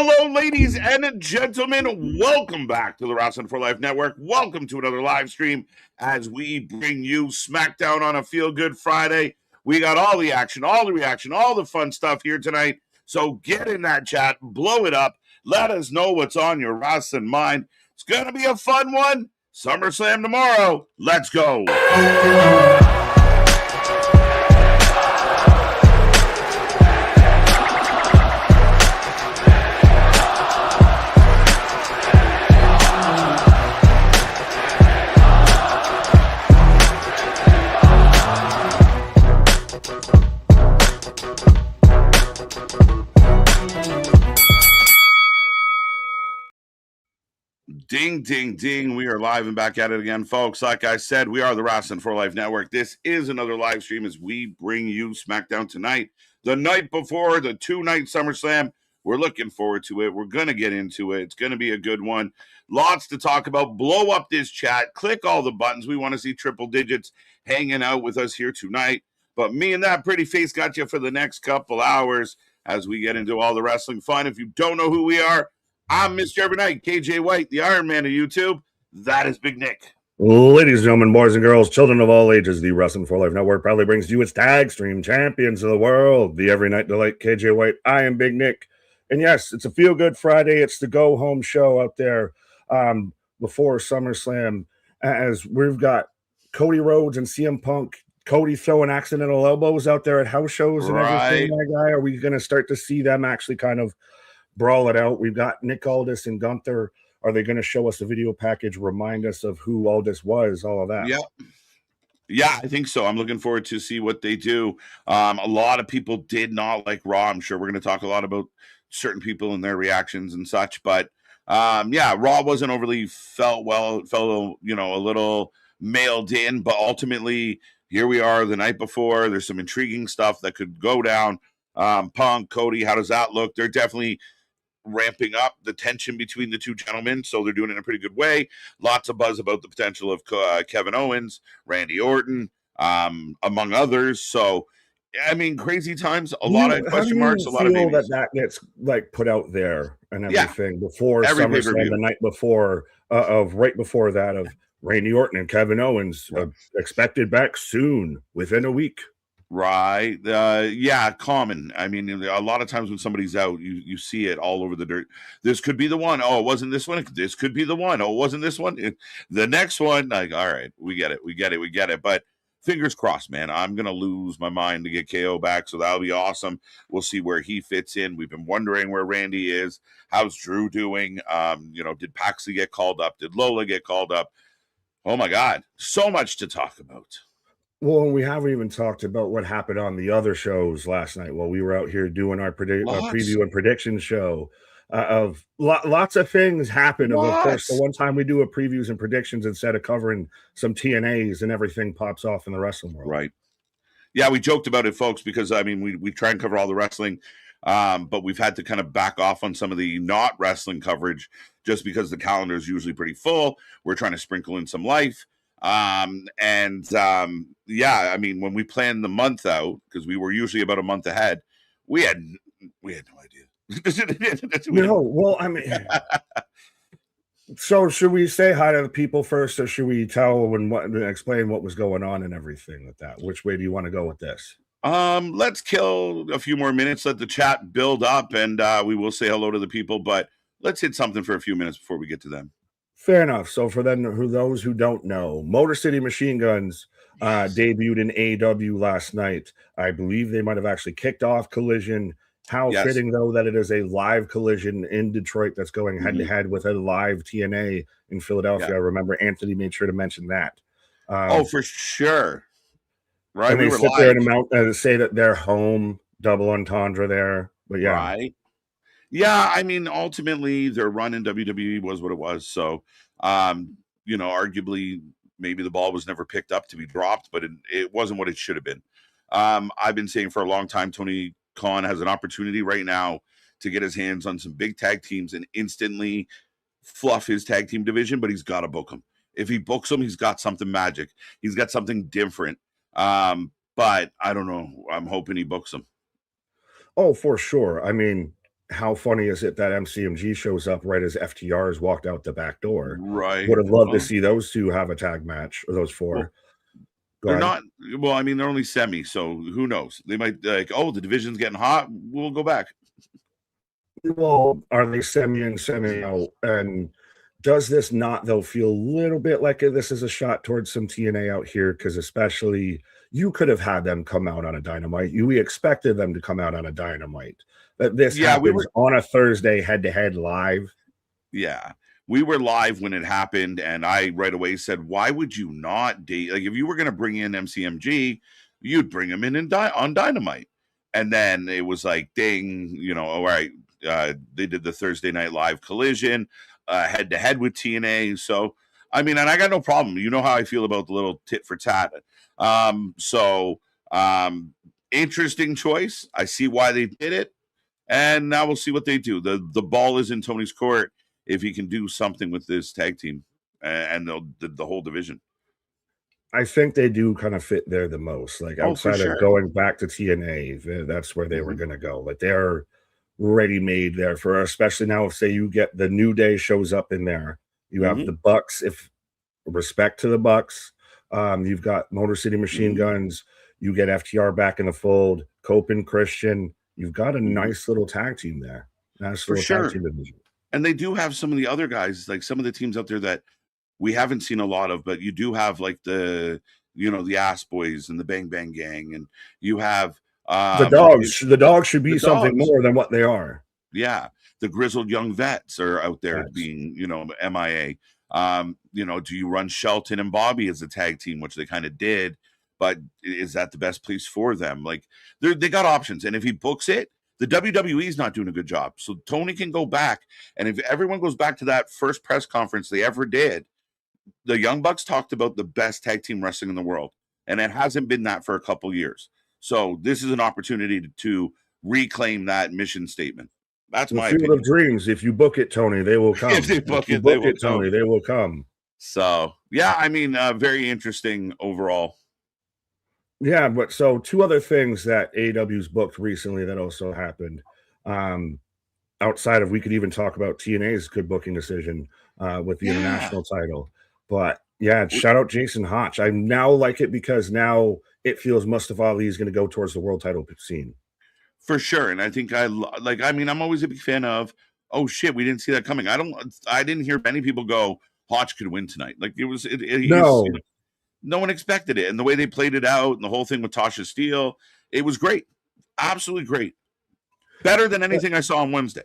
Hello, ladies and gentlemen. Welcome back to the Wrestling for Life Network. Welcome to another live stream as we bring you Smackdown on a Feel Good Friday. We got all the action, all the reaction, all the fun stuff here tonight. So get in that chat, blow it up. Let us know what's on your wrestling mind. It's going to be a fun one. SummerSlam tomorrow. Let's go. Ding, ding, ding. We are live and back at it again, folks. Like I said, we are the Wrestling for Life Network. This is another live stream as we bring you SmackDown tonight, the night before the two-night SummerSlam. We're looking forward to it. We're going to get into it. It's going to be a good one. Lots to talk about. Blow up this chat. Click all the buttons. We want to see triple digits hanging out with us here tonight. But me and that pretty face got you for the next couple hours as we get into all the wrestling fun. If you don't know who we are, I'm Mr. Every Night, KJ White, the Iron Man of YouTube. That is Big Nick. Ladies and gentlemen, boys and girls, children of all ages, the Wrestling for Life Network proudly brings to you its tag stream champions of the world, the Every Night Delight, KJ White. I am Big Nick. And yes, it's a feel-good Friday. It's the go-home show out there before SummerSlam, as we've got Cody Rhodes and CM Punk. Cody throwing accidental elbows out there at house shows and everything, my guy. Are we going to start to see them actually kind of brawl it out? We've got Nick Aldis and Gunther. Are they going to show us a video package, remind us of who Aldis was, all of that? Yeah, I think so. I'm looking forward to see what they do. A lot of people did not like Raw. I'm sure we're going to talk a lot about certain people and their reactions and such. But Raw wasn't overly felt a little mailed in. But ultimately, here we are the night before. There's some intriguing stuff that could go down. Punk, Cody, how does that look? They're definitely ramping up the tension between the two gentlemen, so they're doing it in a pretty good way. Lots of buzz about the potential of Kevin Owens, Randy Orton, among others. So, I mean, crazy times, a lot of question marks, a lot of babies. That gets like put out there and everything before SummerSlam, the night before, right before that, of Randy Orton and Kevin Owens expected back soon, within a week. Right. Common. I mean, a lot of times when somebody's out, you see it all over the dirt. This could be the one. Oh, it wasn't this one. This could be the one. Oh, it wasn't this one. The next one, like, all right, we get it. But fingers crossed, man. I'm going to lose my mind to get KO back, so that'll be awesome. We'll see where he fits in. We've been wondering where Randy is. How's Drew doing? Did Paxley get called up? Did Lola get called up? Oh, my God. So much to talk about. Well, we haven't even talked about what happened on the other shows last night while we were out here doing our preview and prediction show. Of lots of things happened. Of course, the one time we do a previews and predictions instead of covering some TNAs and everything pops off in the wrestling world. Right. Yeah, we joked about it, folks, because, I mean, we try and cover all the wrestling, but we've had to kind of back off on some of the not wrestling coverage just because the calendar is usually pretty full. We're trying to sprinkle in some life. I mean, when we planned the month out, because we were usually about a month ahead, we had no idea. No, well, I mean, so should we say hi to the people first, or should we tell and explain what was going on and everything with that? Which way do you want to go with this? Let's kill a few more minutes, let the chat build up, and we will say hello to the people, but let's hit something for a few minutes before we get to them. Fair enough. So for those who don't know, Motor City Machine Guns debuted in AEW last night. I believe they might have actually kicked off Collision. How fitting, though, that it is a live Collision in Detroit that's going head-to-head with a live TNA in Philadelphia. I remember Anthony made sure to mention that. For sure. Right. And they sit there and say that they're home, double entendre there. But yeah. Right. Yeah, I mean, ultimately, their run in WWE was what it was. So, arguably, maybe the ball was never picked up to be dropped, but it wasn't what it should have been. I've been saying for a long time, Tony Khan has an opportunity right now to get his hands on some big tag teams and instantly fluff his tag team division, but he's got to book them. If he books them, he's got something magic. He's got something different. But I don't know. I'm hoping he books them. Oh, for sure. I mean, how funny is it that MCMG shows up right as FTR's walked out the back door? Right. Would have loved to Well, see those two have a tag match, or those well, four. Go they're ahead. not. Well, I mean, they're only semi, so who knows? They might like, oh, the division's getting hot. We'll go back. Well, are they semi and semi out? And does this not, though, feel a little bit like this is a shot towards some TNA out here? Because especially you could have had them come out on a Dynamite. We expected them to come out on a Dynamite. But this happens on a Thursday head-to-head live. Yeah. We were live when it happened, and I right away said, why would you not date? Like, if you were going to bring in MCMG, you'd bring him in on Dynamite. And then it was like, ding, all right. They did the Thursday Night Live Collision head-to-head with TNA. So, I mean, and I got no problem. You know how I feel about the little tit for tat. Interesting choice. I see why they did it. And now we'll see what they do. The ball is in Tony's court if he can do something with this tag team and the whole division. I think they do kind of fit there the most. Like outside of going back to TNA, that's where they were going to go. Like they're ready made there for, especially now if say you get the New Day shows up in there. You have the Bucks, if respect to the Bucks. You've got Motor City Machine Guns. You get FTR back in the fold. Cope and Christian. You've got a nice little tag team there. Nice little tag team division. And they do have some of the other guys, like some of the teams out there that we haven't seen a lot of, but you do have like the Ass Boys and the Bang Bang Gang, and you have the Dogs. The Dogs should be something more than what they are. Yeah, the Grizzled Young Vets are out there being MIA. Do you run Shelton and Bobby as a tag team, which they kind of did? But is that the best place for them? Like they got options, and if he books it, the WWE is not doing a good job. So Tony can go back, and if everyone goes back to that first press conference they ever did, the Young Bucks talked about the best tag team wrestling in the world, and it hasn't been that for a couple years. So this is an opportunity to reclaim that mission statement. That's my opinion. Field of Dreams. If you book it, Tony, they will come. If they book it, they will Tony, they will come. So yeah, I mean, very interesting overall. Yeah, but so two other things that AEW's booked recently that also happened. Outside of, we could even talk about TNA's good booking decision with the international title. But yeah, shout out Jason Hotch. I now like it because now it feels Mustafa Ali is going to go towards the world title scene. For sure. And I think I'm always a big fan of, oh shit, we didn't see that coming. I didn't hear many people go, Hotch could win tonight. Like no one expected it. And the way they played it out and the whole thing with Tasha Steele, it was great. Absolutely great. Better than anything I saw on Wednesday.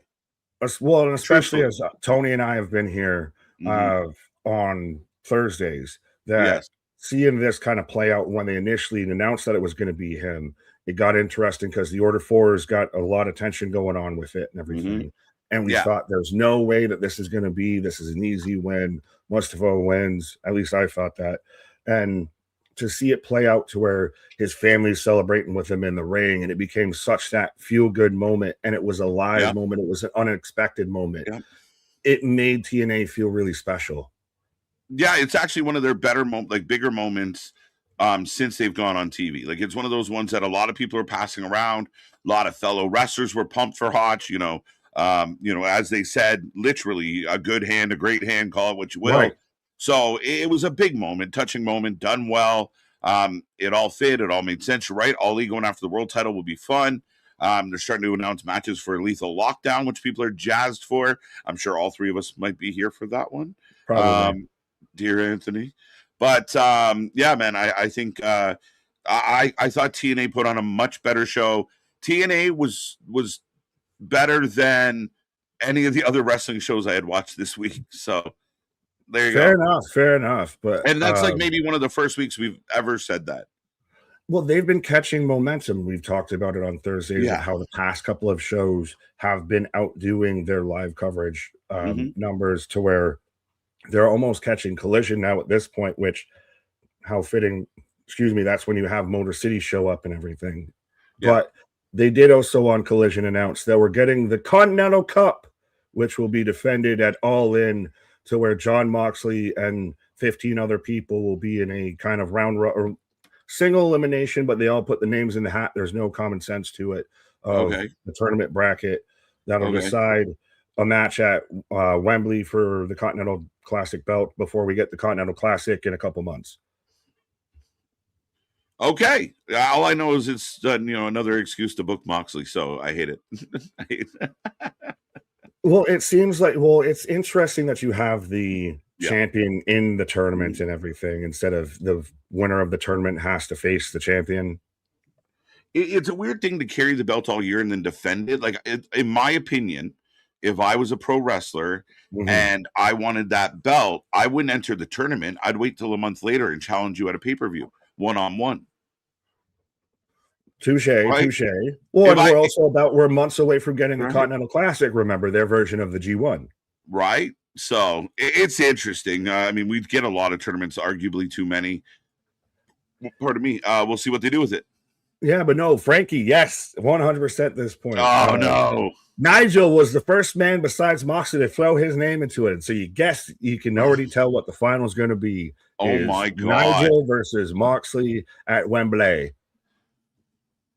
Well, and especially as Tony and I have been here on Thursdays, that seeing this kind of play out when they initially announced that it was going to be him, it got interesting because the Order 4's got a lot of tension going on with it and everything. And we thought there's no way that this is going to be, this is an easy win. Mustafa wins. At least I thought that. And to see it play out to where his family's celebrating with him in the ring, and it became such that feel-good moment, and it was a live moment. It was an unexpected moment. It made TNA feel really special. Yeah, it's actually one of their better bigger moments since they've gone on TV. Like it's one of those ones that a lot of people are passing around. A lot of fellow wrestlers were pumped for Hotch. As they said, literally a good hand, a great hand, call it what you will. Right. So it was a big moment, touching moment, done well. It all fit. It all made sense. You're right. Ali going after the world title will be fun. They're starting to announce matches for Lethal Lockdown, which people are jazzed for. I'm sure all three of us might be here for that one. Probably. Dear Anthony. But, yeah, man, I think I thought TNA put on a much better show. TNA was better than any of the other wrestling shows I had watched this week. So there you go. Fair enough. And that's like maybe one of the first weeks we've ever said that. Well, they've been catching momentum. We've talked about it on Thursdays, how the past couple of shows have been outdoing their live coverage numbers to where they're almost catching Collision now at this point, which how fitting, that's when you have Motor City show up and everything. Yeah. But they did also on Collision announce that we're getting the Continental Cup, which will be defended at All In, to where John Moxley and 15 other people will be in a kind of or single elimination, but they all put the names in the hat. There's no common sense to it. The tournament bracket. that'll decide a match at Wembley for the Continental Classic belt before we get the Continental Classic in a couple months. Okay. All I know is it's another excuse to book Moxley, so I hate it. I hate it. Well, it seems like it's interesting that you have the champion in the tournament and everything instead of the winner of the tournament has to face the champion. It's a weird thing to carry the belt all year and then defend it. Like, in my opinion, if I was a pro wrestler and I wanted that belt, I wouldn't enter the tournament. I'd wait till a month later and challenge you at a pay-per-view, one-on-one. Touche, right? Touche. Well, and we're months away from getting the Continental Classic, remember, their version of the G1. Right? So it's interesting. I mean, we'd get a lot of tournaments, arguably too many. Pardon me. We'll see what they do with it. Yeah, but no, Frankie, yes, 100% at this point. Oh, no. Nigel was the first man besides Moxley to throw his name into it. So you can already tell what the final is going to be. Oh, my God. Nigel versus Moxley at Wembley.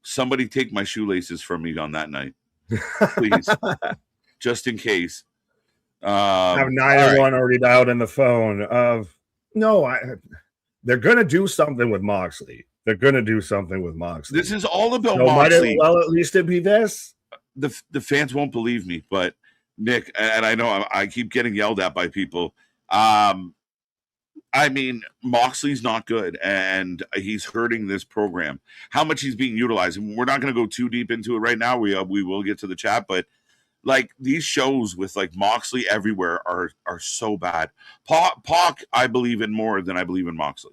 Somebody take my shoelaces from me on that night, please, just in case. Have 9-1 already dialed in the phone. They're going to do something with Moxley. This is all about Moxley. Well, at least it be this. The fans won't believe me, but Nick, and I know I keep getting yelled at by people. I mean, Moxley's not good, and he's hurting this program. How much he's being utilized, and we're not going to go too deep into it right now. We will get to the chat, but like these shows with like Moxley everywhere are so bad. Pac, I believe in more than I believe in Moxley.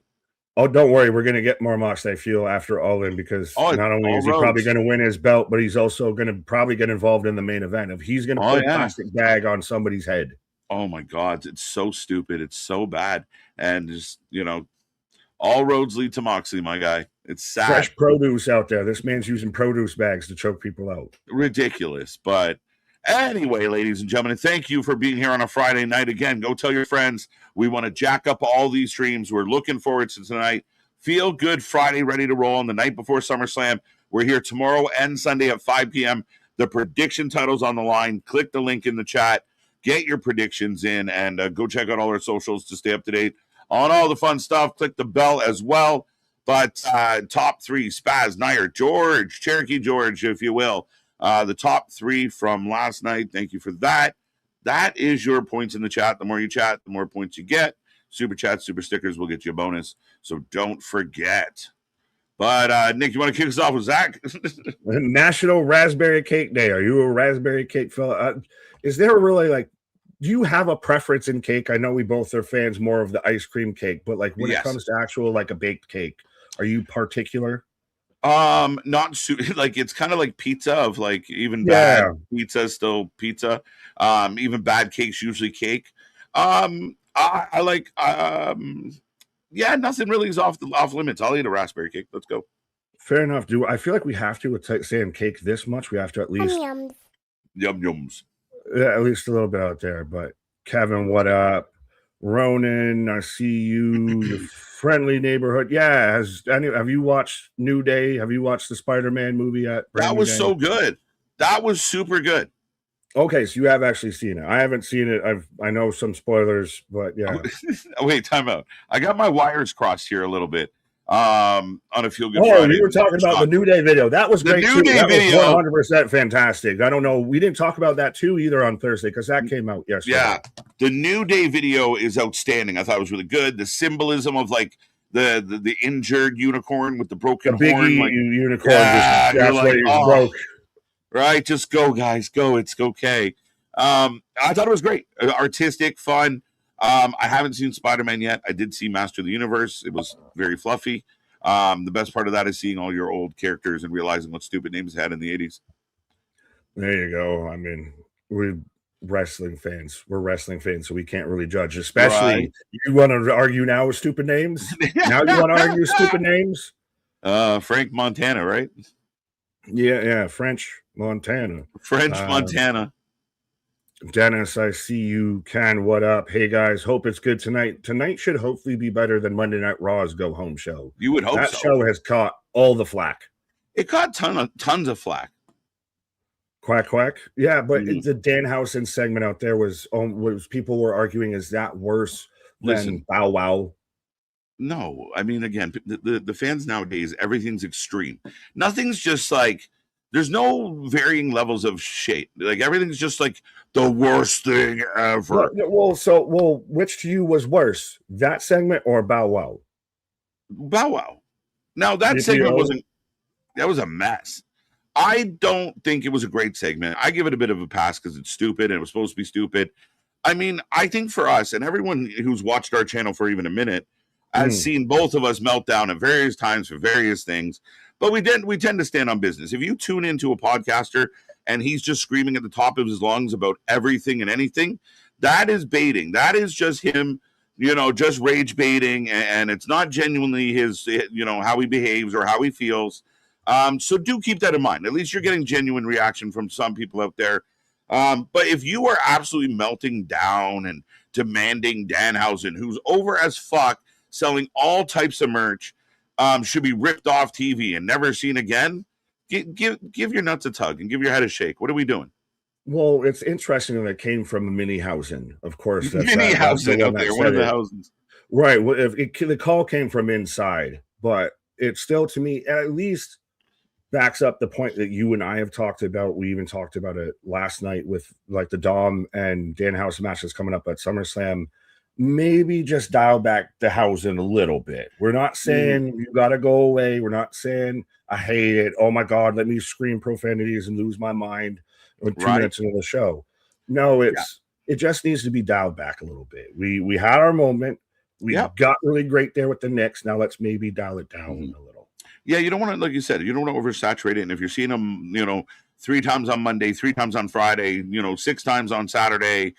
Oh, don't worry, we're going to get more Moxley, I feel, after All In, because not only is he probably going to win his belt, but he's also going to probably get involved in the main event. If he's going to put a plastic bag on somebody's head. Oh my God, it's so stupid. It's so bad. And just, all roads lead to Moxley, my guy. It's sad. Fresh produce out there. This man's using produce bags to choke people out. Ridiculous. But anyway, ladies and gentlemen, thank you for being here on a Friday night. Again, go tell your friends. We want to jack up all these streams. We're looking forward to tonight. Feel Good Friday, ready to roll on the night before SummerSlam. We're here tomorrow and Sunday at 5 p.m. The prediction title's on the line. Click the link in the chat. Get your predictions in and go check out all our socials to stay up to date on all the fun stuff. Click the bell as well. But top three, Spaz, Nair, George, Cherokee George, if you will. The top three from last night. Thank you for that. That is your points in the chat. The more you chat, the more points you get. Super chat, super stickers will get you a bonus. So don't forget. But, Nick, you want to kick us off with Zach? National Raspberry Cake Day. Are you a raspberry cake fella? Is there really, do you have a preference in cake? I know we both are fans more of the ice cream cake, but, when it comes to actual, a baked cake, are you particular? Not it's kind of like pizza of, even bad pizza is still pizza. Even bad cake's usually cake. I like, nothing really is off limits. I'll eat a raspberry cake. Let's go. Fair enough. I feel like we have to, saying cake this much, we have to at least yums. Yeah, at least a little bit out there. But Kevin, what up? Ronan, I see you. Your friendly neighborhood. Yeah, have you watched New Day? Have you watched the Spider-Man movie yet? That was so good. That was super good. Okay, so you have actually seen it. I haven't seen it. I know some spoilers, but yeah. Wait, time out. I got my wires crossed here a little bit. On a Feel Good Friday. Oh, you were talking about the New Day video. That was great too. That was 100% fantastic. I don't know. We didn't talk about that too either on Thursday because that came out yesterday. Yeah, the New Day video is outstanding. I thought it was really good. The symbolism of the injured unicorn with the broken horn, unicorn. Just broke. Right, just go, guys, go. It's okay. I thought it was great, artistic, fun. I haven't seen Spider-Man yet. I did see Master of the Universe. It was very fluffy. The best part of that is seeing all your old characters and realizing what stupid names they had in the 80s. There you go. I mean, we're wrestling fans. We're wrestling fans, so we can't really judge. Especially, you want to argue now with stupid names? Now you want to argue stupid names? Frank Montana, right? Yeah, French Montana. Montana. Dennis, I see you. Can, what up? Hey, guys, hope it's good tonight. Tonight should hopefully be better than Monday Night Raw's go-home show. You would hope that show has caught all the flack. It caught tons of flack. Of Quack quack. Yeah, but Mhm. the Danhausen segment out there was people were arguing, is that worse than Listen, Bow Wow? no, I mean, again, the fans nowadays, everything's extreme. Nothing's just like there's no varying levels of shade. Like everything's just like the worst thing ever. Which to you was worse, that segment or Bow Wow? Bow Wow. Now that segment BPO? wasn't that was a mess. I don't think it was a great segment. I give it a bit of a pass because it's stupid and it was supposed to be stupid. I mean, I think for us and everyone who's watched our channel for even a minute has Mm, seen both of us melt down at various times for various things. But we tend to stand on business. If you tune into a podcaster and he's just screaming at the top of his lungs about everything and anything, that is baiting. That is just him, just rage baiting, and it's not genuinely his, how he behaves or how he feels. So do keep that in mind. At least you're getting genuine reaction from some people out there. But if you are absolutely melting down and demanding Danhausen, who's over as fuck, selling all types of merch, should be ripped off TV and never seen again, give your nuts a tug and give your head a shake. What are we doing? well, it's interesting that it came from Minniehausen. Of course, Mini that's the housing one out that there, one said of the it. houses. Right, well, the call came from inside, but it still, to me, at least backs up the point that you and I have talked about. We even talked about it last night with like the Dom and Danhausen matches coming up at SummerSlam. Maybe just dial back the housing a little bit. We're not Mhm. saying you got to go away. We're not saying I hate it. Oh my God, let me scream profanities and lose my mind or 2 Right? minutes into the show. No, Yeah. it just needs to be dialed back a little bit. We had our moment. We Yep. got really great there with the Knicks. Now let's maybe dial it down Mhm. a little. Yeah, you don't want to, like you said, you don't want to oversaturate it. And if you're seeing them, 3 times on Monday, 3 times on Friday, 6 times on Saturday,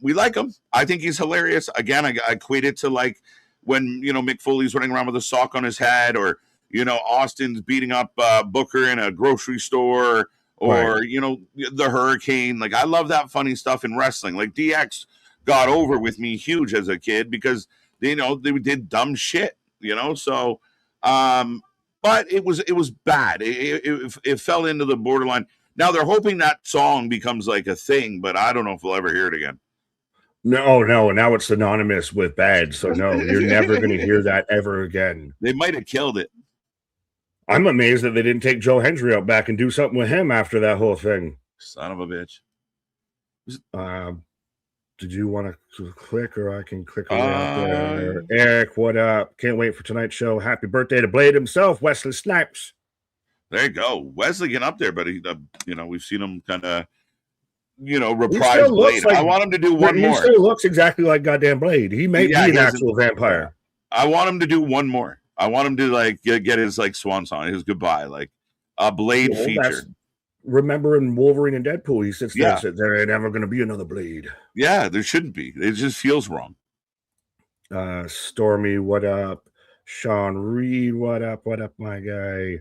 we like him. I think he's hilarious. Again, I equate it to like when Mick Foley's running around with a sock on his head, or Austin's beating up Booker in a grocery store, Right. or the Hurricane. Like I love that funny stuff in wrestling. Like DX got over with me huge as a kid because they did dumb shit. So. Um, but it was bad. It fell into the borderline. Now they're hoping that song becomes like a thing, but I don't know if we'll ever hear it again. No, no, now it's synonymous with bad. So no, you're never going to hear that ever again. They might have killed it. I'm amazed that they didn't take Joe Hendry out back and do something with him after that whole thing. Son of a bitch. Did you want to click, or I can click away out there? Eric, what up? Can't wait for tonight's show. Happy birthday to Blade himself, Wesley Snipes. There you go. Wesley getting up there, but we've seen him kind of, He reprise still looks Blade. like I want him to do one he more. still looks exactly like goddamn Blade. He may be an actual vampire. I want him to do one more. I want him to like get his like swan song, his goodbye, like a Blade feature. Remember in Wolverine and Deadpool, he sits there and says, "There ain't ever going to be another Blade." Yeah, there shouldn't be. It just feels wrong. Stormy, what up? Sean Reed, what up? What up, my guy?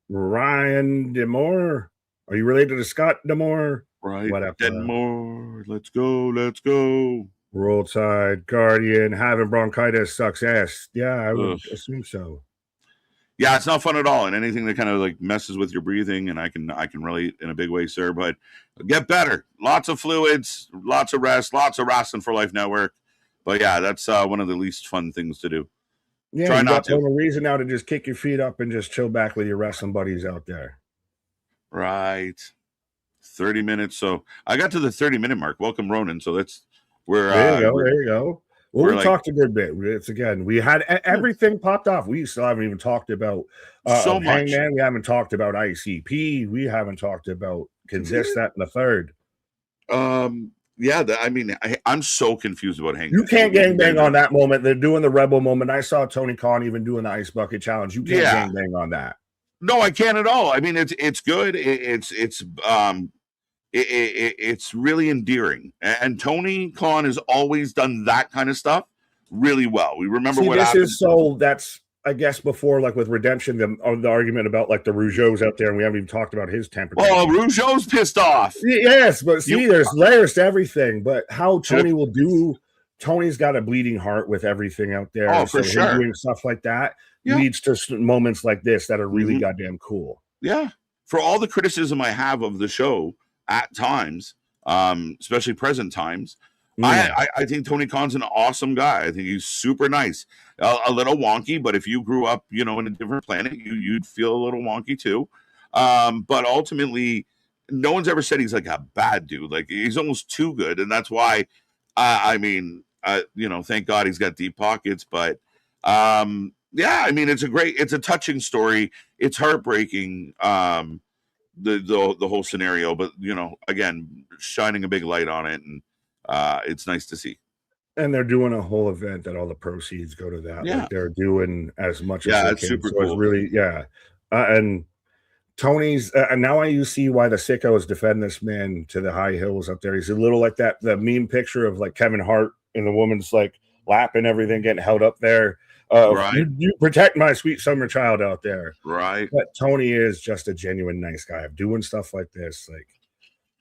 Ryan Demore, are you related to Scott Demore? Right. What up? Denmore, let's go, let's go. Roll Tide, Guardian, having bronchitis sucks ass. Yeah, I would assume so. Yeah, it's not fun at all, and anything that kind of like messes with your breathing, and I can relate in a big way, sir. But get better. Lots of fluids, lots of rest, lots of Wrestling for Life Network. But yeah, that's one of the least fun things to do. Yeah, Try you not got to. a reason now to just kick your feet up and just chill back with your wrestling buddies out there. Right. 30 minutes. So I got to the 30-minute mark. Welcome, Ronan. So we're there you go. Well, we talked a good bit. It's again, we had everything popped off. We still haven't even talked about so much. Hangman. We haven't talked about ICP. We haven't talked about Consist that in the third. Yeah, I'm so confused about Hangman. You can't gangbang on that moment. They're doing the Rebel moment. I saw Tony Khan even doing the Ice Bucket Challenge. You can't gangbang on that. No, I can't at all. I mean, it's good. It's really endearing. And Tony Khan has always done that kind of stuff really well. We remember what happened. That's I guess before, like with Redemption, the argument about like the Rougeau's out there, and we haven't even talked about his temper. Oh, Rougeau's pissed off. Yes, but see, there's layers to everything. But how Tony will do, Tony's got a bleeding heart with everything out there. Oh, for sure. Doing stuff like that leads to moments like this that are really goddamn cool. Yeah. For all the criticism I have of the show, at times, especially present times. Mm. I think Tony Khan's an awesome guy. I think he's super nice, a little wonky, but if you grew up, in a different planet, you'd feel a little wonky too. But ultimately, no one's ever said he's like a bad dude. Like he's almost too good, and that's why. Thank God he's got deep pockets. But yeah, I mean, it's a touching story. It's heartbreaking. The whole scenario, but again, shining a big light on it, and it's nice to see. And they're doing a whole event that all the proceeds go to that. Yeah. Like they're doing as much as Yeah, they it's can. super So it's cool. really, and Tony's, and now you see why the sickos defend this man to the high hills up there. He's a little like that, the meme picture of like Kevin Hart and the woman's like lap and everything getting held up there. Right. You protect my sweet summer child out there. Right. But Tony is just a genuine nice guy. Doing stuff like this, like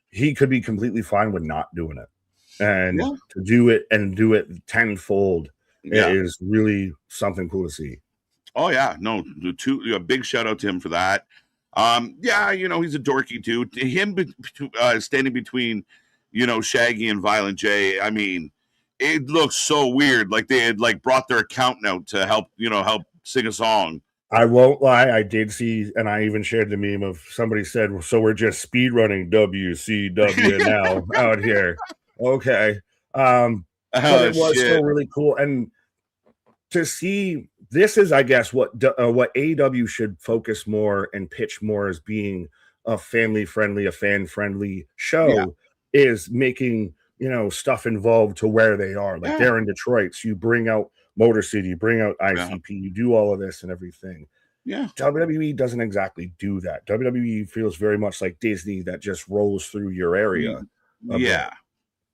he could be completely fine with not doing it. And Yeah. to do it and do it tenfold Yeah. is really something cool to see. Oh yeah, no, a big shout out to him for that. Yeah, he's a dorky dude. Him standing between, Shaggy and Violent J. I mean, it looks so weird. Like they had like brought their accountant out to help sing a song. I won't lie, I did see, and I even shared the meme of somebody said, "So we're just speed running WCW now out here." Okay, but it was still really cool, and to see this is, I guess, what AEW should focus more and pitch more as being a family friendly, a fan friendly show is making stuff involved to where they are. Like they're in Detroit, so you bring out Motor City, you bring out ICP, you do all of this and everything. Yeah, WWE doesn't exactly do that. WWE feels very much like Disney that just rolls through your area. Yeah.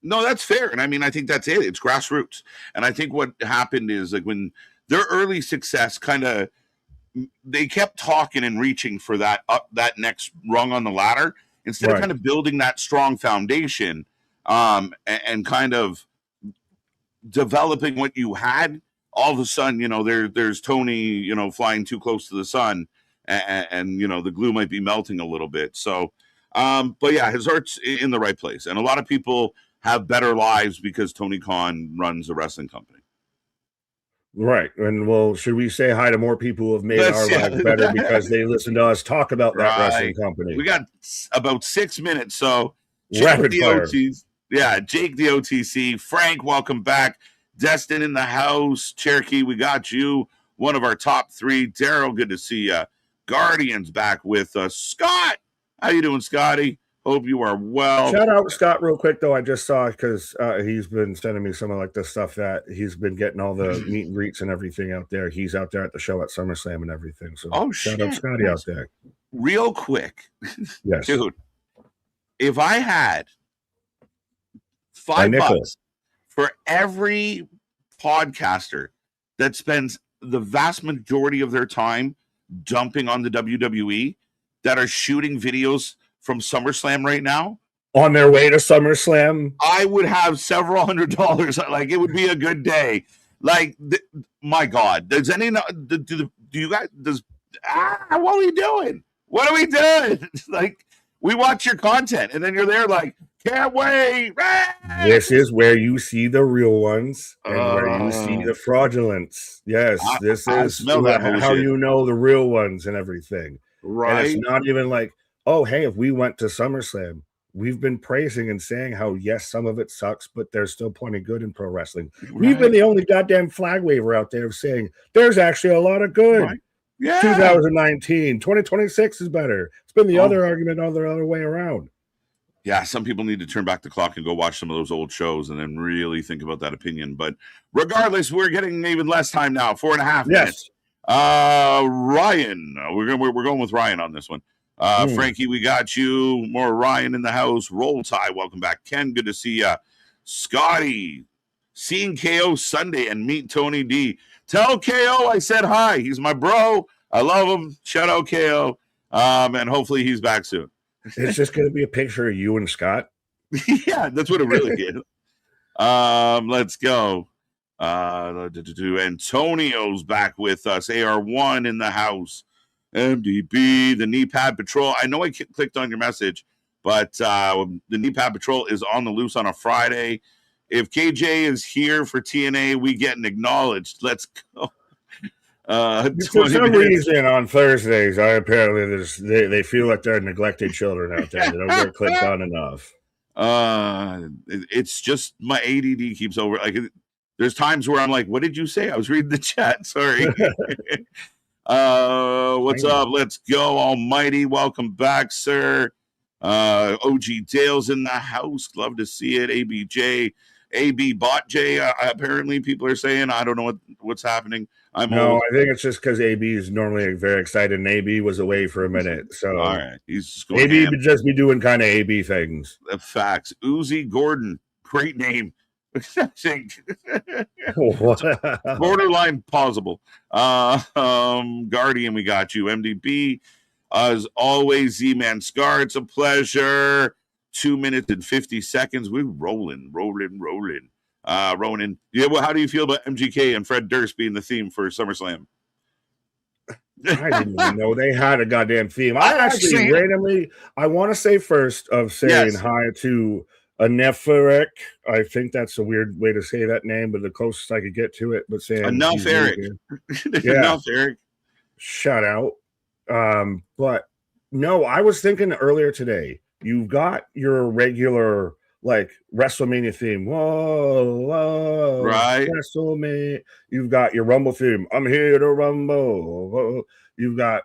No, that's fair. And I mean, I think that's it. It's grassroots. And I think what happened is like when their early success they kept talking and reaching for that next rung on the ladder instead of kind of building that strong foundation and kind of developing what you had. All of a sudden, there's Tony, flying too close to the sun and the glue might be melting a little bit. So, but yeah, his heart's in the right place. And a lot of people have better lives because Tony Khan runs a wrestling company. Right. And well, should we say hi to more people who have made our lives better because they listen to us talk about that wrestling company? We got about 6 minutes. So rapid fire. Jake the OTC. Frank, welcome back. Destin in the house. Cherokee, we got you. One of our top 3. Daryl, good to see you. Guardians back with us. Scott, how you doing, Scotty? Hope you are well. Shout out Scott real quick though. I just saw because he's been sending me some of like the stuff that he's been getting all the meet and greets and everything out there. He's out there at the show at SummerSlam and everything. So shout out Scotty out there. Real quick, yes, dude. If I had $5 for every podcaster that spends the vast majority of their time dumping on the WWE that are shooting videos from SummerSlam right now, on their way to SummerSlam, I would have several $100. Like it would be a good day. Like my God, do you guys what are we doing? What are we doing? Like we watch your content and then you're there like, can't wait. This is where you see the real ones and where you see the fraudulence. Yes, this is how you know the real ones and everything. Right. And it's not even like, oh, hey, if we went to SummerSlam, we've been praising and saying how, yes, some of it sucks, but there's still plenty good in pro wrestling. Right. We've been the only goddamn flag waver out there saying there's actually a lot of good. Right. Yeah. 2019, 2026 is better. It's been the other argument the other way around. Yeah, some people need to turn back the clock and go watch some of those old shows and then really think about that opinion. But regardless, we're getting even less time now, 4.5 minutes. Ryan, we're going with Ryan on this one. Frankie, we got you. More Ryan in the house. Roll Tide, welcome back. Ken, good to see you. Scotty, seeing KO Sunday and meet Tony D. Tell KO I said hi. He's my bro. I love him. Shout out KO. And hopefully he's back soon. It's just going to be a picture of you and Scott. Yeah, that's what it really is. Let's go. Antonio's back with us. AR1 in the house. MDB, the knee pad patrol. I know I clicked on your message, But the Knee Pad Patrol is on the loose on a Friday. If KJ is here for TNA, we getting acknowledged. Let's go. For some reason, on Thursdays, they feel like they're neglected children out there. They don't get clicked on enough. It's just my ADD keeps over. Like, there's times where I'm like, "What did you say?" I was reading the chat. Sorry. What's up? Let's go, Almighty. Welcome back, sir. OG Dale's in the house. Love to see it. ABJ, AB Bot J. Apparently, people are saying, I don't know what's happening. I think it's just because AB is normally very excited, and AB was away for a minute. So, all right, he's just going AB would just be doing kind of AB things. The facts. Uzi Gordon, great name. I think borderline plausible. Guardian, we got you. MDB, as always. Z-Man Scar, it's a pleasure. 2 minutes and 50 seconds. We're rolling. Ronan, yeah. Well, how do you feel about MGK and Fred Durst being the theme for SummerSlam? I didn't even know they had a goddamn theme. I actually randomly, I want to say first of saying hi to Aneferek. I think that's a weird way to say that name, but the closest I could get to it. But saying enough, Eric. Enough, Eric. Shout out. But no, I was thinking earlier today. You've got your regular like WrestleMania theme. Whoa, right. WrestleMania. You've got your Rumble theme. I'm here to Rumble. Whoa. You've got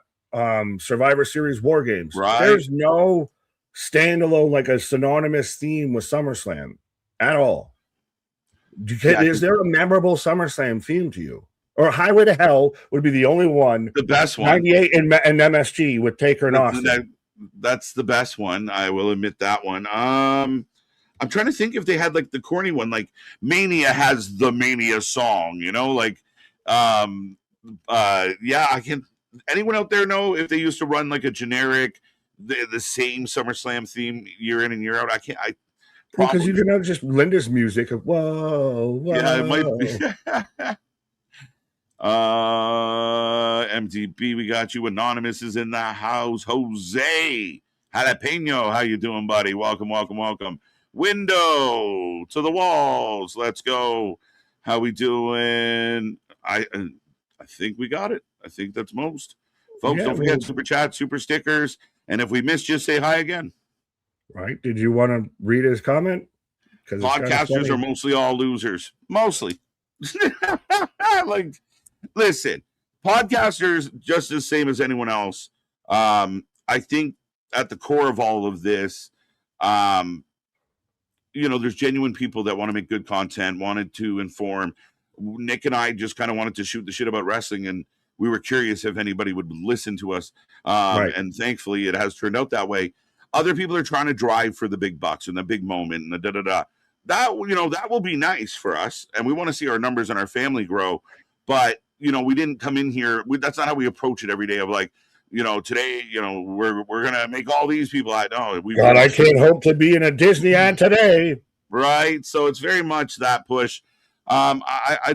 Survivor Series War Games. Right. There's no standalone like a synonymous theme with SummerSlam at all. Is there a memorable SummerSlam theme to you? Or Highway to Hell would be the only one. The best one. 98 and MSG with Taker and Austin. That's the best one. I will admit that one. I'm trying to think if they had like the corny one, like Mania has the Mania song, like, I can't. Anyone out there know if they used to run like a generic, the same SummerSlam theme year in and year out? Because you can have just Linda's music of whoa. Yeah, it might be. MDB, we got you. Anonymous is in the house. Jose Jalapeno, how you doing, buddy? Welcome. Window to the walls. Let's go. How we doing? I think we got it. I think that's most. Folks, don't forget super chat, super stickers. And if we missed, just say hi again. Right. Did you want to read his comment? Podcasters are mostly all losers. Mostly. Like, listen, podcasters just the same as anyone else. I think at the core of all of this, there's genuine people that want to make good content, wanted to inform. Nick and I just kind of wanted to shoot the shit about wrestling, and we were curious if anybody would listen to us. Right. And thankfully, it has turned out that way. Other people are trying to drive for the big bucks and the big moment and the da-da-da. That will be nice for us, and we want to see our numbers and our family grow. But, we didn't come in here. That's not how we approach it every day of like, today, we're going to make all these people. I can't hope to be in a Disney ad today. Right. So it's very much that push. I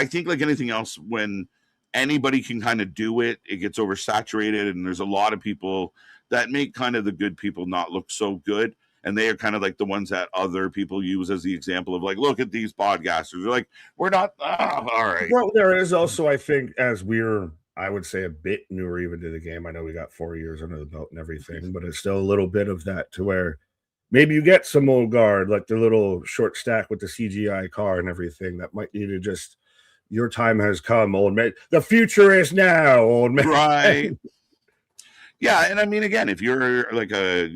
think like anything else, when anybody can kind of do it, it gets oversaturated. And there's a lot of people that make kind of the good people not look so good. And they are kind of like the ones that other people use as the example of like, look at these podcasters. They're like, we're not. All right. Well, there is also, I think, as I would say a bit newer even to the game. I know we got 4 years under the belt and everything, but it's still a little bit of that to where maybe you get some old guard, like the little short stack with the CGI car and everything that might need to just, your time has come, old man. The future is now, old man. Right. Yeah. And I mean, again, if you're like a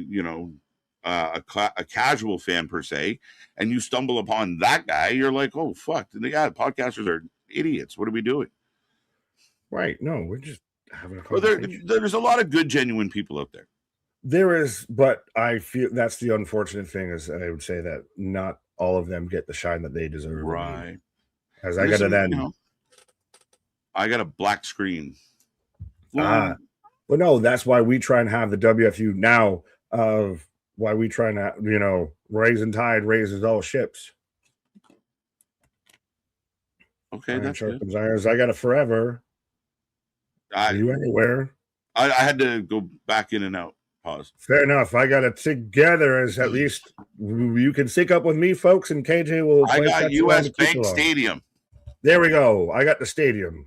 casual fan per se, and you stumble upon that guy, you're like, oh, fuck. Yeah, podcasters are idiots. What are we doing? Right. No, we're just having a conversation. There's a lot of good, genuine people out there. There is, but I feel that's the unfortunate thing is I would say that not all of them get the shine that they deserve. Right. As I got I got a black screen. Well, no, that's why we try and have the WFU now of why we try and, rising tide raises all ships. Okay. That's good. I got it forever. Are you anywhere? I had to go back in and out. Pause. Fair enough. I got it together as at least you can sync up with me, folks, and KJ will I place got that US Bank Stadium. There we go. I got the stadium.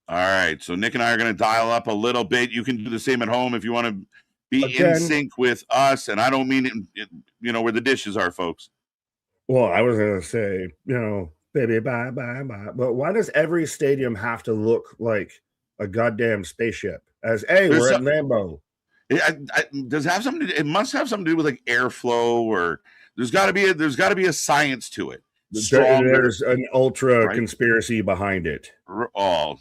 All right. So Nick and I are going to dial up a little bit. You can do the same at home if you want to be in sync with us. And I don't mean it, where the dishes are, folks. Well, I was going to say, baby, bye, bye, bye. But why does every stadium have to look like a goddamn spaceship? We're at Lambeau. Does it have something it must have something to do with like airflow, or there's got to be a science to it. There's an ultra conspiracy behind it. Right.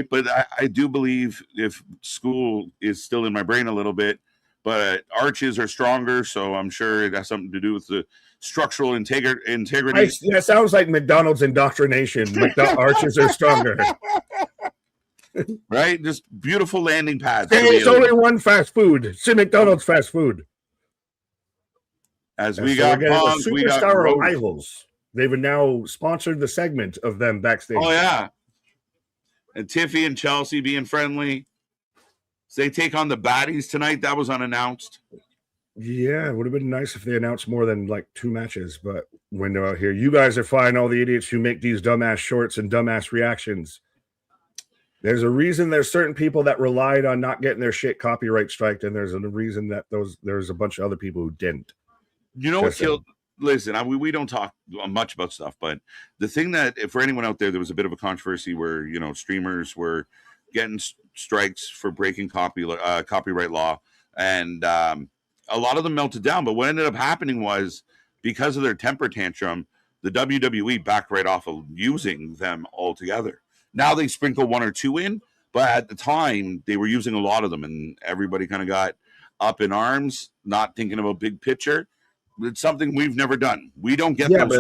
But I do believe, if school is still in my brain a little bit, but arches are stronger, so I'm sure it has something to do with the structural integrity. That sounds like McDonald's indoctrination. Arches are stronger. Right? Just beautiful landing pads. It's only one fast food. It's McDonald's fast food. As we got Pongs, we got rivals. They've now sponsored the segment of them backstage. Oh, yeah. And Tiffy and Chelsea being friendly. So they take on the baddies tonight. That was unannounced. Yeah, it would have been nice if they announced more than like 2 matches, but when they're out here, you guys are fine, all the idiots who make these dumbass shorts and dumbass reactions. There's a reason there's certain people that relied on not getting their shit copyright striked, and there's a reason that there's a bunch of other people who didn't. You know what killed? Listen, we don't talk much about stuff, but the thing that, for anyone out there, there was a bit of a controversy where streamers were getting strikes for breaking copyright law, and a lot of them melted down. But what ended up happening was, because of their temper tantrum, the WWE backed right off of using them altogether. Now they sprinkle 1 or 2 in, but at the time they were using a lot of them, and everybody kind of got up in arms, not thinking about big picture. It's something we've never done. We don't get but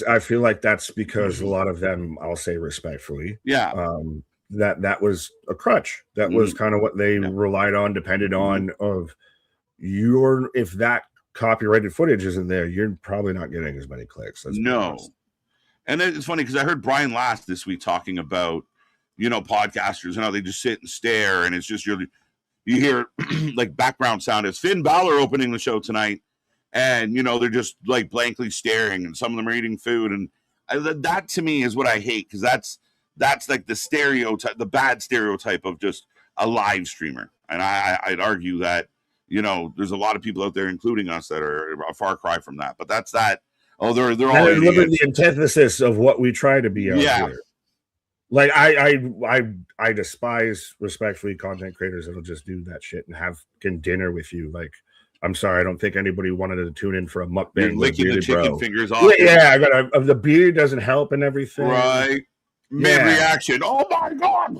I feel like that's because a lot of them, I'll say respectfully, that was a crutch. That was kind of what they relied on, depended on. If that copyrighted footage isn't there, you're probably not getting as many clicks. No. And it's funny because I heard Brian Last this week talking about, podcasters and how they just sit and stare, and it's just you hear like background sound. It's Finn Balor opening the show tonight, and they're just like blankly staring, and some of them are eating food, and that to me is what I hate, because that's like the stereotype, the bad stereotype of just a live streamer. And I'd argue that there's a lot of people out there, including us, that are a far cry from that. But that's that. Oh, they're all living the antithesis of what we try to be out here. Like I despise, respectfully, content creators that'll just do that shit and have dinner with you. Like, I'm sorry, I don't think anybody wanted to tune in for a mukbang. You're licking the chicken fingers off. Yeah, I got the beard doesn't help and everything. Right. Mid reaction. Oh my god.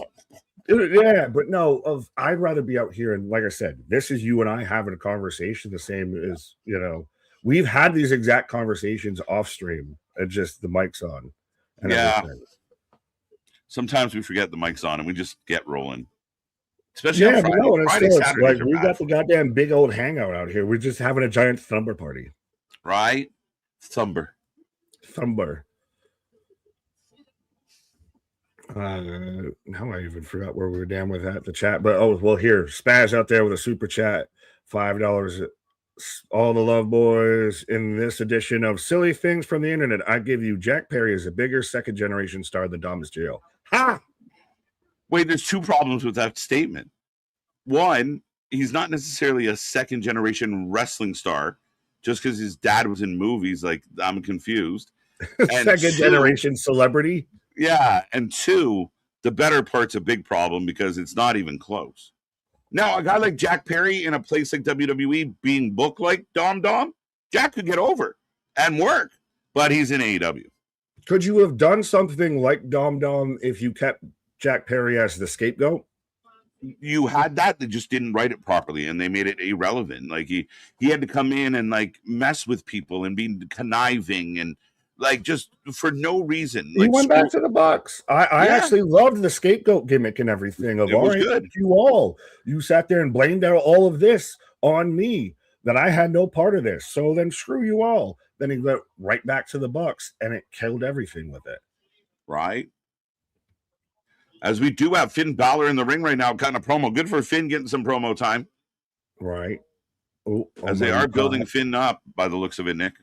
Yeah, but no, I'd rather be out here, and like I said, this is you and I having a conversation, the same as we've had these exact conversations off stream, and just the mic's on. And everything. Sometimes we forget the mic's on and we just get rolling. Especially on Friday, Saturday. We got the goddamn big old hangout out here. We're just having a giant thumber party. Right? Thumber. Now I even forgot where we were down with that, the chat. But here, Spaz out there with a super chat, $5. All the love, boys. In this edition of Silly Things from the Internet, I give you Jack Perry is a bigger second generation star than Dom Mysterio. Ha! Wait, there's 2 problems with that statement. One, he's not necessarily a second generation wrestling star just because his dad was in movies. Like, I'm confused. Second generation celebrity. Yeah, and 2, the better part's a big problem because it's not even close. Now, a guy like Jack Perry in a place like WWE being booked like Dom, Jack could get over and work, but he's in AEW. Could you have done something like Dom if you kept Jack Perry as the scapegoat? You had that. They just didn't write it properly, and they made it irrelevant. Like he had to come in and like mess with people and be conniving and like just for no reason. He went back to the Bucks. I actually loved the scapegoat gimmick and everything. It was good. You sat there and blamed out all of this on me, that I had no part of this. So then screw you all. Then he went right back to the Bucks, and it killed everything with it. Right. As we do have Finn Balor in the ring right now, cutting a promo. Good for Finn getting some promo time. Right. Oh as they are building Finn up by the looks of it, Nick.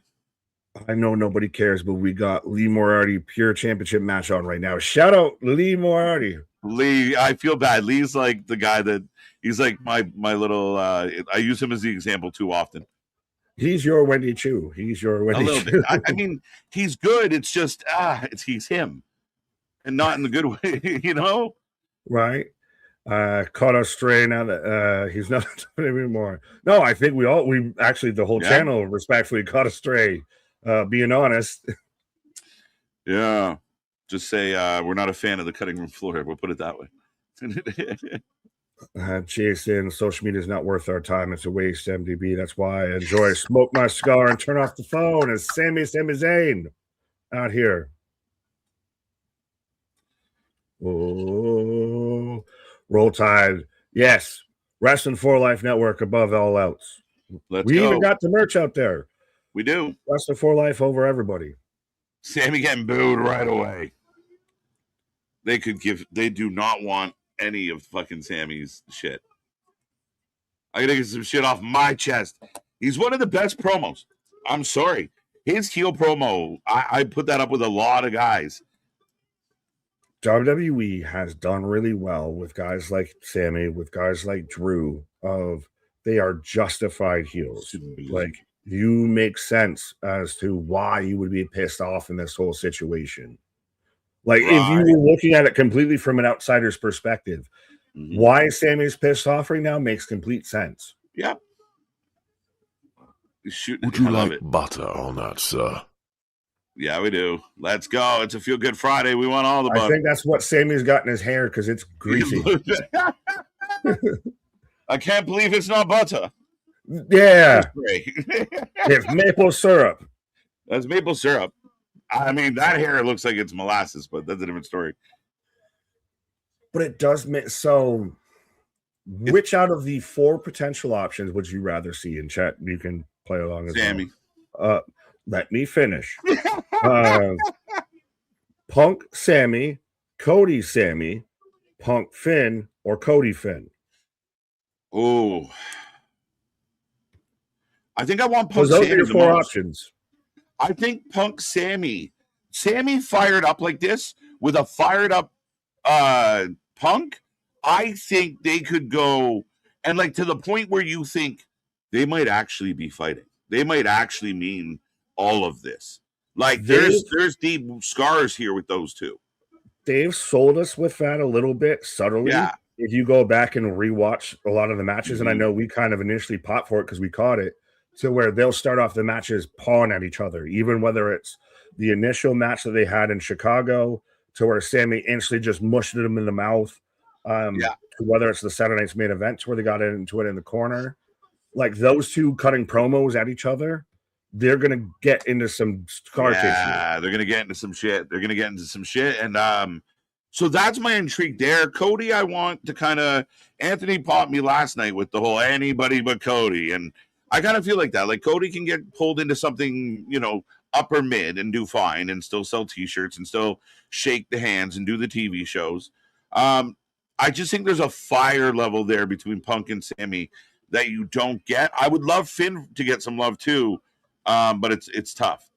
I know nobody cares, but we got Lee Moriarty pure championship match on right now. Shout out Lee Moriarty. Lee, I feel bad. Lee's like the guy that he's like my little. I use him as the example too often. He's your Wendy Chu. He's your Wendy Chu. Bit. I mean, he's good. It's just he's him, and not in the good way, you know. Right. Caught us stray now that he's not anymore. No, I think we actually the whole channel respectfully caught astray. Being honest. Yeah. Just say we're not a fan of the cutting room floor. We'll put it that way. Jason, social media is not worth our time. It's a waste, MDB. That's why I enjoy smoke my cigar and turn off the phone. It's Sami Zayn out here. Oh, Roll Tide. Yes. Wrestling for Life Network above all else. We even got the merch out there. We do. Wrestling for Life over everybody. Sammy getting booed right away. They do not want any of fucking Sammy's shit. I gotta get some shit off my chest. He's one of the best promos. I'm sorry. His heel promo, I put that up with a lot of guys. WWE has done really well with guys like Sammy, with guys like Drew, they are justified heels. Like, you make sense as to why you would be pissed off in this whole situation. Like, if you were looking at it completely from an outsider's perspective, why Sammy's pissed off right now makes complete sense. Yep. Would you like butter on that, sir? Yeah, we do. Let's go. It's a Feel Good Friday. We want all the butter. I think that's what Sammy's got in his hair because it's greasy. I can't believe it's not butter. Yeah. It's maple syrup. That's maple syrup. I mean, that hair looks like it's molasses, but that's a different story. But it does make so. Which out of the 4 potential options would you rather see in chat? You can play along as Sammy. Well. Let me finish. Punk Sammy, Cody Sammy, Punk Finn, or Cody Finn. Oh, I think I want Punk Sammy. Those are your 4 options. I think Punk Sammy fired up like this with a fired up Punk. I think they could go and like to the point where you think they might actually be fighting. They might actually mean all of this. Like there's deep scars here with those two. They've sold us with that a little bit subtly. Yeah. If you go back and rewatch a lot of the matches, and I know we kind of initially popped for it because we caught it, to where they'll start off the matches pawing at each other, even whether it's the initial match that they had in Chicago, to where Sammy instantly just mushed him in the mouth. To whether it's the Saturday Night's Main Event where they got into it in the corner. Like those two cutting promos at each other, they're gonna get into some scar tissue. Yeah, they're gonna get into some shit. And so that's my intrigue there. Cody, I want to kind of Anthony popped me last night with the whole anybody but Cody, and I kind of feel like that. Like Cody can get pulled into something, upper mid and do fine, and still sell T-shirts and still shake the hands and do the TV shows. I just think there's a fire level there between Punk and Sammy that you don't get. I would love Finn to get some love too. But it's tough.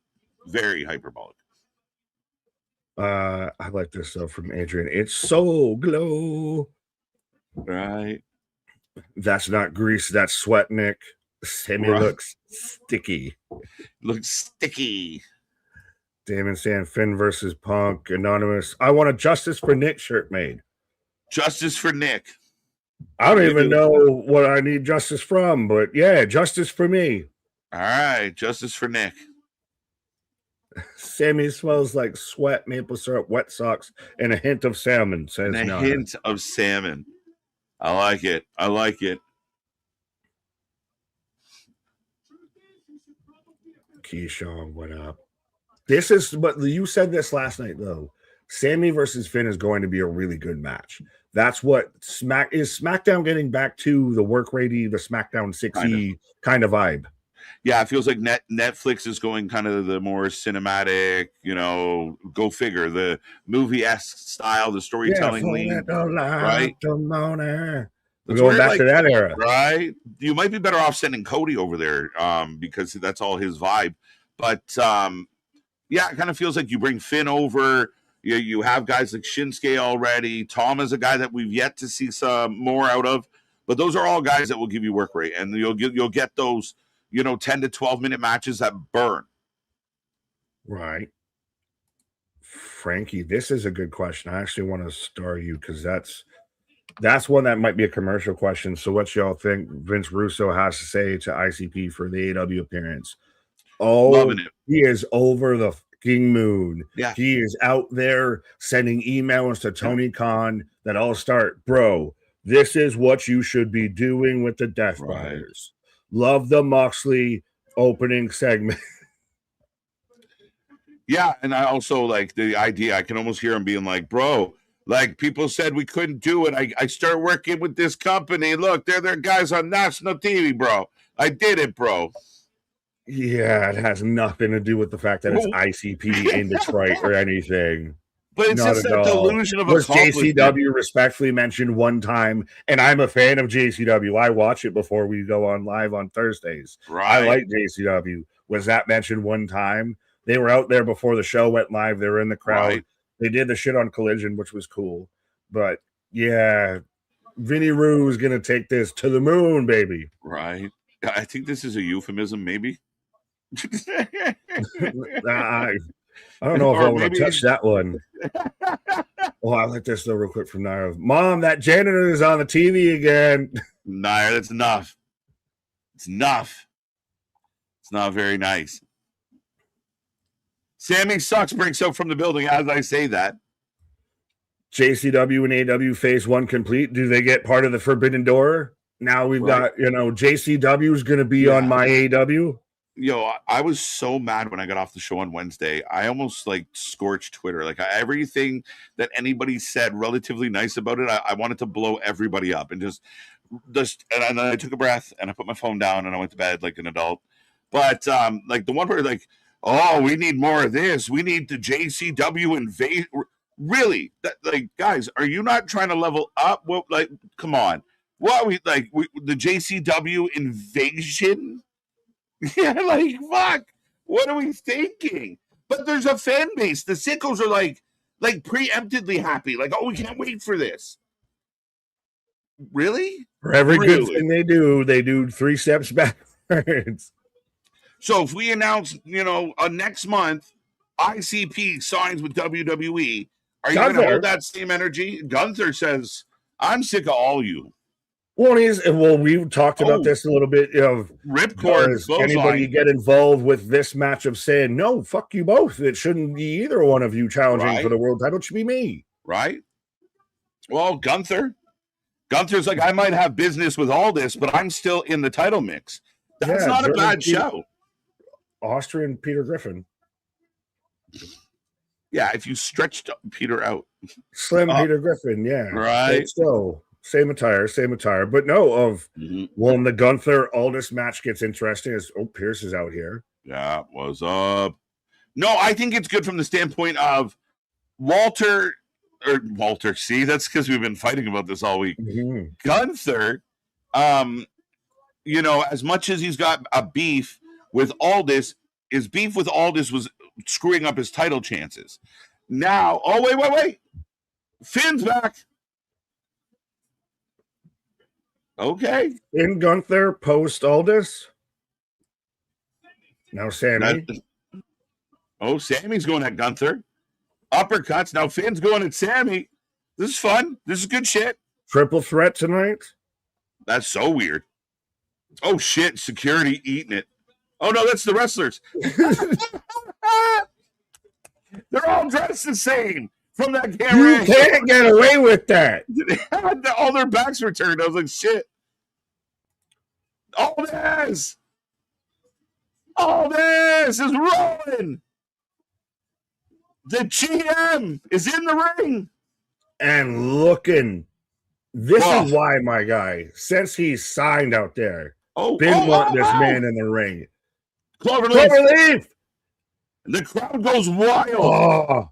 Very hyperbolic. I like this stuff from Adrian. It's so glow. Right. That's not grease, that's sweat, Nick. Sammy looks sticky. Looks sticky. Damon saying Finn versus Punk. Anonymous. I want a Justice for Nick shirt made. Justice for Nick. I don't even know what I need justice from, but yeah, justice for me. All right, justice for Nick. Sammy smells like sweat, maple syrup, wet socks, and a hint of salmon. Says and a hint of salmon. I like it. Keyshawn, what up? This is, but you said this last night though. Sammy versus Finn is going to be a really good match. That's what SmackDown getting back to the work ready, the SmackDown 6E kind of vibe. Yeah, it feels like Netflix is going kind of the more cinematic, go figure, the movie-esque style, the storytelling lean, right? We're going back to that era. Right? You might be better off sending Cody over there because that's all his vibe. But yeah, it kind of feels like you bring Finn over. You have guys like Shinsuke already. Tom is a guy that we've yet to see some more out of. But those are all guys that will give you work rate. And you'll get those, 10 to 12-minute matches that burn. Right. Frankie, this is a good question. I actually want to star you because that's one that might be a commercial question. So what y'all think Vince Russo has to say to ICP for the AEW appearance? Oh, loving it. He is over the fucking moon. Yeah. He is out there sending emails to Tony Khan that all start, bro, this is what you should be doing with the Death Riders. Love the Moxley opening segment. Yeah, and I also like the idea. I can almost hear him being like, bro, like people said we couldn't do it. I start working with this company. Look, they're their guys on national TV, bro. I did it, bro. Yeah, it has nothing to do with the fact that it's ICP in Detroit or anything. But it's just that delusion of accomplishment. JCW respectfully mentioned one time, and I'm a fan of JCW. I watch it before we go on live on Thursdays. Right. I like JCW. Was that mentioned one time? They were out there before the show went live. They were in the crowd. Right. They did the shit on Collision, which was cool. But yeah, Vinny Roo is going to take this to the moon, baby. Right. I think this is a euphemism, maybe. I don't know if I want to touch that one. Oh, I like this though, real quick from Nair. Mom, that janitor is on the TV again. Nair, that's enough. It's enough. It's not very nice. Sammy sucks breaks out from the building as I say that. JCW and AW phase one complete. Do they get part of the Forbidden Door? Now we've got, JCW is going to be on my AW. I was so mad when I got off the show on Wednesday. I almost scorched Twitter. Everything that anybody said relatively nice about it, I wanted to blow everybody up and just and then I took a breath and I put my phone down and I went to bed like an adult. But the one where oh, we need more of this. We need the JCW invade. Really? Guys, are you not trying to level up? What, come on. What are we the JCW invasion? Yeah, fuck. What are we thinking? But there's a fan base. The sickos are preemptively happy. Oh, we can't wait for this. Really? For every good thing they do 3 steps backwards. So if we announce, next month, ICP signs with WWE, are you going to hold that same energy? Gunther says, I'm sick of all you. Well, we talked about this a little bit. Ripcord. Anybody get involved with this match of saying, no, fuck you both. It shouldn't be either one of you challenging for the world title. It should be me. Right? Well, Gunther's I might have business with all this, but I'm still in the title mix. That's not a bad show. Austrian Peter Griffin. Yeah, if you stretched Peter out. Slim Peter Griffin, yeah. Right. So same attire. But no, when the Gunther Aldis match gets interesting, is Pierce is out here. Yeah, what's up? No, I think it's good from the standpoint of Walter. See, that's because we've been fighting about this all week. Mm-hmm. Gunther, as much as he's got a beef with Aldis, his beef with Aldis was screwing up his title chances. Now, wait. Finn's back. Okay. In Gunther, post Aldis. Now Sammy. Sammy's going at Gunther. Uppercuts. Now Finn's going at Sammy. This is fun. This is good shit. Triple threat tonight. That's so weird. Oh, shit. Security eating it. Oh, no, that's the wrestlers. They're all dressed the same from that camera. You can't get away with that. All their backs were turned. I was like, shit. All this is rolling. The GM is in the ring. And looking. This is why, my guy, since he's signed out there, didn't want this man in the ring. Cloverleaf. Cloverleaf. The crowd goes wild. Oh,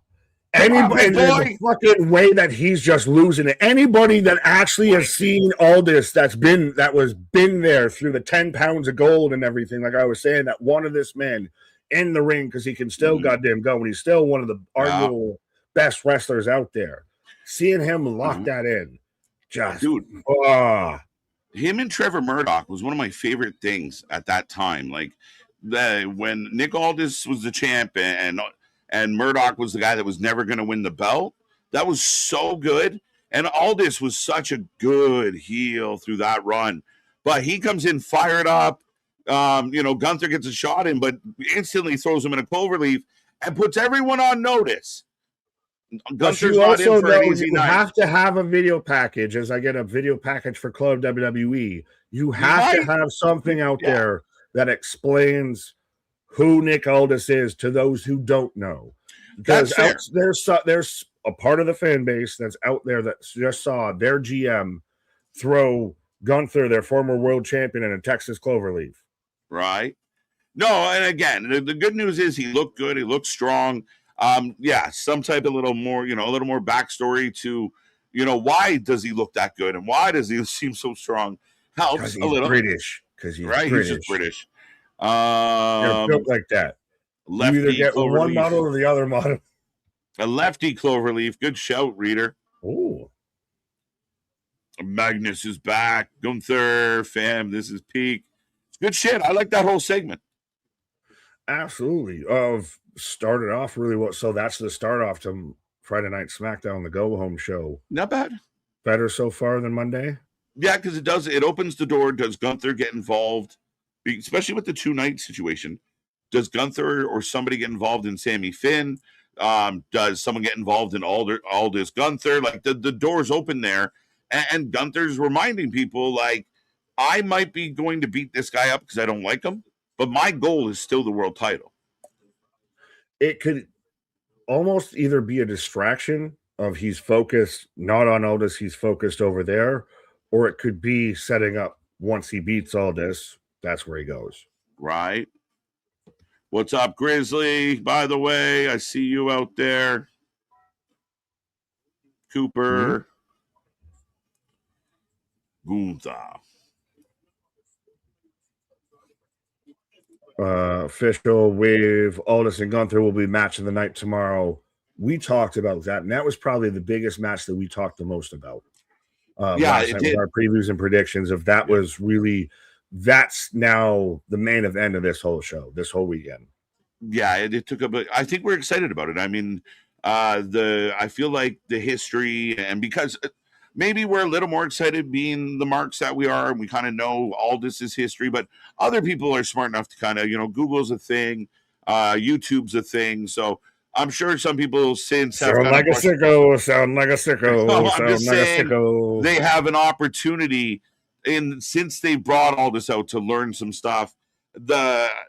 Anybody, and the fucking way that he's just losing it. Anybody that actually has seen Aldis that was there through the 10 pounds of gold and everything, like I was saying, that wanted this man in the ring because he can still goddamn go, and he's still one of the arguable best wrestlers out there. Seeing him lock that in, just dude, him and Trevor Murdoch was one of my favorite things at that time. Like when Nick Aldis was the champ and Murdoch was the guy that was never going to win the belt. That was so good. And Aldis was such a good heel through that run. But he comes in fired up. Gunther gets a shot in, but instantly throws him in a cloverleaf and puts everyone on notice. Gunther's not in for an easy night. You have to have a video package, as I get a video package for Club WWE. You have to have something out there that explains who Nick Aldis is to those who don't know, because there's a part of the fan base that's out there that just saw their GM throw Gunther, their former world champion, in a Texas cloverleaf. Right. No, and again, the good news is he looked good. He looked strong. Some type of little more backstory to, why does he look that good and why does he seem so strong? Helps a little. British, because he's British. He's just British. They're built like that. You either get one model or the other model. A lefty cloverleaf. Good shout, Reader. Oh. Magnus is back. Gunther, fam, this is peak. It's good shit. I like that whole segment. Absolutely. Started off really well. So that's the start off to Friday Night Smackdown, the go home show. Not bad. Better so far than Monday? Yeah, because it opens the door. Does Gunther get involved? Especially with the 2-night situation. Does Gunther or somebody get involved in Sammy Finn? Does someone get involved in Aldis Gunther? Like the door's open there. And Gunther's reminding people, like, I might be going to beat this guy up because I don't like him, but my goal is still the world title. It could almost either be a distraction of he's focused not on Aldis, he's focused over there, or it could be setting up once he beats Aldis, that's where he goes. Right. What's up, Grizzly? By the way, I see you out there. Cooper. Gunther. Official with Aldis and Gunther will be match of the night tomorrow. We talked about that, and that was probably the biggest match that we talked the most about. It did. Our previews and predictions of that was really, that's now the main event of this whole show, this whole weekend. Yeah, it took a bit. I think we're excited about it. I mean, I feel like the history, and because maybe we're a little more excited being the marks that we are, and we kind of know Aldis's history, but other people are smart enough to kind of, Google's a thing, YouTube's a thing. So I'm sure some people since sound like a sicko, sound like a sicko. They have an opportunity, since they brought all this out, to learn some stuff.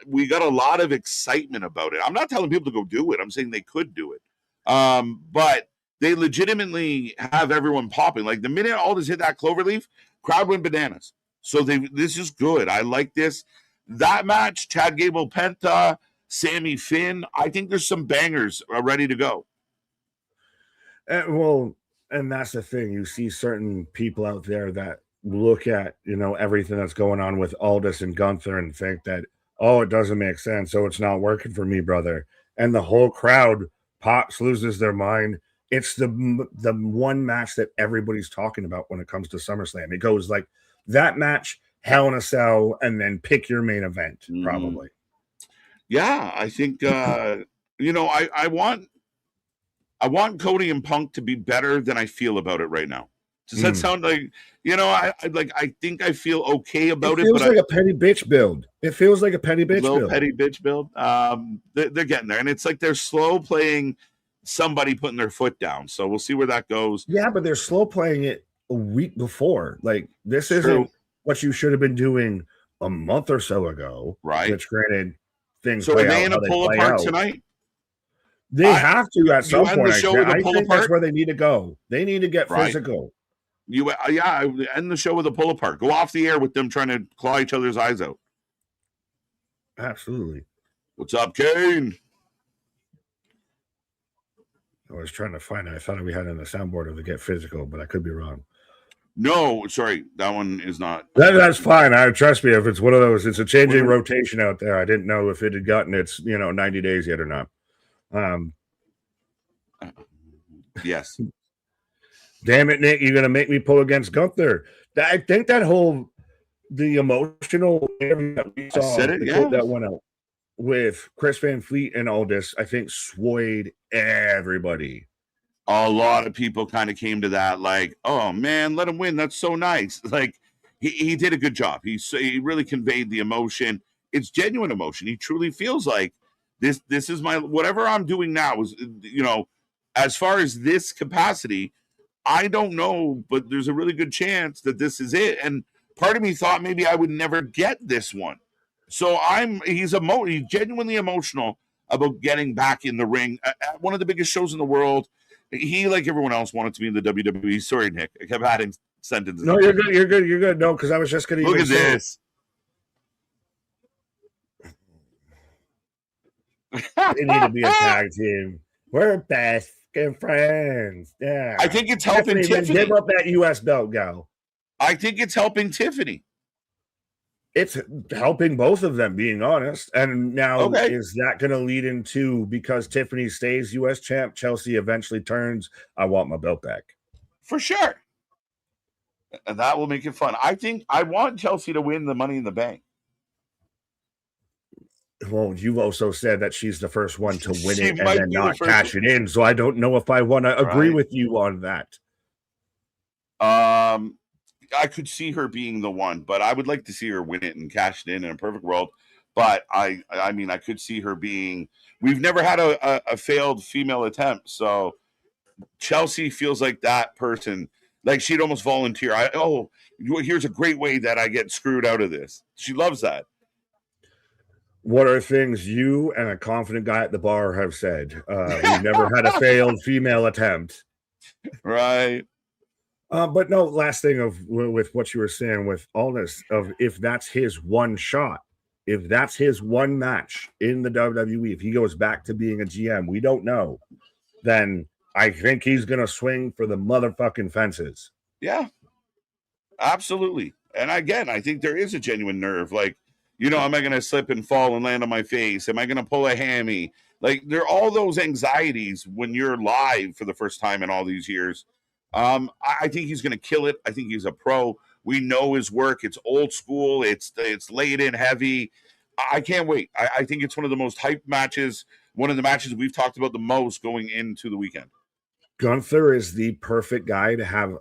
We got a lot of excitement about it. I'm not telling people to go do it. I'm saying they could do it. But they legitimately have everyone popping. Like the minute Aldis hit that cloverleaf, crowd went bananas. So this is good. I like this. That match, Chad Gable Penta, Sammy Finn, I think there's some bangers ready to go. And that's the thing. You see certain people out there that look at, everything that's going on with Aldis and Gunther and think that, it doesn't make sense. So it's not working for me, brother. And the whole crowd pops, loses their mind. It's the one match that everybody's talking about when it comes to SummerSlam. It goes like that match, Hell in a Cell, and then pick your main event, probably. Yeah, I think I want Cody and Punk to be better than I feel about it right now. Does that sound like, I think I feel okay about it. It feels like a petty bitch build. It feels like a petty bitch build. Petty bitch build. They're getting there, and it's like they're slow playing somebody putting their foot down. So we'll see where that goes. Yeah, but they're slow playing it a week before. Like this isn't what you should have been doing a month or so ago. Right. Which granted, things. So are they in a pull apart tonight? They have to at some point. I think that's where they need to go. They need to get physical. End the show with a pull apart. Go off the air with them trying to claw each other's eyes out. Absolutely. What's up, Kane? was trying to find it. I thought we had it on the soundboard of the Get Physical, but I could be wrong. No, sorry, that one is not. That's fine. Trust me, if it's one of those, it's a changing rotation out there. I didn't know if it had gotten its 90 days yet or not. Yes. Damn it, Nick! You're gonna make me pull against Gunther. I think the emotional interview that we saw, that went out with Chris Van Fleet and Aldis, I think swayed everybody. A lot of people kind of came to that like, oh man, let him win. That's so nice. Like he did a good job. He really conveyed the emotion. It's genuine emotion. He truly feels like this is my, whatever I'm doing now is, as far as this capacity, I don't know, but there's a really good chance that this is it. And part of me thought maybe I would never get this one. So he's genuinely emotional about getting back in the ring at one of the biggest shows in the world. He, like everyone else, wanted to be in the WWE. Sorry, Nick. I kept adding sentences. No, you're good. No, because I was just going to look at this. They need to be a tag team. We're best friends. Yeah. I think it's helping Tiffany. Give up that U.S. belt, gal. I think it's helping Tiffany. It's helping both of them, being honest. And now, is that going to lead into, because Tiffany stays U.S. champ, Chelsea eventually turns, I want my belt back? For sure. And that will make it fun. I want Chelsea to win the Money in the Bank. Well, you've also said that she's the first one to win it and then not cash it in. So I don't know if I want to agree with you on that. I could see her being the one, but I would like to see her win it and cash it in a perfect world. But I mean, I could see her being. We've never had a failed female attempt, so Chelsea feels like that person. Like she'd almost volunteer. Here's a great way that I get screwed out of this. She loves that. What are things you and a confident guy at the bar have said? We've never had a failed female attempt. Right. But no, last thing with what you were saying with all this, of if that's his one shot, if that's his one match in the WWE, if he goes back to being a GM, we don't know, then I think he's going to swing for the motherfucking fences. Yeah, absolutely. And again, I think there is a genuine nerve. Like, am I going to slip and fall and land on my face? Am I going to pull a hammy? Like, there are all those anxieties when you're live for the first time in all these years. I think he's going to kill it. I think he's a pro. We know his work. It's old school. It's laid in heavy. I can't wait. I think it's one of the most hyped matches, one of the matches we've talked about the most going into the weekend. Gunther is the perfect guy to have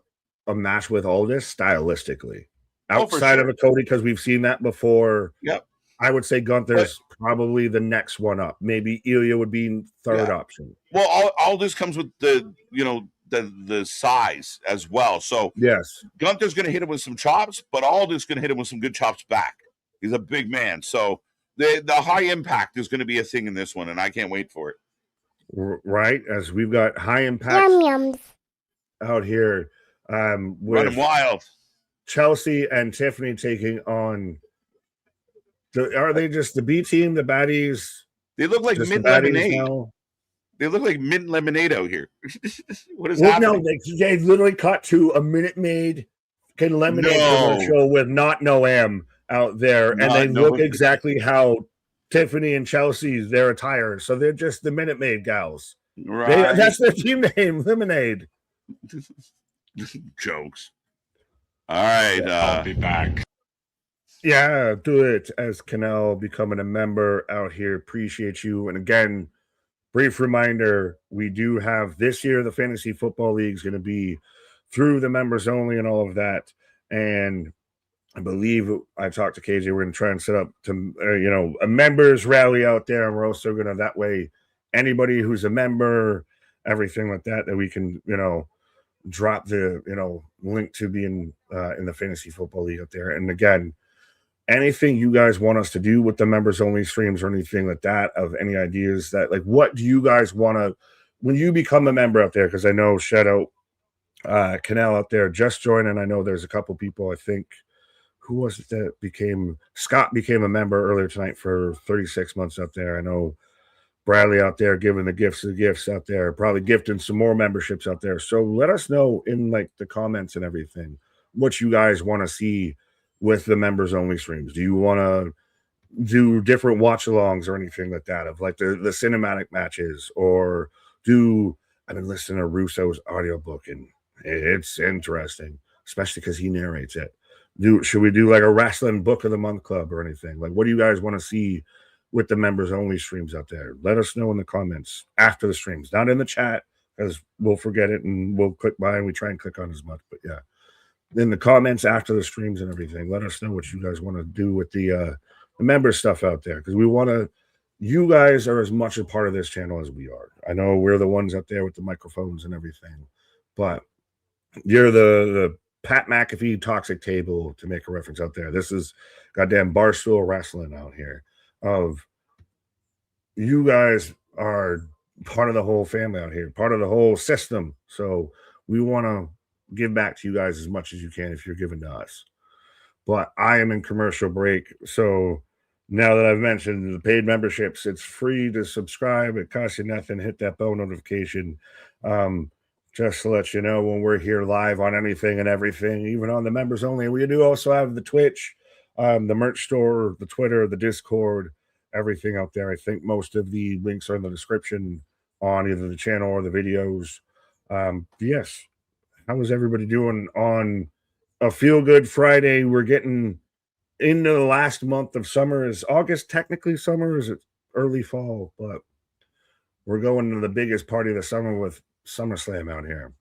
a match with Aldis stylistically. Outside of a Cody, because we've seen that before. Yep. I would say Gunther's probably the next one up. Maybe Ilya would be third option. Well, all this comes with the size as well. So yes, Gunther's going to hit him with some chops, but Aldis going to hit him with some good chops back. He's a big man. So the high impact is going to be a thing in this one, and I can't wait for it. Right, as we've got high impact yums out here. Running wild. Chelsea and Tiffany taking on. Are they just the B team, the baddies? They look like mint lemonade. They look like mint lemonade out here. What is happening? No, they literally cut to a Minute Maid lemonade commercial with Not Noam out there, and they look exactly how Tiffany and Chelsea's their attire. So they're just the Minute Maid gals. Right. That's their team name, Lemonade. Jokes. All right. I'll be back. Yeah, do it as Canal becoming a member out here. Appreciate you. And again, brief reminder, we do have this year, the Fantasy Football League is going to be through the members only and all of that. And I believe I talked to KJ. We're going to try and set up a members rally out there. And we're also going to, that way, anybody who's a member, everything like that we can, drop the, link to being in the Fantasy Football League out there. And again, anything you guys want us to do with the members only streams or anything like that, of any ideas that, like, what do you guys want to, when you become a member out there? Because I know, shout out Canal out there just joining. I know there's a couple people, I think, who was it that Scott became a member earlier tonight for 36 months up there. I know Bradley out there giving the gifts out there, probably gifting some more memberships out there. So let us know in like the comments and everything what you guys want to see with the members only streams. Do you want to do different watch alongs or anything like that of like the cinematic matches, or I've been listening to Russo's audiobook and it's interesting, especially because he narrates it. Should we do like a wrestling book of the month club or anything? Like, what do you guys want to see with the members only streams out there? Let us know in the comments after the streams, not in the chat, because we'll forget it and we'll click by and we try and click on as much. But yeah, in the comments after the streams and everything, let us know what you guys want to do with the member stuff out there, because we want to. You guys are as much a part of this channel as we are. I know we're the ones out there with the microphones and everything, but you're the Pat McAfee toxic table, to make a reference out there. This is goddamn Barstool Wrestling out here. Of you guys are part of the whole family out here, part of the whole system. So we want to give back to you guys as much as you can if you're giving to us. But I am in commercial break. So now that I've mentioned the paid memberships, it's free to subscribe. It costs you nothing. Hit that bell notification. Just to let you know when we're here live on anything and everything, even on the members only. We do also have the Twitch, the merch store, the Twitter, the Discord, everything out there. I think most of the links are in the description on either the channel or the videos. Yes. How is everybody doing on a feel-good Friday? We're getting into the last month of summer. Is August technically summer? Is it early fall? But we're going to the biggest party of the summer with SummerSlam out here.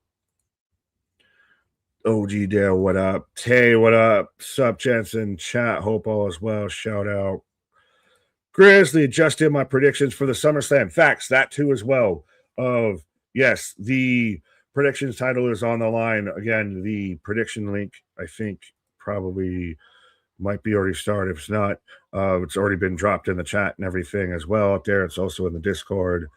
OG Dale, what up? Tay, what up? Sup, Jensen? Chat, hope all is well. Shout out. Grizzly, just did my predictions for the SummerSlam. Facts, that too as well. Of yes, the predictions title is on the line. Again, the prediction link, I think, probably might be already started. If it's not, it's already been dropped in the chat and everything as well out there. It's also in the Discord.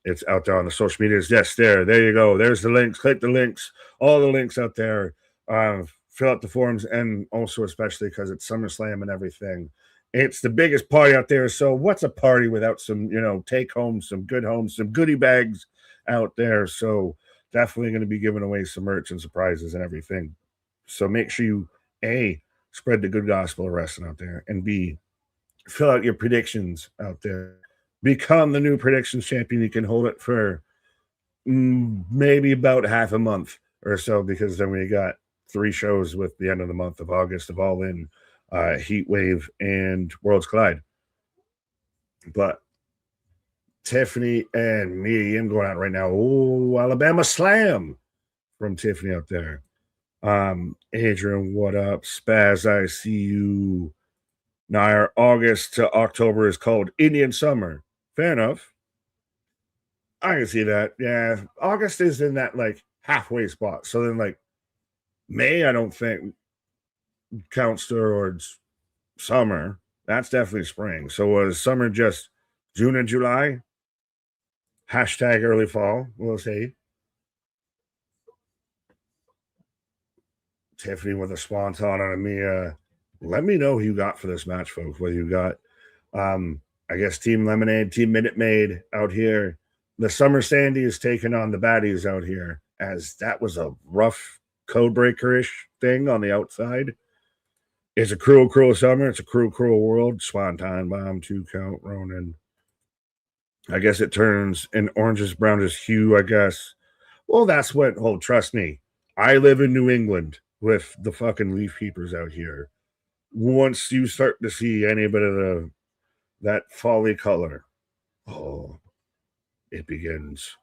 It's out there on the social medias. Yes, there you go. There's the links. Click the links. All the links out there. Fill out the forms, and also especially because it's SummerSlam and everything. It's the biggest party out there. So what's a party without some, take home, some goodie bags out there. So definitely going to be giving away some merch and surprises and everything. So make sure you, A, spread the good gospel of wrestling out there, and B, fill out your predictions out there. Become the new predictions champion. You can hold it for maybe about half a month or so, because then we got 3 shows with the end of the month of August of All In, Heat Wave, and Worlds Collide. But Tiffany and me, I'm going out right now. Oh, Alabama Slam from Tiffany out there. Adrian, what up? Spaz, I see you. Now, our August to October is called Indian Summer. Fair enough. I can see that. Yeah. August is in that like halfway spot. So then like May, I don't think counts towards summer. That's definitely spring. So was summer just June and July? Hashtag early fall, we'll see. Tiffany with a swanton on me. Let me know who you got for this match, folks. Whether you got I guess Team Lemonade, Team Minute Maid out here. The Summer Sandy is taking on the baddies out here, as that was a rough code breaker-ish thing on the outside. It's a cruel, cruel summer. It's a cruel, cruel world. Swanton Bomb, 2 count, Ronan. I guess it turns an orangish, brownish hue, I guess. Well, that's what, trust me. I live in New England with the fucking leaf peepers out here. Once you start to see any bit of that folly color, it begins.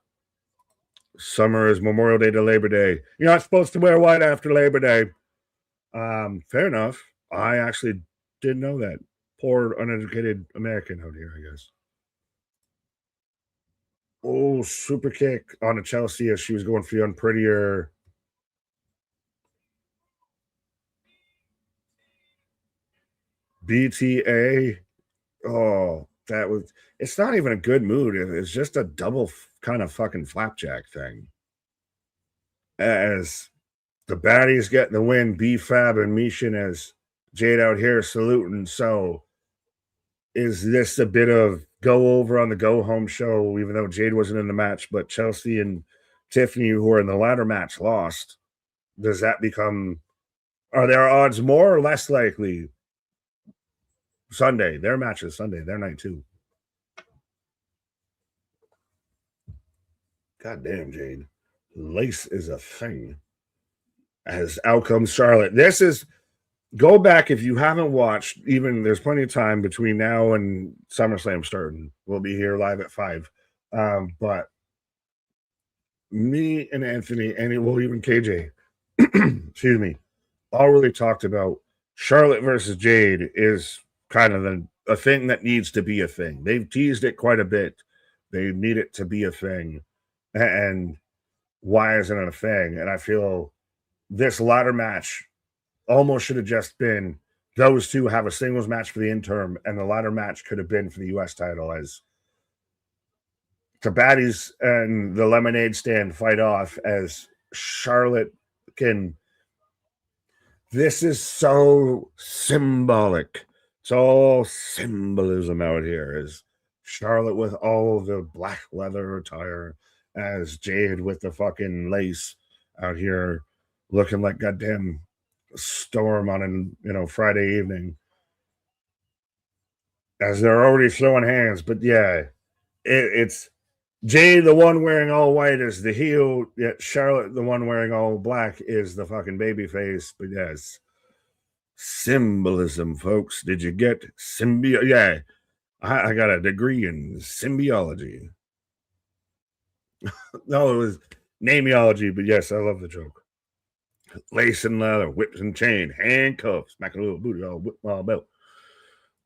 Summer is Memorial Day to Labor Day. You're not supposed to wear white after Labor Day. Fair enough. I actually didn't know that. Poor uneducated American out here, I guess. Oh, super kick on a Chelsea as she was going for the unprettier. BTA. Oh, it's not even a good mood. It's just a double kind of fucking flapjack thing. As the baddies getting the win, B-Fab and Mishin as Jade out here saluting. So is this a bit of go over on the go home show, even though Jade wasn't in the match, but Chelsea and Tiffany, who were in the ladder match, lost. Does that become, are their odds more or less likely? Sunday, their match is Sunday, their night too. God damn, Jade. Lace is a thing. As out comes Charlotte. This is, go back if you haven't watched, even there's plenty of time between now and SummerSlam starting. We'll be here live at 5. But me and Anthony, and even KJ, excuse me, all really talked about Charlotte versus Jade is kind of a thing that needs to be a thing. They've teased it quite a bit. They need it to be a thing. And why isn't it a thing? And I feel this ladder match almost should have just been those two have a singles match for the interim, and the ladder match could have been for the U.S. title as the baddies and the lemonade stand fight off as Charlotte can. This is so symbolic. It's all symbolism out here. As Charlotte with all the black leather attire, as Jade with the fucking lace out here looking like goddamn storm on a Friday evening. As they're already throwing hands, but yeah, it's Jade, the one wearing all white, is the heel. Yet Charlotte, the one wearing all black, is the fucking baby face. But yes, symbolism, folks. Did you get Yeah, I got a degree in symbiology. No, it was nameology, but yes, I love the joke. Lace and leather, whips and chain, handcuffs, smack a little booty, all whip my belt.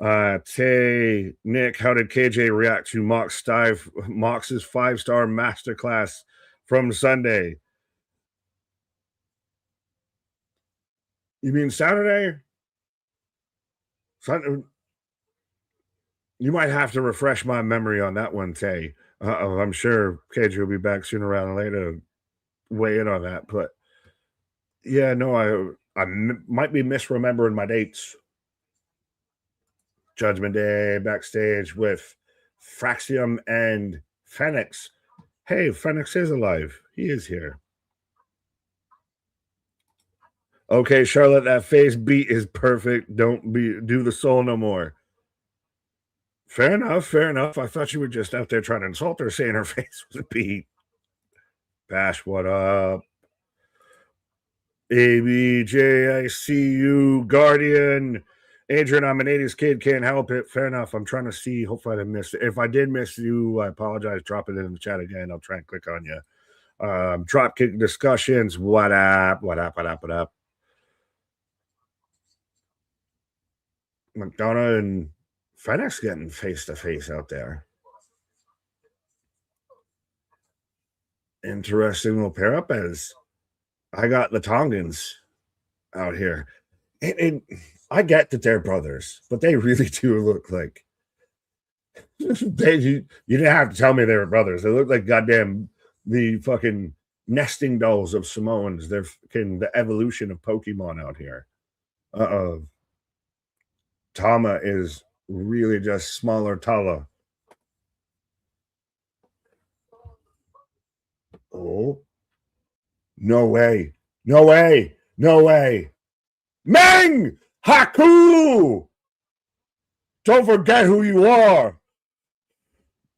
Nick, how did KJ react to Mox's 5-star masterclass from Sunday? You mean Saturday? Sunday? You might have to refresh my memory on that one, Tay. I'm sure KJ will be back sooner rather than later to weigh in on that. But yeah, no, I might be misremembering my dates. Judgment Day backstage with Fraxium and Phoenix. Hey, Phoenix is alive. He is here. Okay, Charlotte, that face beat is perfect. Don't do the soul no more. Fair enough, fair enough. I thought you were just out there trying to insult her, saying her face was beat. Bash, what up? ABJ, I see you, Guardian. Adrian, I'm an 80s kid, can't help it. Fair enough. I'm trying to see. Hopefully I didn't miss it. If I did miss you, I apologize. Drop it in the chat again. I'll try and click on you. Dropkick discussions. What up? What up? What up? What up? McDonough and FedEx getting face-to-face out there. Interesting little pair up as I got the Tongans out here. And I get that they're brothers, but they really do look like you didn't have to tell me they were brothers. They look like goddamn the fucking nesting dolls of Samoans. They're fucking the evolution of Pokemon out here. Tama is really just smaller Tala. Oh. No way. No way. No way. Meng! Haku! Don't forget who you are.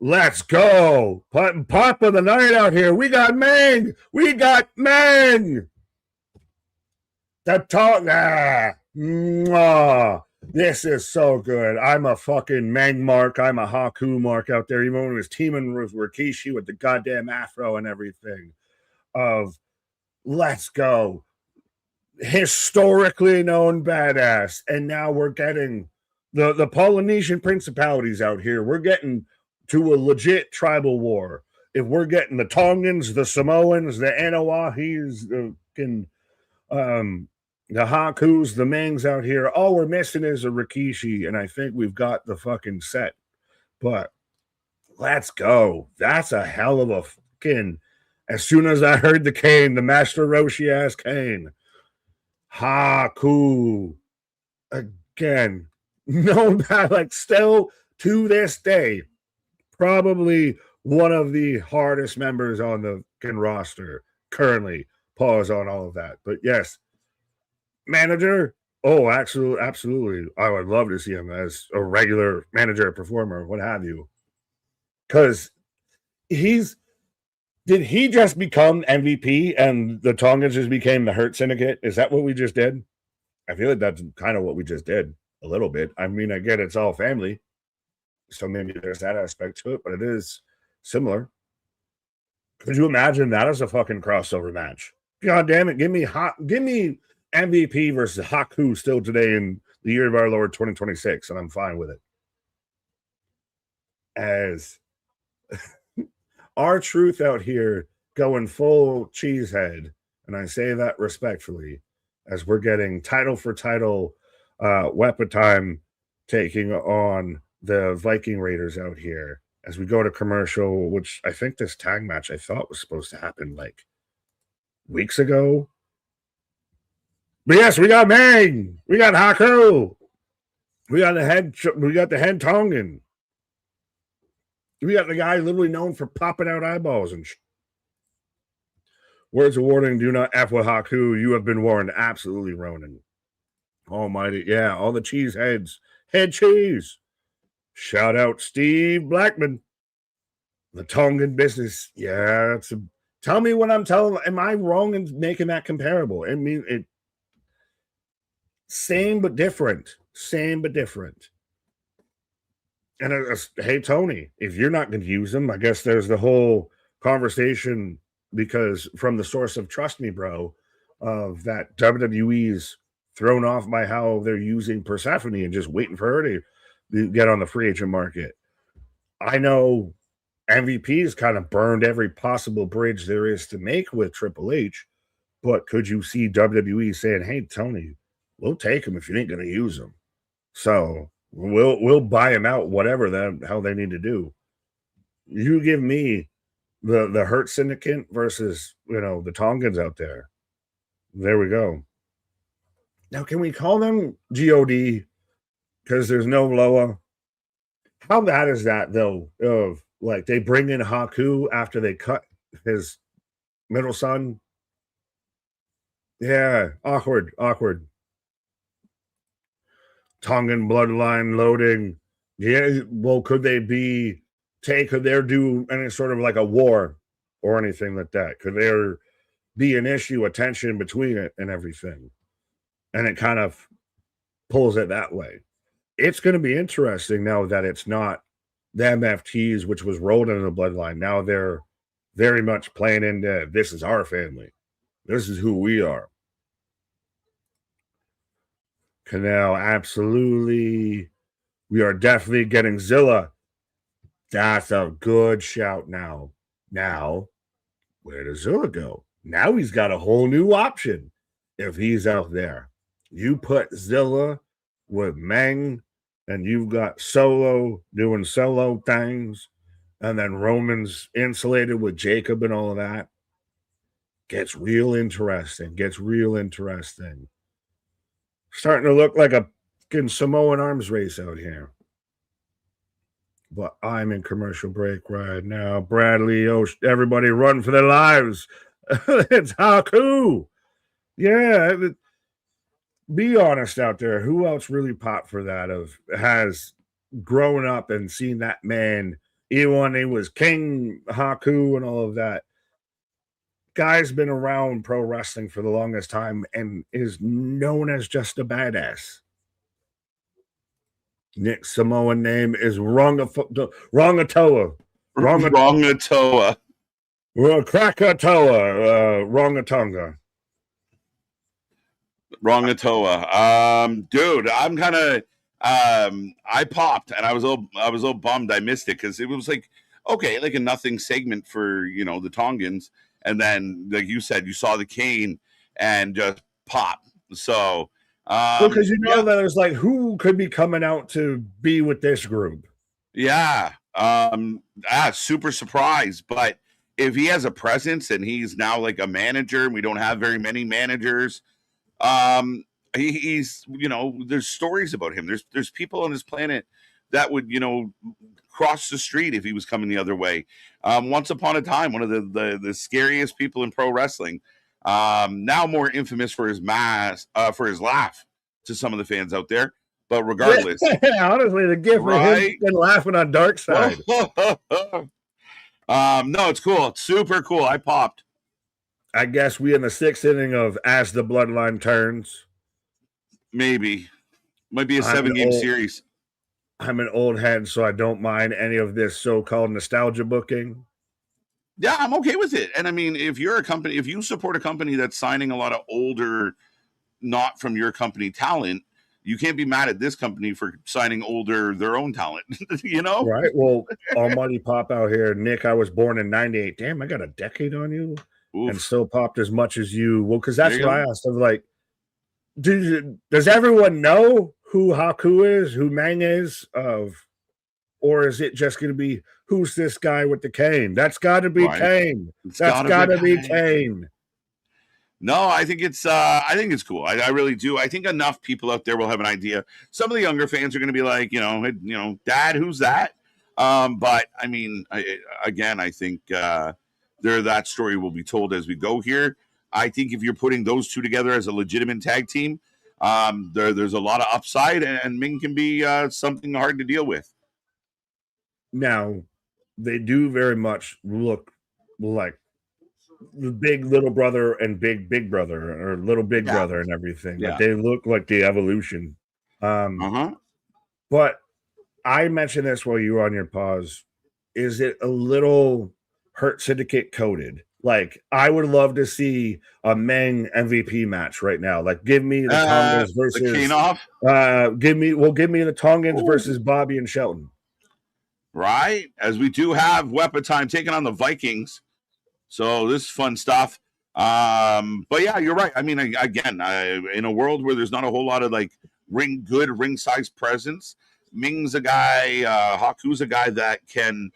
Let's go. Pop of the night out here. We got Meng. We got Meng. The talk. This is so good. I'm a fucking Meng mark. I'm a Haku mark out there. Even when he was teaming with Rikishi with the goddamn afro and everything. Let's go. Historically known badass. And now we're getting the Polynesian principalities out here. We're getting to a legit tribal war. If we're getting the Tongans, the Samoans, the Anawahis, the Hakus, the Mengs out here, all we're missing is a Rikishi, and I think we've got the fucking set. But let's go. That's a hell of a fucking... As soon as I heard the cane, the Master Roshi-ass cane, Haku, again, known by, like, still to this day, Probably one of the hardest members on the roster currently. Pause on all of that. But yes, manager. Oh, absolutely. I would love to see him as a regular manager, performer, what have you. Because did he just become MVP and the Tongans just became the Hurt Syndicate? Is that what we just did? I feel like that's kind of what we just did a little bit. I mean, I get it's all family, so maybe there's that aspect to it, but it is similar. Could you imagine that as a fucking crossover match? God damn it! Give me MVP versus Haku still today in the year of our Lord 2026, and I'm fine with it. As our truth out here going full cheesehead, and I say that respectfully, as we're getting title for title weapon time taking on the Viking Raiders out here as we go to commercial, which I think this tag match I thought was supposed to happen like weeks ago. But yes, we got Mang, we got Haku, we got the head Tongan. We got the guy literally known for popping out eyeballs and words of warning, do not F with Haku. You have been warned. Absolutely, Ronan. Almighty. Yeah, all the cheese heads. Head cheese. Shout out Steve Blackman. The Tongan business. Yeah, tell me what I'm telling. Am I wrong in making that comparable? I mean, same but different. Same but different. And hey, Tony, if you're not going to use them, I guess there's the whole conversation, because from the source of Trust Me, Bro, of that WWE's thrown off by how they're using Persephone and just waiting for her to get on the free agent market. I know MVP's kind of burned every possible bridge there is to make with Triple H, but could you see WWE saying, hey, Tony, we'll take him if you ain't going to use him. So we'll buy him out, whatever how they need to do. You give me the Hurt Syndicate versus the Tongans out there. There we go. Now, can we call them God? Because there's no Loa. How bad is that though? Of like they bring in Haku after they cut his middle son. Yeah, awkward. Tongan bloodline loading. Yeah, well, could they do any sort of like a war or anything like that? Could there be an issue, a tension between it and everything? And it kind of pulls it that way. It's going to be interesting now that it's not the MFTs, which was rolled into the bloodline. Now they're very much playing into this is our family. This is who we are. Canal, absolutely. We are definitely getting Zilla. That's a good shout now. Now, where does Zilla go? Now he's got a whole new option if he's out there. You put Zilla with Meng, and you've got Solo doing solo things, and then Roman's insulated with Jacob and all of that. Gets real interesting. Starting to look like a fucking Samoan arms race out here. But I'm in commercial break right now. Bradley, everybody run for their lives. It's Haku. Yeah. Be honest out there. Who else really popped for that has grown up and seen that man, even when he was King Haku and all of that? Guy's been around pro wrestling for the longest time and is known as just a badass. Nick's Samoan name is Rongatoa. Rongatoa. Krakatoa. Rongatonga. Rongatoa. Dude, I'm kind of I popped and I was all bummed I missed it because it was like, okay, like a nothing segment for the Tongans. And then, like you said, you saw the cane and just pop. So, because that there's like, who could be coming out to be with this group? Yeah. Super surprised. But if he has a presence and he's now like a manager, and we don't have very many managers, he's there's stories about him. There's people on this planet that would, cross the street if he was coming the other way. Once upon a time, one of the scariest people in pro wrestling. Now more infamous for his for his laugh to some of the fans out there. But regardless, honestly, the gift of him been laughing on Dark Side. No, it's cool. It's super cool. I popped. I guess we in the 6th inning of As the Bloodline Turns. Maybe. Might be a 7-game series. I'm an old head, so I don't mind any of this so-called nostalgia booking. Yeah, I'm okay with it. And I mean, if you're a company, if you support a company that's signing a lot of older, not from your company talent, you can't be mad at this company for signing older, their own talent, you know? Right. Well, Almighty Pop out here. Nick, I was born in 98. Damn, I got a decade on you. Oof. And still popped as much as you. Well, because that's what I asked. I'm like, does everyone know who Haku is, who Meng is, or is it just going to be, who's this guy with the cane? That's got to be Kane. That's got to be Kane. No, I think it's cool. I really do. I think enough people out there will have an idea. Some of the younger fans are going to be like, Dad, who's that? But I mean, I think that story will be told as we go here. I think if you're putting those two together as a legitimate tag team, there's a lot of upside, and Ming can be something hard to deal with. Now, they do very much look like the big little brother and big brother, or little big brother and everything. Yeah. Like they look like the evolution. But I mentioned this while you were on your pause. Is it a little Hurt Syndicate coded? Like, I would love to see a Meng MVP match right now. Like, give me the Tongans versus the Kane-off? Give me the Tongans versus Bobby and Shelton. Right, as we do have Weapon Time taking on the Vikings, so this is fun stuff. But yeah, you're right. I mean, again, in a world where there's not a whole lot of like good ring size presence, Ming's a guy, Haku's a guy that can,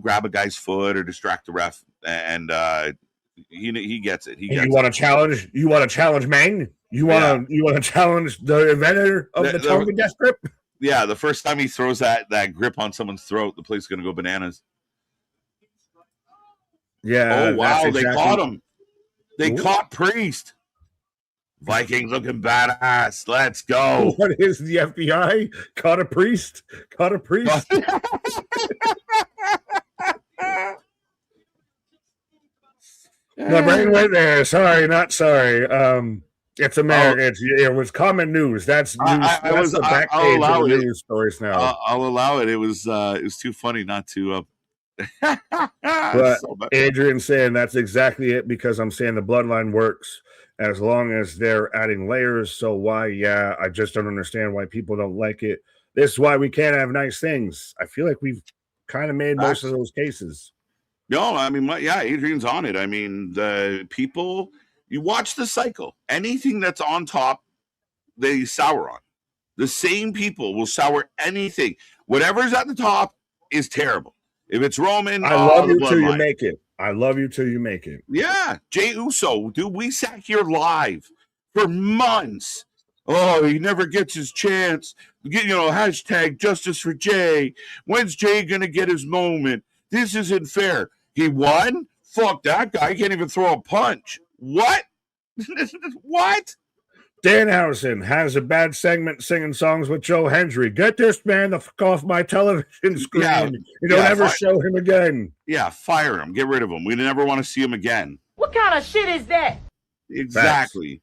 grab a guy's foot or distract the ref, and he gets it. You want to challenge? You want to challenge Meng? You want to challenge the inventor of the Tongan Death Grip? Yeah, the first time he throws that grip on someone's throat, the place is going to go bananas. Yeah. Oh, wow, they caught him. They caught Priest. Vikings looking badass. Let's go. What is the FBI? Caught a priest? Caught a priest? My brain went there. Sorry, not sorry. It's America. It was common news. That's news. That's the backstage of the news stories now. I'll allow it. It was too funny not to. But Adrian saying that's exactly it, because I'm saying the bloodline works as long as they're adding layers. So why? Yeah, I just don't understand why people don't like it. This is why we can't have nice things. I feel like we've kind of made most of those cases. No, I mean, Adrian's on it. I mean, the people. You watch the cycle. Anything that's on top, they sour on. The same people will sour anything. Whatever's at the top is terrible. If it's Roman, I love you till you make it. I love you till you make it. Yeah. Jey Uso, dude, we sat here live for months. Oh, he never gets his chance. Hashtag justice for Jey. When's Jey going to get his moment? This isn't fair. He won? Fuck that guy. He can't even throw a punch. What? What? Danhausen has a bad segment singing songs with Joe Hendry. Get this man the fuck off my television screen. You don't ever show him again. Yeah, fire him. Get rid of him. We never want to see him again. What kind of shit is that? Exactly.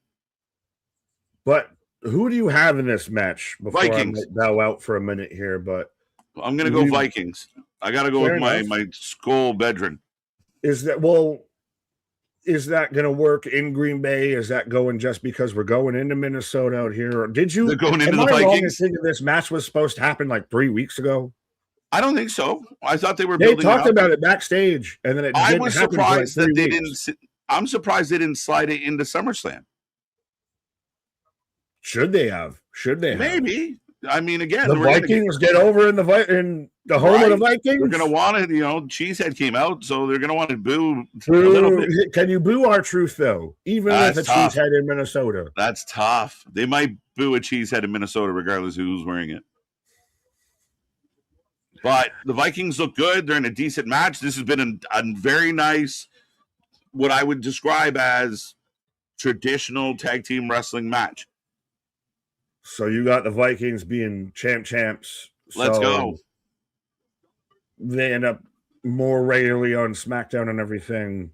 But who do you have in this match? Before Vikings. I bow out for a minute here, but I'm going to go Vikings. I got to go with my skull bedroom. Is that going to work in Green Bay? Is that going just because we're going into Minnesota out here? Or did you? They're going into the Vikings. Thinking this match was supposed to happen like 3 weeks ago. I don't think so. I thought they were. They talked about it backstage, and then I was surprised that they didn't. I'm surprised they didn't slide it into SummerSlam. Should they have? Maybe. I mean, again, the Vikings get over in the home of the Vikings. They're going to want it. Cheesehead came out, so they're going to want to boo a little bit. Can you boo R-Truth though? Even with a Cheesehead in Minnesota, that's tough. They might boo a Cheesehead in Minnesota, regardless of who's wearing it. But the Vikings look good. They're in a decent match. This has been a very nice, what I would describe as traditional tag team wrestling match. So you got the Vikings being champs. Let's go. They end up more regularly on SmackDown and everything.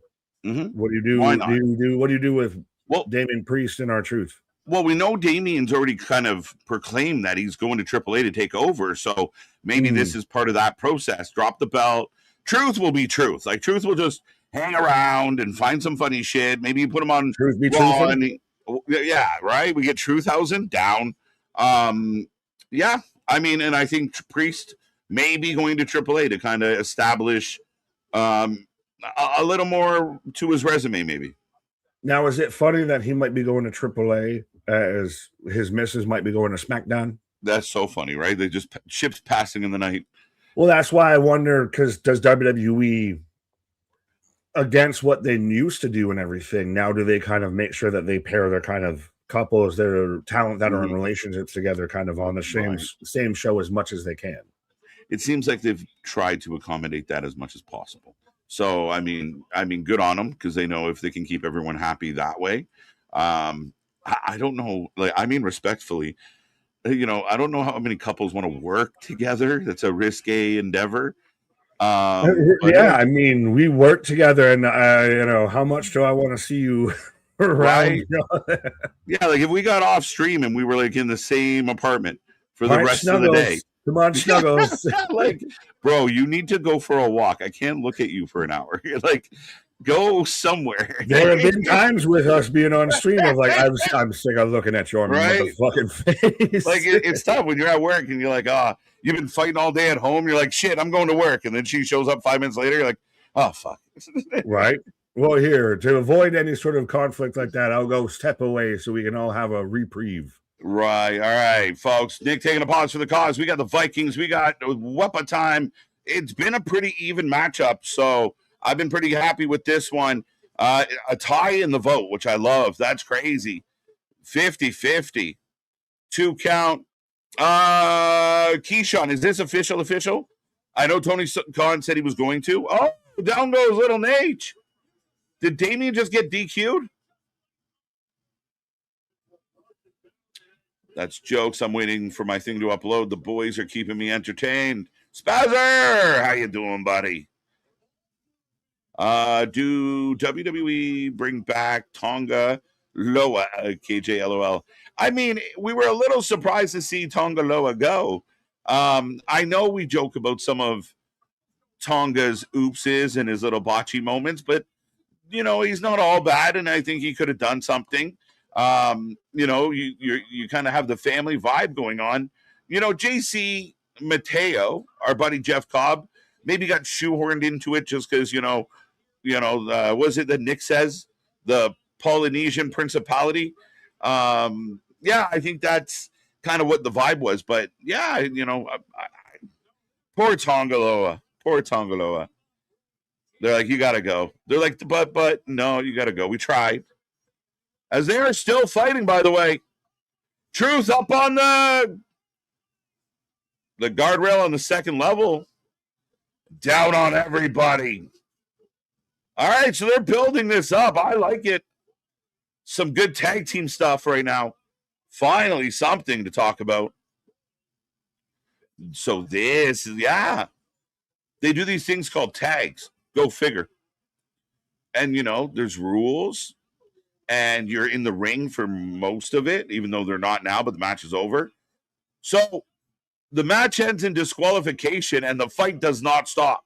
Mm-hmm. What do you do? Why not? What do you do with Damian Priest and R-Truth? Well, we know Damian's already kind of proclaimed that he's going to AAA to take over. So maybe this is part of that process. Drop the belt. Truth will be Truth. Like, Truth will just hang around and find some funny shit. Maybe you put him on Truth be Raw. Yeah, right? We get Truthhausen down. Yeah. I mean, and I think Priest may be going to AAA to kind of establish a little more to his resume, maybe. Now, is it funny that he might be going to AAA as his missus might be going to SmackDown? That's so funny, right? They just ships passing in the night. Well, that's why I wonder, because does WWE, against what they used to do and everything, now do they kind of make sure that they pair their kind of couples, their talent that are in relationships together kind of on the same show as much as they can? It seems like they've tried to accommodate that as much as possible. So, I mean, good on them, because they know if they can keep everyone happy that way. I don't know. Like, I mean, respectfully, I don't know how many couples want to work together. That's a risque endeavor. I mean, we work together, and how much do I want to see you around? Right? Yeah, like if we got off stream and we were like in the same apartment for the rest of the day. Come on, Snuggles. Like, bro, you need to go for a walk. I can't look at you for an hour. You're like, go somewhere. There have been times with us being on stream of like, I'm sick of looking at your motherfucking face. Like, it's tough when you're at work and you're like, you've been fighting all day at home. You're like, shit, I'm going to work. And then she shows up 5 minutes later. You're like, oh, fuck. Right. Well, here, to avoid any sort of conflict like that, I'll go step away so we can all have a reprieve. Right. All right, folks. Nick taking a pause for the cause. We got the Vikings. We got Wepa time. It's been a pretty even matchup, so I've been pretty happy with this one. A tie in the vote, which I love. That's crazy. 50-50. 2 count. Keyshawn, is this official? I know Tony Khan said he was going to. Oh, down goes little Nate. Did Damian just get DQ'd? That's jokes. I'm waiting for my thing to upload. The boys are keeping me entertained. Spazzer, how you doing, buddy? Do WWE bring back Tonga Loa? KJ LOL. I mean, we were a little surprised to see Tonga Loa go. I know we joke about some of Tonga's oopses and his little botchy moments, but he's not all bad, and I think he could have done something. You kind of have the family vibe going on. JC Mateo, our buddy Jeff Cobb, maybe got shoehorned into it just because, was it that Nick says the Polynesian Principality? I think that's kind of what the vibe was. But yeah, poor Tongaloa. They're like, you got to go. They're like, but no, you got to go. We tried. As they are still fighting, by the way. Truth up on the guardrail on the second level. Down on everybody. All right, so they're building this up. I like it. Some good tag team stuff right now. Finally, something to talk about. So this is, they do these things called tags. Go figure. And, there's rules. And you're in the ring for most of it, even though they're not now, but the match is over. So the match ends in disqualification, and the fight does not stop.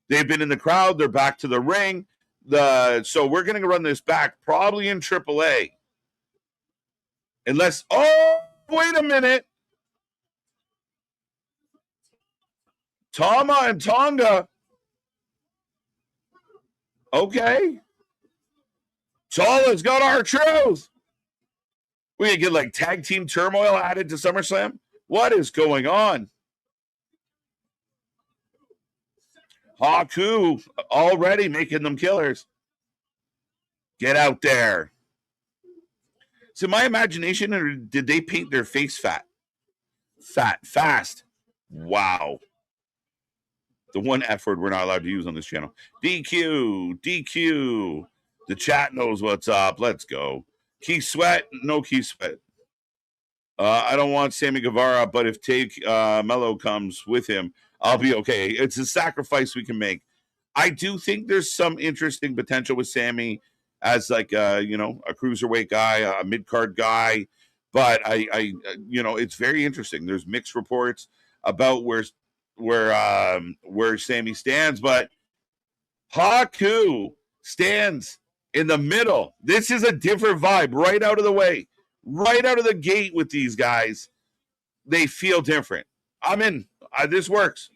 They've been in the crowd. They're back to the ring. So we're going to run this back, probably in AAA. Unless, wait a minute. Tama and Tonga. Okay. Tala's got our truth. We could get like tag team turmoil added to SummerSlam. What is going on? Haku already making them killers. Get out there. So my imagination, or did they paint their face fat? Fast. Wow. The one F word we're not allowed to use on this channel. DQ, DQ. The chat knows what's up. Let's go. Keith Sweat, no Keith Sweat. I don't want Sammy Guevara, but if Take Mello comes with him, I'll be okay. It's a sacrifice we can make. I do think there's some interesting potential with Sammy as like a cruiserweight guy, a mid card guy, but I it's very interesting. There's mixed reports about where Sammy stands, but Haku stands in the middle. This is a different vibe right out of the way, right out of the gate with these guys. They feel different. I'm in. This works.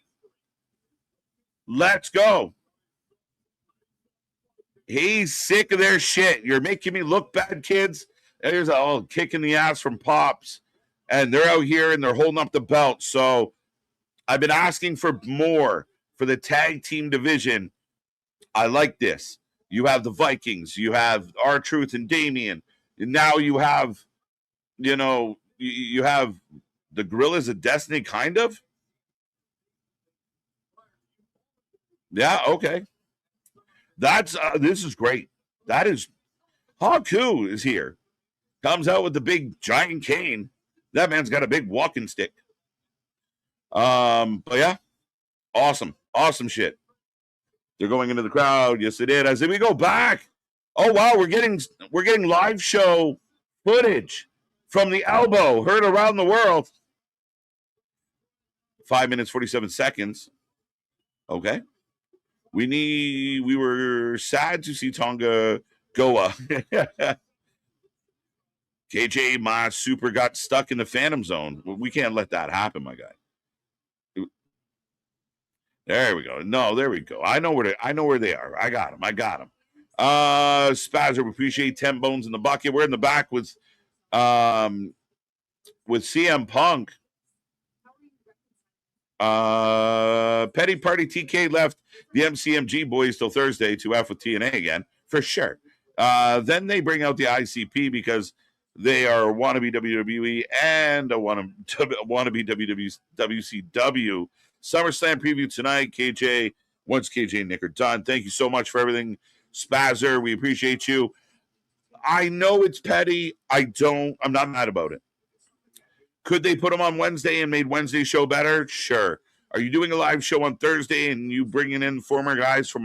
Let's go. He's sick of their shit. You're making me look bad, kids. There's a kick in the ass from Pops. And they're out here and they're holding up the belt. So I've been asking for more for the tag team division. I like this. You have the Vikings. You have R-Truth and Damian. And now you have, you have the Gorillas of Destiny, kind of. Yeah, okay. That's this is great. That is Haku is here. Comes out with the big giant cane. That man's got a big walking stick. But yeah, awesome shit. They're going into the crowd. Yes, it did. As we go back. Oh wow, we're getting live show footage from the elbow heard around the world. 5 minutes 47 seconds. Okay. We were sad to see Tonga Goa. KJ, my super got stuck in the Phantom Zone. We can't let that happen, my guy. There we go. No, there we go. I know where they are. I got them. Spazzer, we appreciate 10 bones in the bucket. We're in the back with CM Punk. Petty Party TK left the MCMG boys till Thursday to F with TNA again, for sure. Then they bring out the ICP because they are wannabe WWE and a wannabe WCW. SummerSlam preview tonight. KJ, once KJ and Nick are done. Thank you so much for everything, Spazzer. We appreciate you. I know it's petty. I'm not mad about it. Could they put them on Wednesday and made Wednesday's show better? Sure. Are you doing a live show on Thursday and you bringing in former guys from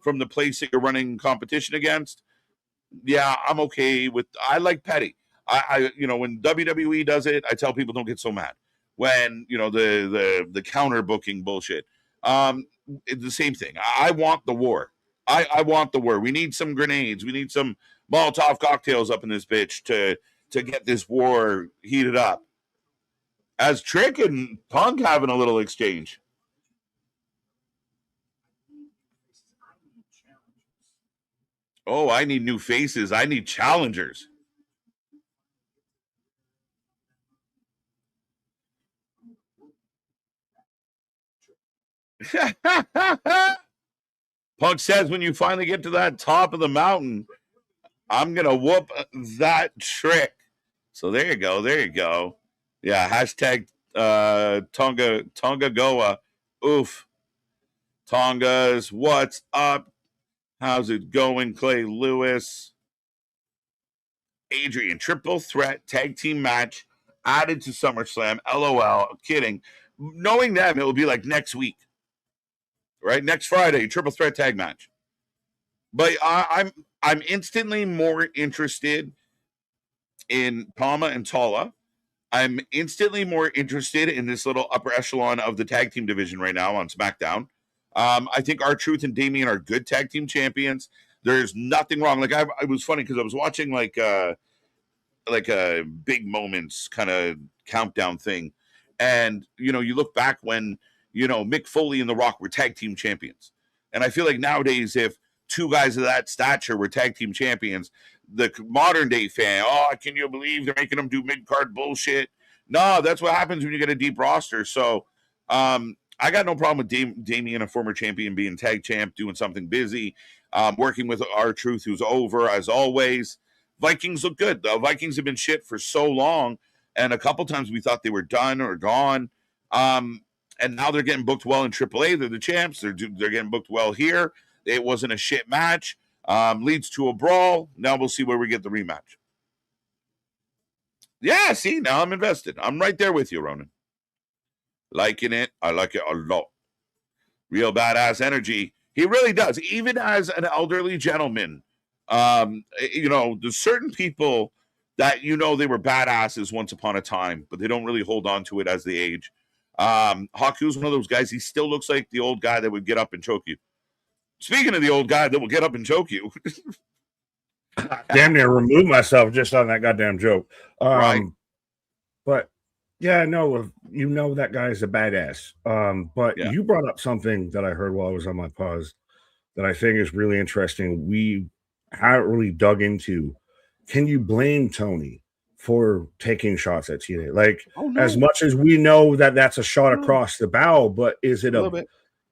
from the place that you're running competition against? Yeah, I'm okay with. I like petty. I when WWE does it, I tell people don't get so mad. When the counter booking bullshit, it's the same thing. I want the war. I want the war. We need some grenades. We need some Molotov cocktails up in this bitch to get this war heated up. As Trick and Punk having a little exchange. Oh, I need new faces. I need challengers. Punk says when you finally get to that top of the mountain, I'm going to whoop that Trick. So there you go. Yeah, hashtag Tonga Goa. Oof. Tongas, what's up? How's it going, Clay Lewis? Adrian, triple threat tag team match added to SummerSlam. LOL. Kidding. Knowing them, it will be like next week. Right? Next Friday, triple threat tag match. But I'm instantly more interested in Palma and Tala. I'm instantly more interested in this little upper echelon of the tag team division right now on SmackDown. I think R-Truth and Damian are good tag team champions. There's nothing wrong. Like I was funny because I was watching like a big moments kind of countdown thing, and you look back when Mick Foley and The Rock were tag team champions, and I feel like nowadays if two guys of that stature were tag team champions, the modern day fan, can you believe they're making them do mid card bullshit? No, that's what happens when you get a deep roster. So I got no problem with Damian, a former champion, being tag champ, doing something busy, working with R-Truth, who's over as always. Vikings look good. The Vikings have been shit for so long, and a couple times we thought they were done or gone. and now they're getting booked well in AAA. They're the champs. They're getting booked well here. It wasn't a shit match. Leads to a brawl. Now we'll see where we get the rematch. Yeah, see, now I'm invested. I'm right there with you, Ronan. Liking it. I like it a lot. Real badass energy. He really does. Even as an elderly gentleman, there's certain people that they were badasses once upon a time, but they don't really hold on to it as they age. Haku's one of those guys. He still looks like the old guy that would get up and choke you. Speaking of the old guy that will get up and choke you. Damn near remove myself just on that goddamn joke. Right. But yeah, no, that guy's a badass. But you brought up something that I heard while I was on my pause that I think is really interesting. We haven't really dug into. Can you blame Tony for taking shots at TNA? Like, as much as we know that that's a shot across the bow, but is it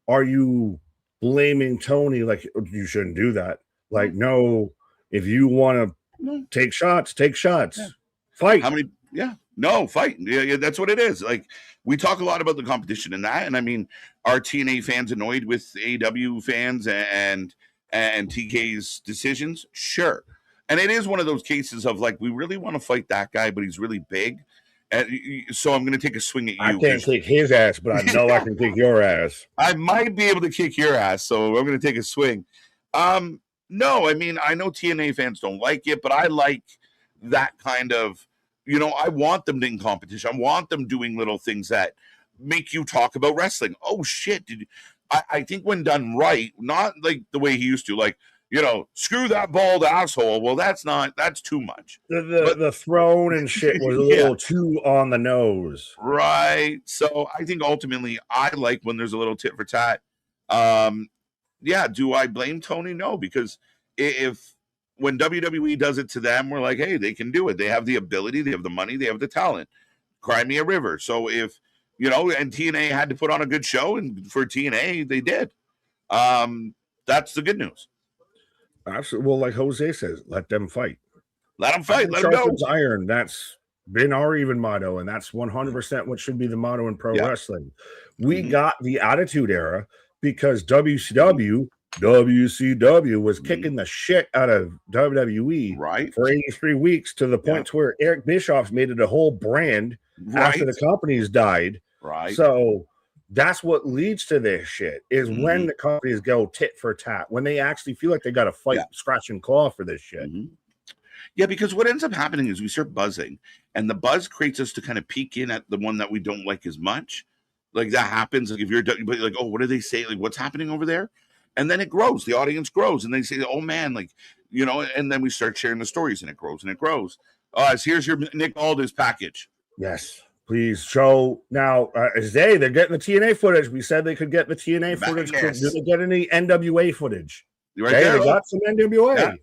are you blaming Tony? Like, you shouldn't do that. Like, no, if you want to take shots, take shots. Yeah. Fight. How many? Yeah. No, fight. Yeah, that's what it is. Like, we talk a lot about the competition in that. And I mean, are TNA fans annoyed with AEW fans and TK's decisions? Sure. And it is one of those cases of like, we really want to fight that guy, but he's really big. And so I'm going to take a swing at you. I can't kick his ass, but I know I can kick your ass. I might be able to kick your ass, so I'm going to take a swing. No, I mean, I know TNA fans don't like it, but I like that kind of, I want them in competition. I want them doing little things that make you talk about wrestling. Oh, shit. I think when done right, not like the way he used to, like, screw that bald asshole. Well, that's too much. The throne and shit was a little too on the nose. Right. So I think ultimately I like when there's a little tit for tat. Do I blame Tony? No, because if when WWE does it to them, we're like, hey, they can do it. They have the ability, they have the money, they have the talent. Cry me a river. So if, and TNA had to put on a good show, and for TNA, they did. That's the good news. Absolutely. Well, like Jose says, let them fight. Let them fight. Let them go. Iron. That's been our even motto, and that's 100% what should be the motto in pro wrestling. We got the Attitude Era because WCW was kicking the shit out of WWE for 83 weeks to the point where Eric Bischoff's made it a whole brand after the companies died. Right. So that's what leads to this shit is when the companies go tit for tat, when they actually feel like they got to fight, scratch and claw for this shit. Yeah, because what ends up happening is we start buzzing, and the buzz creates us to kind of peek in at the one that we don't like as much. Like that happens. Like if you're like, oh, what do they say? Like what's happening over there? And then it grows. The audience grows, and they say, oh man, like and then we start sharing the stories, and it grows and it grows. Here's your Nick Aldis package. Yes. Please show now. They're getting the TNA footage. We said they could get the TNA footage. Did they get any NWA footage? Right there. They got some NWA. Yeah.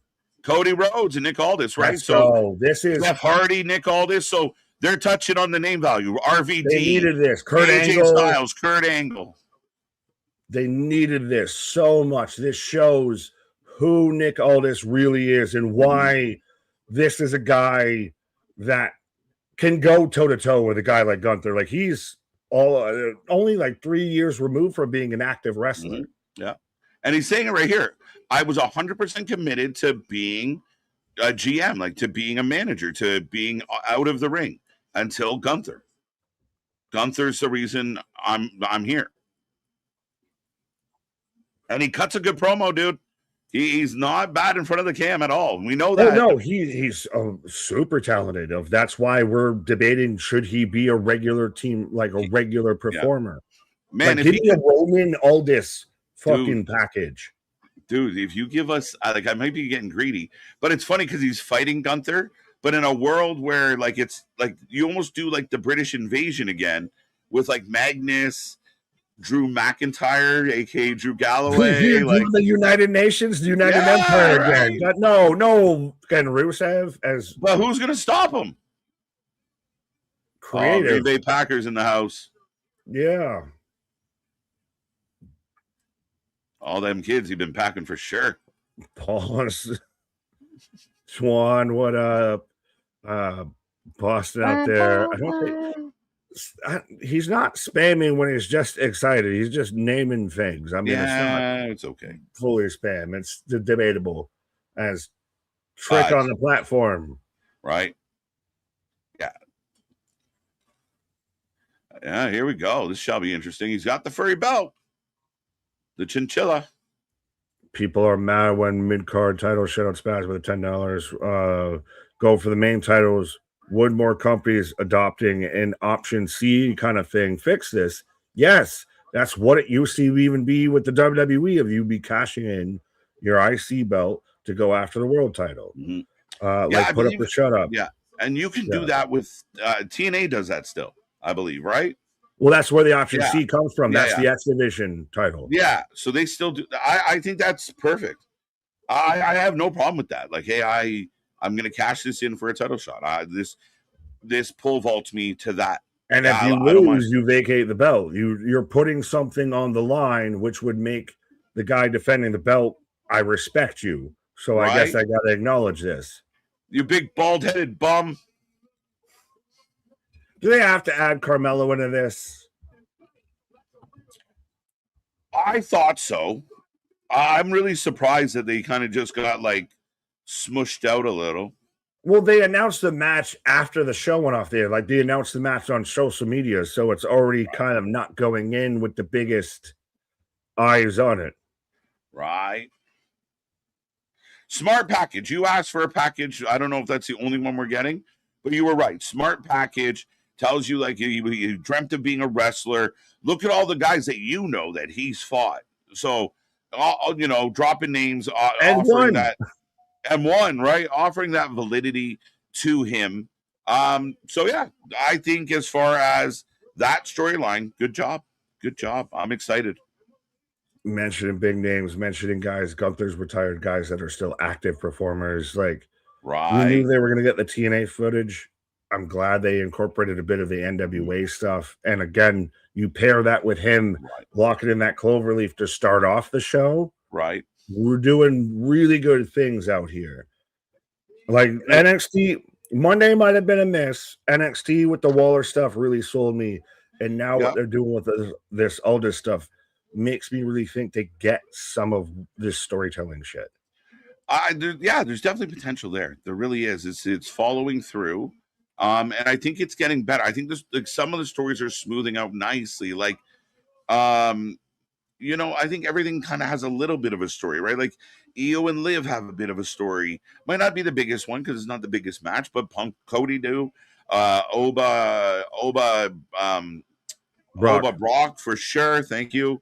Cody Rhodes and Nick Aldis, right? So this is Jeff Hardy, Nick Aldis. So they're touching on the name value. RVD. They needed this. Kurt AJ Angle. Styles, Kurt Angle. They needed this so much. This shows who Nick Aldis really is and why this is a guy that can go toe-to-toe with a guy like Gunther. Like he's only like 3 years removed from being an active wrestler. Yeah. And he's saying it right here. I was 100% committed to being a GM, like to being a manager, to being out of the ring until Gunther. Gunther's the reason I'm here. And he cuts a good promo, dude. He's not bad in front of the cam at all. We know that. No, he's super talented. That's why we're debating, should he be a regular team, like a regular performer? Man, like, give me a Roman Aldis fucking package. Dude, if you give us, like, I might be getting greedy, but it's funny because he's fighting Gunther, but in a world where, like, it's like you almost do like the British invasion again with like Magnus, Drew McIntyre, aka Drew Galloway, like the United Nations, the United Empire again. But no, Ken Rusev as. But who's gonna stop him? Creative. Green Bay Packers in the house. Yeah. All them kids he've been packing for sure. Pause. Swan, what up? Boston out there. I don't think he's not spamming when he's just excited. He's just naming things. I mean, it's okay. Fully spam. It's debatable as trick on the platform. Right. Yeah, here we go. This shall be interesting. He's got the furry belt. The chinchilla. People are mad when mid-card title shout-out spaz with $10. Go for the main titles. Would more companies adopting an option C kind of thing fix this? Yes. That's what it used to even be with the WWE, of you be cashing in your IC belt to go after the world title. Mm-hmm. Put up or shut up. Yeah. And you can do that with TNA does that still, I believe, right? Well, that's where the option C comes from. That's the X Division title. Yeah. So they still do. I think that's perfect. I have no problem with that. Like, hey, I'm going to cash this in for a title shot. This pole vaults me to that. And if you lose, you vacate the belt. You're putting something on the line, which would make the guy defending the belt, I respect you. So I guess I got to acknowledge this. You big bald-headed bum. Do they have to add Carmelo into this? I thought so. I'm really surprised that they kind of just got like smushed out a little. Well, they announced the match after the show went off there. Like, they announced the match on social media, so it's already kind of not going in with the biggest eyes on it. Right. Smart package. You asked for a package. I don't know if that's the only one we're getting, but you were right. Smart package tells you like you dreamt of being a wrestler. Look at all the guys that you know that he's fought. So, dropping names, offering that. And one, right? Offering that validity to him. So yeah, I think as far as that storyline, good job. Good job. I'm excited. Mentioning big names, mentioning guys, Gunther's retired guys that are still active performers. Like, we knew they were going to get the TNA footage. I'm glad they incorporated a bit of the NWA stuff. And again, you pair that with him walking in that cloverleaf to start off the show. Right. We're doing really good things out here. Like NXT, Monday might have been a miss. NXT with the Waller stuff really sold me. And now what they're doing with this Aldis stuff makes me really think they get some of this storytelling shit. There's definitely potential there. There really is. It's following through. And I think it's getting better. I think some of the stories are smoothing out nicely. Like, I think everything kind of has a little bit of a story, right? Like Io and Liv have a bit of a story. Might not be the biggest one because it's not the biggest match, but Punk, Cody do. Oba Brock for sure. Thank you.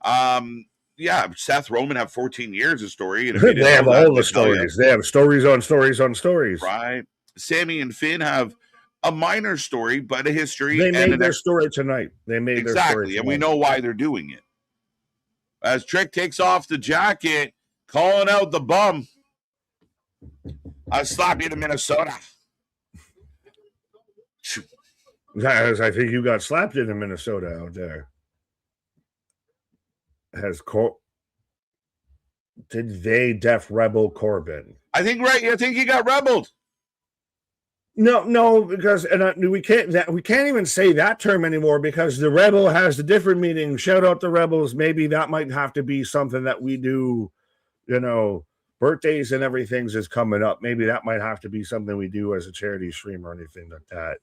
Seth Roman have 14 years of story. And they have all the stories. They have stories on stories on stories. Right. Sammy and Finn have a minor story, but a history. They made their story tonight. They made their story tonight. And we know why they're doing it. As Trick takes off the jacket, calling out the bum. I'll slap you to Minnesota. I think you got slapped into Minnesota out there. Did they def rebel Corbin? I think he got rebelled. No, because we can't even say that term anymore because the rebel has a different meaning. Shout out the rebels. Maybe that might have to be something that we do. Birthdays and everything's is coming up. Maybe that might have to be something we do as a charity stream or anything like that.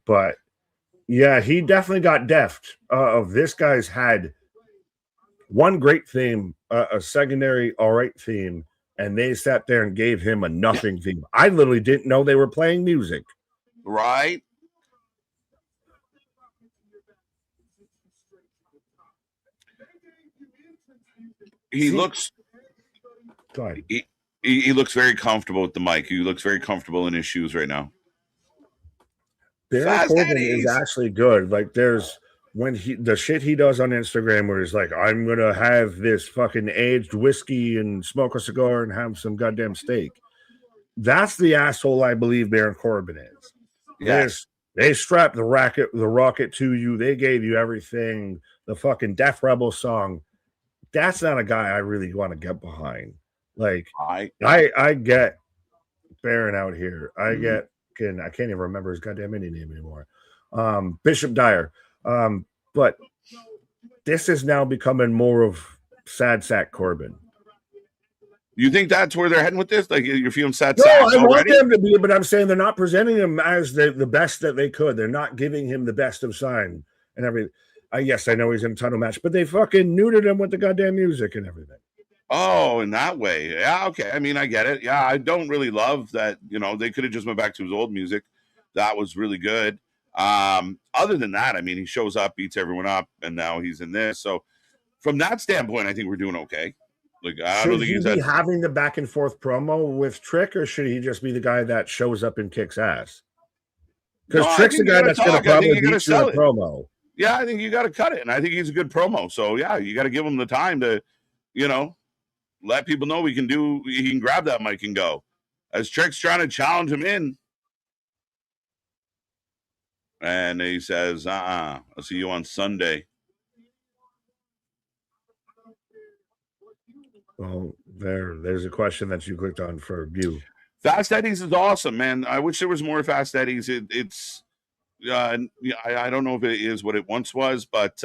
But yeah, he definitely got deft. This guy's had one great theme, a secondary all right theme. And they sat there and gave him a nothing theme. I literally didn't know they were playing music. Right. He looks very comfortable with the mic. He looks very comfortable in his shoes right now. Baron Corbin is actually good. Like there's the shit he does on Instagram where he's like, I'm gonna have this fucking aged whiskey and smoke a cigar and have some goddamn steak. That's the asshole I believe Baron Corbin is. Yes. They strapped the rocket to you. They gave you everything. The fucking Def Rebel song. That's not a guy I really want to get behind. Like I get Baron out here. I can't even remember his goddamn indie name anymore. Bishop Dyer. But this is now becoming more of sad sack Corbin. You think that's where they're heading with this? Like you're feeling sad No, sacks I want already? them to be, but I'm saying they're not presenting him as the best that they could. They're not giving him the best of sign and everything. Yes, I know he's in a title match, but they fucking neutered him with the goddamn music and everything. Oh, in that way. Yeah, okay. I mean, I get it. Yeah, I don't really love that, they could have just went back to his old music. That was really good. Other than that, I mean, he shows up, beats everyone up, and now he's in this. So from that standpoint, I think we're doing okay. Like, I don't Should think he he's be having the back and forth promo with Trick, or should he just be the guy that shows up and kicks ass? Because Trick's the guy that's going to probably beat you in a promo. Yeah, I think you got to cut it, and I think he's a good promo. So yeah, you got to give him the time to, let people know he can grab that mic and go. As Trick's trying to challenge him in, and he says, I'll see you on Sunday. Well, there's a question that you clicked on for you. Fast Eddie's is awesome, man. I wish there was more Fast Eddie's. It's I don't know if it is what it once was, but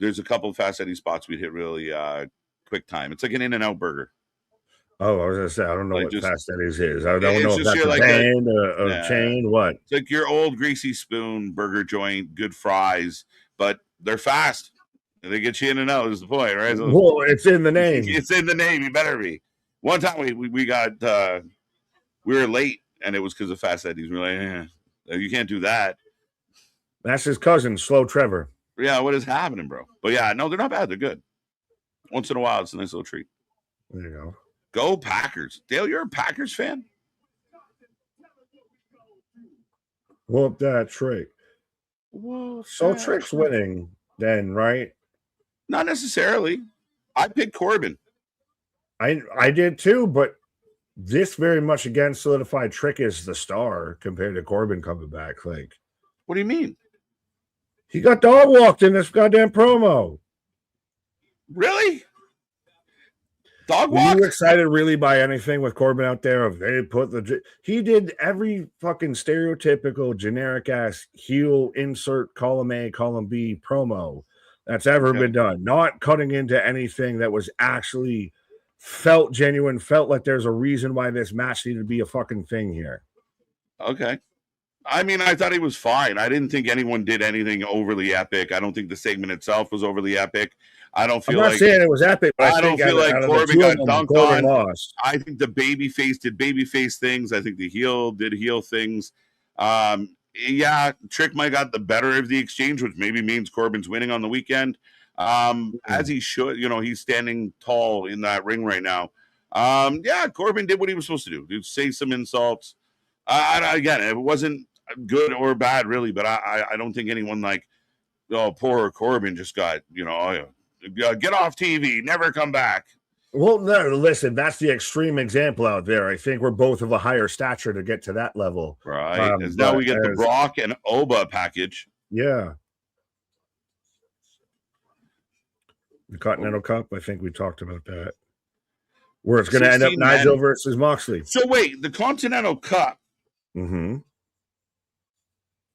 there's a couple of Fast Eddie spots we'd hit really quick time. It's like an In-N-Out burger. Oh, I was gonna say I don't know what Fast Eddie's is. I don't know if that's a band, a chain, what? It's like your old greasy spoon burger joint, good fries, but they're fast. They get you in and out is the point, right? So, well, it's in the name. It's in the name. You better be. One time we got we were late, and it was because of Fast Eddie's. We're like, you can't do that. That's his cousin, Slow Trevor. Yeah, what is happening, bro? But yeah, no, they're not bad. They're good. Once in a while, it's a nice little treat. There you go. Go Packers. Dale, you're a Packers fan? Whoop that Trick. So Trick's winning then, right? Not necessarily. I picked Corbin. I did too, but this very much again solidified Trick is the star compared to Corbin coming back. Like, what do you mean? He got dog walked in this goddamn promo. Really? Dog walked? Were you excited really by anything with Corbin out there? If they put he did every fucking stereotypical generic ass heel insert column A, column B promo that's ever been done. Not cutting into anything that was actually felt genuine, felt like there's a reason why this match needed to be a fucking thing here. Okay. I mean, I thought he was fine. I didn't think anyone did anything overly epic. I don't think the segment itself was overly epic. I don't feel I'm not saying it was epic, but I don't feel like Corbin got dunked on. Lost. I think the babyface did babyface things. I think the heel did heel things. Yeah, Trick might got the better of the exchange, which maybe means Corbin's winning on the weekend. As he should, he's standing tall in that ring right now. Yeah, Corbin did what he was supposed to do. Dude, say some insults. Again, it wasn't good or bad, really, but I don't think anyone poor Corbin just got, get off TV, never come back. Well, no, listen, that's the extreme example out there. I think we're both of a higher stature to get to that level. Right. Now we get the Brock and Oba package. Yeah. The Continental Cup, I think we talked about that. Where it's going to end up Nigel versus Moxley. So wait, the Continental Cup and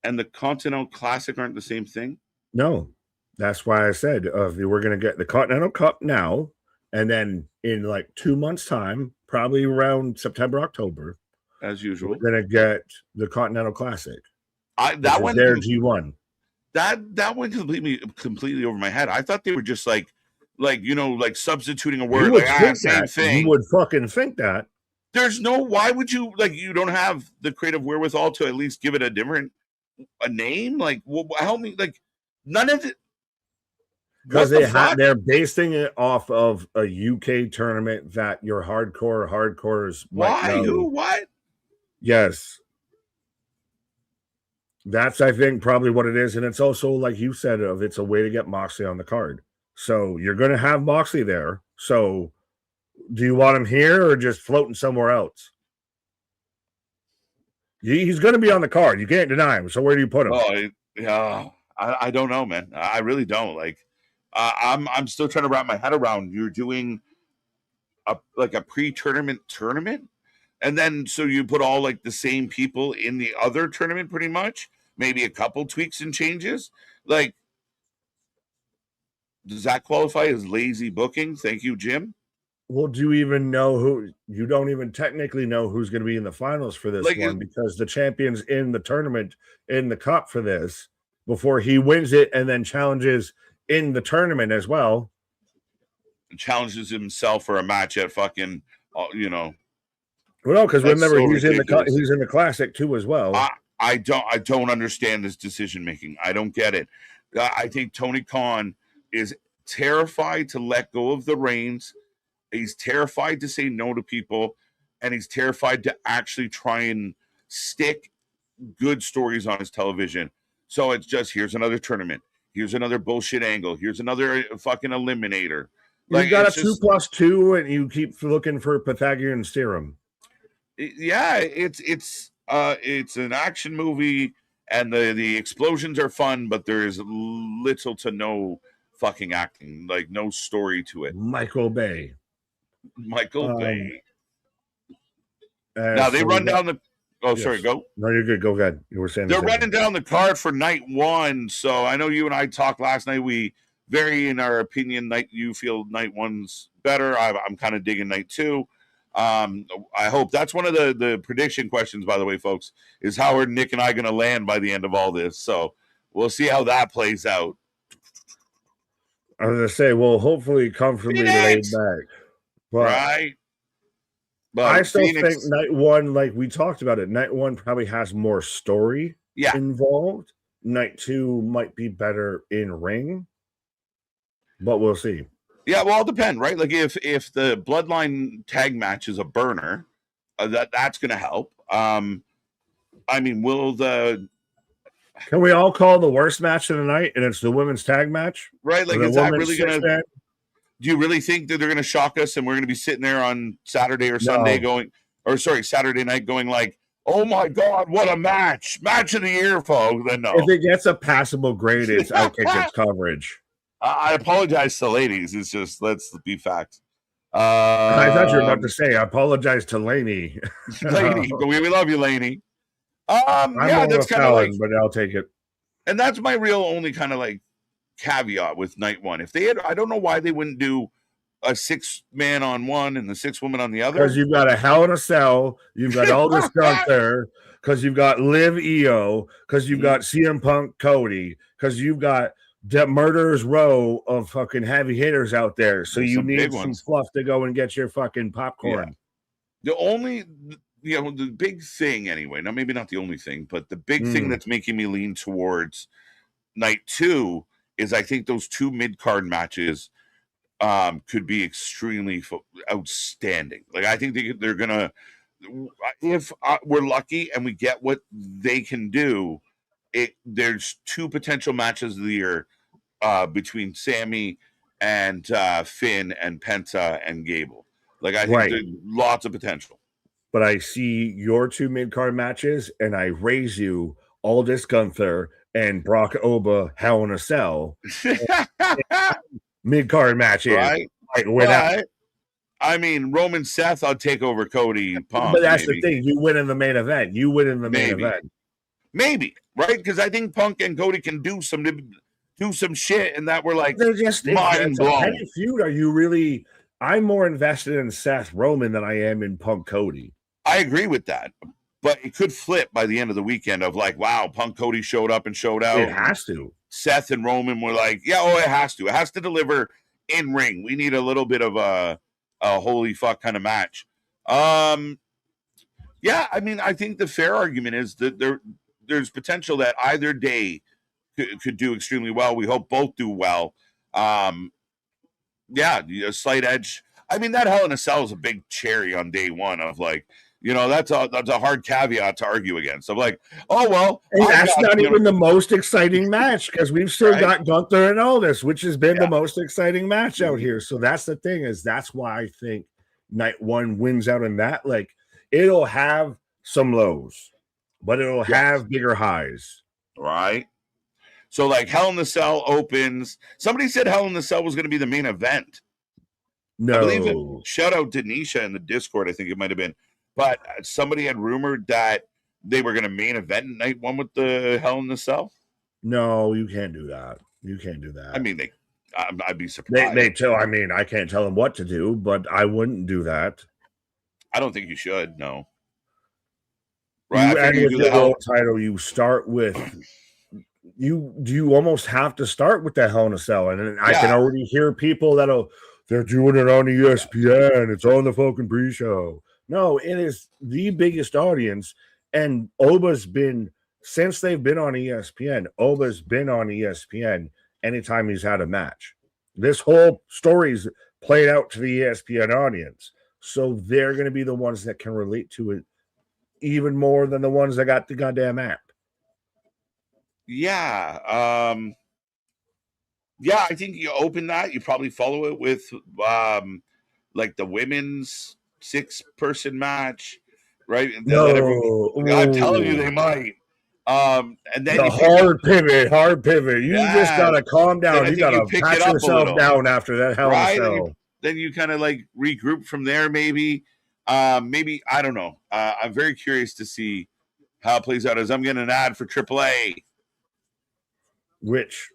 the Continental Classic aren't the same thing? No. That's why I said we're going to get the Continental Cup now, and then in 2 months' time, probably around September, October, as usual, we're going to get the Continental Classic. That went their G1. That went completely over my head. I thought they were just substituting a word. Same thing. You would fucking think that. There's no. Why would you you don't have the creative wherewithal to at least give it a name? Help me. None of it. Because they're basing it off of a UK tournament that your hardcores might know. Who? What? Yes. That's, I think, probably what it is. And it's also, like you said, it's a way to get Moxley on the card. So you're going to have Moxley there. So do you want him here or just floating somewhere else? He's going to be on the card. You can't deny him. So where do you put him? Oh, yeah. I don't know, man. I really don't. I'm still trying to wrap my head around. You're doing a pre-tournament tournament, and then so you put all the same people in the other tournament, pretty much. maybe a couple tweaks and changes. Like, does that qualify as lazy booking? Thank you, Jim. Well, do you even know who? You don't even technically know who's going to be in the finals for this one, because the champion's in the tournament, in the cup for this, before he wins it and then challenges in the tournament as well. Challenges himself for a match at fucking, you know. Well, no, because remember, he's in the classic too as well. I don't understand this decision making. I don't get it. I think Tony Khan is terrified to let go of the reins. He's terrified to say no to people, and he's terrified to actually try and stick good stories on his television. So it's just, here's another tournament. Here's another bullshit angle. Here's another fucking eliminator. Like, you got a 2+2, and you keep looking for Pythagorean theorem. Yeah, it's an action movie, and the explosions are fun, but there is little to no fucking acting, like no story to it. Michael Bay. Now they run down the. Oh, yes. Sorry, go. No, you're good. Go ahead. You were saying they're running down the card for night one. So I know you and I talked last night. We vary in our opinion. You feel night one's better. I'm kind of digging night two. I hope that's one of the prediction questions, by the way, folks, is how are Nick and I going to land by the end of all this? So we'll see how that plays out. I was going to say, well, hopefully comfortably laid back. But right. But I still think night one, like we talked about it, night one probably has more story involved. Night two might be better in ring, but we'll see. Yeah, well, it'll depend, right? Like if the Bloodline tag match is a burner, that's going to help. I mean, can we all call the worst match of the night, and it's the women's tag match? Right, like is that really going to... Do you really think that they're going to shock us and we're going to be sitting there on Saturday or Sunday Saturday night going like, oh my God, what a match. Match of the year, folks. Then no. If it gets a passable grade, it's outkick its coverage. I apologize to ladies. It's just, let's be facts. I thought you were about to say, I apologize to Laney. Laney, but we love you, Laney. That's kind of like, but I'll take it. And that's my real only kind of like caveat with night one. If they had, I don't know why they wouldn't do a 6-man on one and the 6-woman on the other. Because you've got a Hell in a Cell, you've got all this stuff there, because you've got Liv EO, because you've got CM Punk Cody, because you've got the murderer's row of fucking heavy hitters out there. So you need some fluff to go and get your fucking popcorn. Yeah. The only, the big thing anyway, now maybe not the only thing, but the big thing that's making me lean towards night two is I think those 2 mid-card matches could be extremely outstanding. Like, I think they're going to, if we're lucky and we get what they can do, there's 2 potential matches of the year between Sammy and Finn and Penta and Gable. Like, I think there's lots of potential. But I see your 2 mid-card matches, and I raise you Aldis Gunther and Brock Oba Hell in a Cell mid-card matches. Right. I mean, Roman Seth, I'll take over Cody and Punk. But that's the thing. You win in the main event. Maybe, right? Because I think Punk and Cody can do some shit, and that we're like, they're just mind blown. Feud. Are you really? I'm more invested in Seth Roman than I am in Punk Cody. I agree with that. But it could flip by the end of the weekend of like, wow, Punk Cody showed up and showed out. It has to. Seth and Roman were like, it has to. It has to deliver in ring. We need a little bit of a holy fuck kind of match. I mean, I think the fair argument is that there's potential that either day could do extremely well. We hope both do well. A slight edge. I mean, that Hell in a Cell is a big cherry on day one of like, that's a hard caveat to argue against. I'm like, oh, well. And that's not even the most exciting match because we've still got Gunther and Aldis, which has been the most exciting match out here. So that's the thing that's why I think night one wins out in that. Like, it'll have some lows, but it'll have bigger highs. Right. So, like, Hell in the Cell opens. Somebody said Hell in the Cell was going to be the main event. No. I believe shout out to Nisha in the Discord. I think it might have been. But somebody had rumored that they were going to main event night one with the Hell in the Cell? No, you can't do that. You can't do that. I mean, I'd be surprised. They tell. I mean, I can't tell them what to do, but I wouldn't do that. I don't think you should. No. Right. And with your world title, you start with. You almost have to start with the Hell in a Cell, and I can already hear people they're doing it on ESPN. It's on the fucking pre-show. No, it is the biggest audience, and Oba's been since they've been on ESPN. Oba's been on ESPN anytime he's had a match. This whole story's played out to the ESPN audience, so they're going to be the ones that can relate to it even more than the ones that got the goddamn app. Yeah. I think you open that, you probably follow it with like the women's 6-person match, right? I'm telling you, they might. And then the hard pivot. You just gotta calm down. You gotta patch yourself down after that Hell in a Cell. Then you kind of like regroup from there, maybe. Maybe I don't know. I'm very curious to see how it plays out. As I'm getting an ad for AAA. Which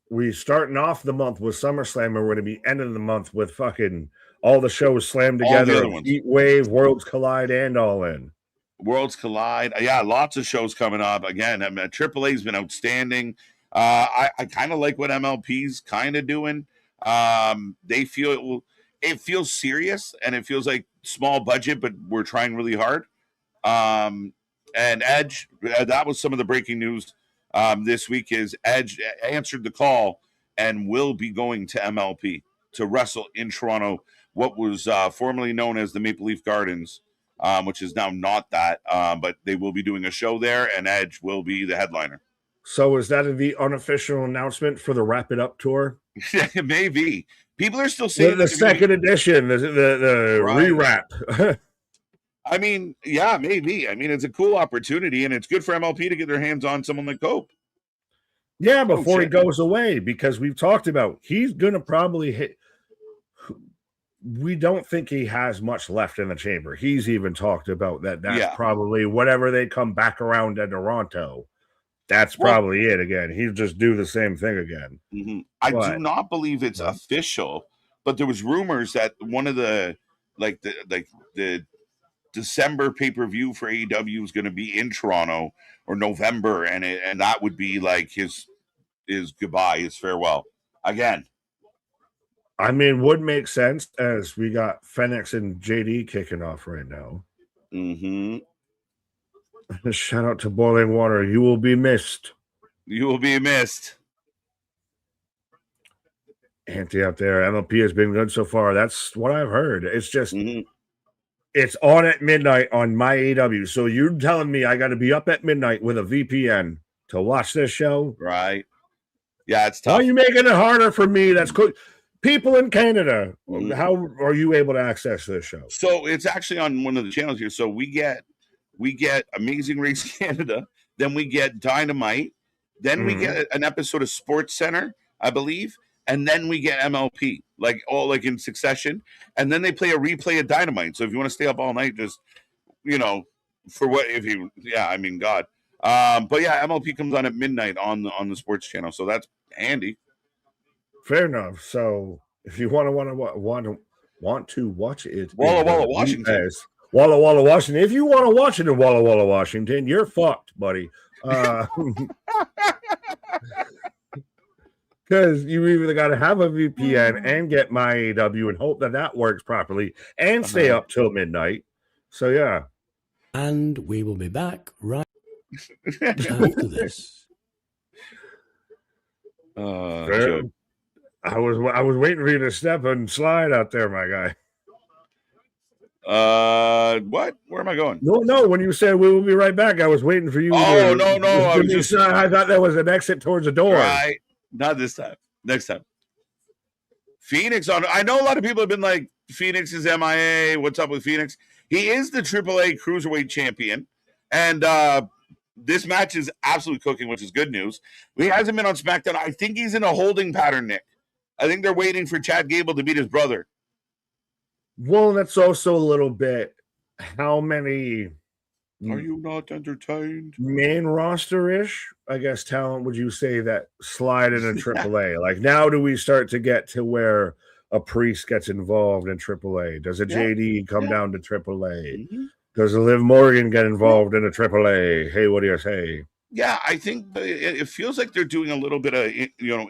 we starting off the month with SummerSlam, and we're going to be ending the month with fucking all the shows slammed together. Heat Wave, Worlds Collide, and All In. Worlds Collide. Yeah, lots of shows coming up. Again, I mean, AAA's been outstanding. I kind of like what MLP's kind of doing. They feel it feels serious, and it feels like small budget, but we're trying really hard. And Edge, that was some of the breaking news. This week is Edge answered the call and will be going to MLP to wrestle in Toronto, what was formerly known as the Maple Leaf Gardens, which is now not that, but they will be doing a show there, and Edge will be the headliner. So is that the unofficial announcement for the Wrap It Up tour? It may be. People are still saying the second edition, the rewrap. I mean, yeah, maybe. I mean, it's a cool opportunity, and it's good for MLP to get their hands on someone like Cope. Yeah, before he goes away, because we've talked about he's going to probably hit. We don't think he has much left in the chamber. He's even talked about that. That's probably whatever they come back around to Toronto. That's probably it again. He'll just do the same thing again. Mm-hmm. I do not believe it's official, but there was rumors that one of the December pay-per-view for AEW is going to be in Toronto, or November, and that would be like his goodbye, his farewell again. I mean, would make sense as we got Fenix and JD kicking off right now. Mm-hmm. Shout out to Boiling Water. You will be missed. You will be missed. Anti out there. MLP has been good so far. That's what I've heard. It's just it's on at midnight on my AEW. So you're telling me I got to be up at midnight with a VPN to watch this show? Right. Yeah, it's tough. How are you making it harder for me? That's cool. People in Canada, how are you able to access this show? So it's actually on one of the channels here. So we get Amazing Race Canada, then we get Dynamite, then we get an episode of Sports Center, I believe, and then we get MLP, like all like in succession, and then they play a replay of Dynamite. So if you want to stay up all night, just for what if you I mean God. But yeah, MLP comes on at midnight on the sports channel, so that's handy. Fair enough. So if you want to watch it, Walla Walla, Washington. Walla Walla, Washington. If you want to watch it in Walla Walla, Washington, you're fucked, buddy. Because you either got to have a VPN and get my AEW and hope that works properly and stay up till midnight. So yeah. And we will be back right after this. I was waiting for you to step and slide out there, my guy. What? Where am I going? No. When you said we will be right back, I was waiting for you. Oh, no. I thought that was an exit towards the door. Right. Not this time. Next time. Phoenix on. I know a lot of people have been like, Phoenix is MIA. What's up with Phoenix? He is the AAA Cruiserweight champion. And this match is absolutely cooking, which is good news. He hasn't been on SmackDown. I think he's in a holding pattern, Nick. I think they're waiting for Chad Gable to beat his brother. Well, that's also a little bit how many Are you not entertained? Main roster-ish, I guess, talent would you say that slide into AAA? Like, now do we start to get to where a Priest gets involved in AAA? Does a JD come down to AAA? Mm-hmm. Does a Liv Morgan get involved in a AAA? Hey, what do you say? Yeah, I think it feels like they're doing a little bit of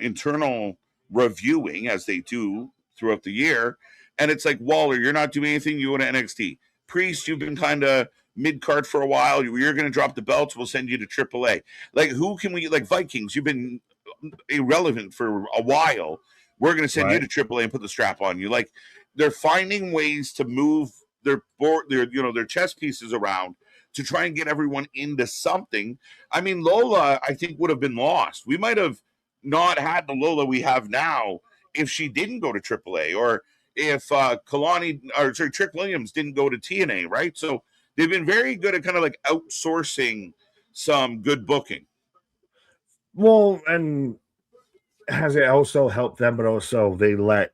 internal reviewing as they do throughout the year, and it's like, Waller, you're not doing anything. You go to NXT. Priest, you've been kind of mid card for a while. You're going to drop the belts. We'll send you to AAA. Like, who can we, like, Vikings? You've been irrelevant for a while. We're going to send you to AAA and put the strap on you. Like, they're finding ways to move their chess pieces around to try and get everyone into something. I mean, Lola, I think, would have been lost. We might have not had the Lola we have now if she didn't go to AAA, or if Trick Williams didn't go to TNA, right? So they've been very good at kind of like outsourcing some good booking. Well, and has it also helped them, but also they let,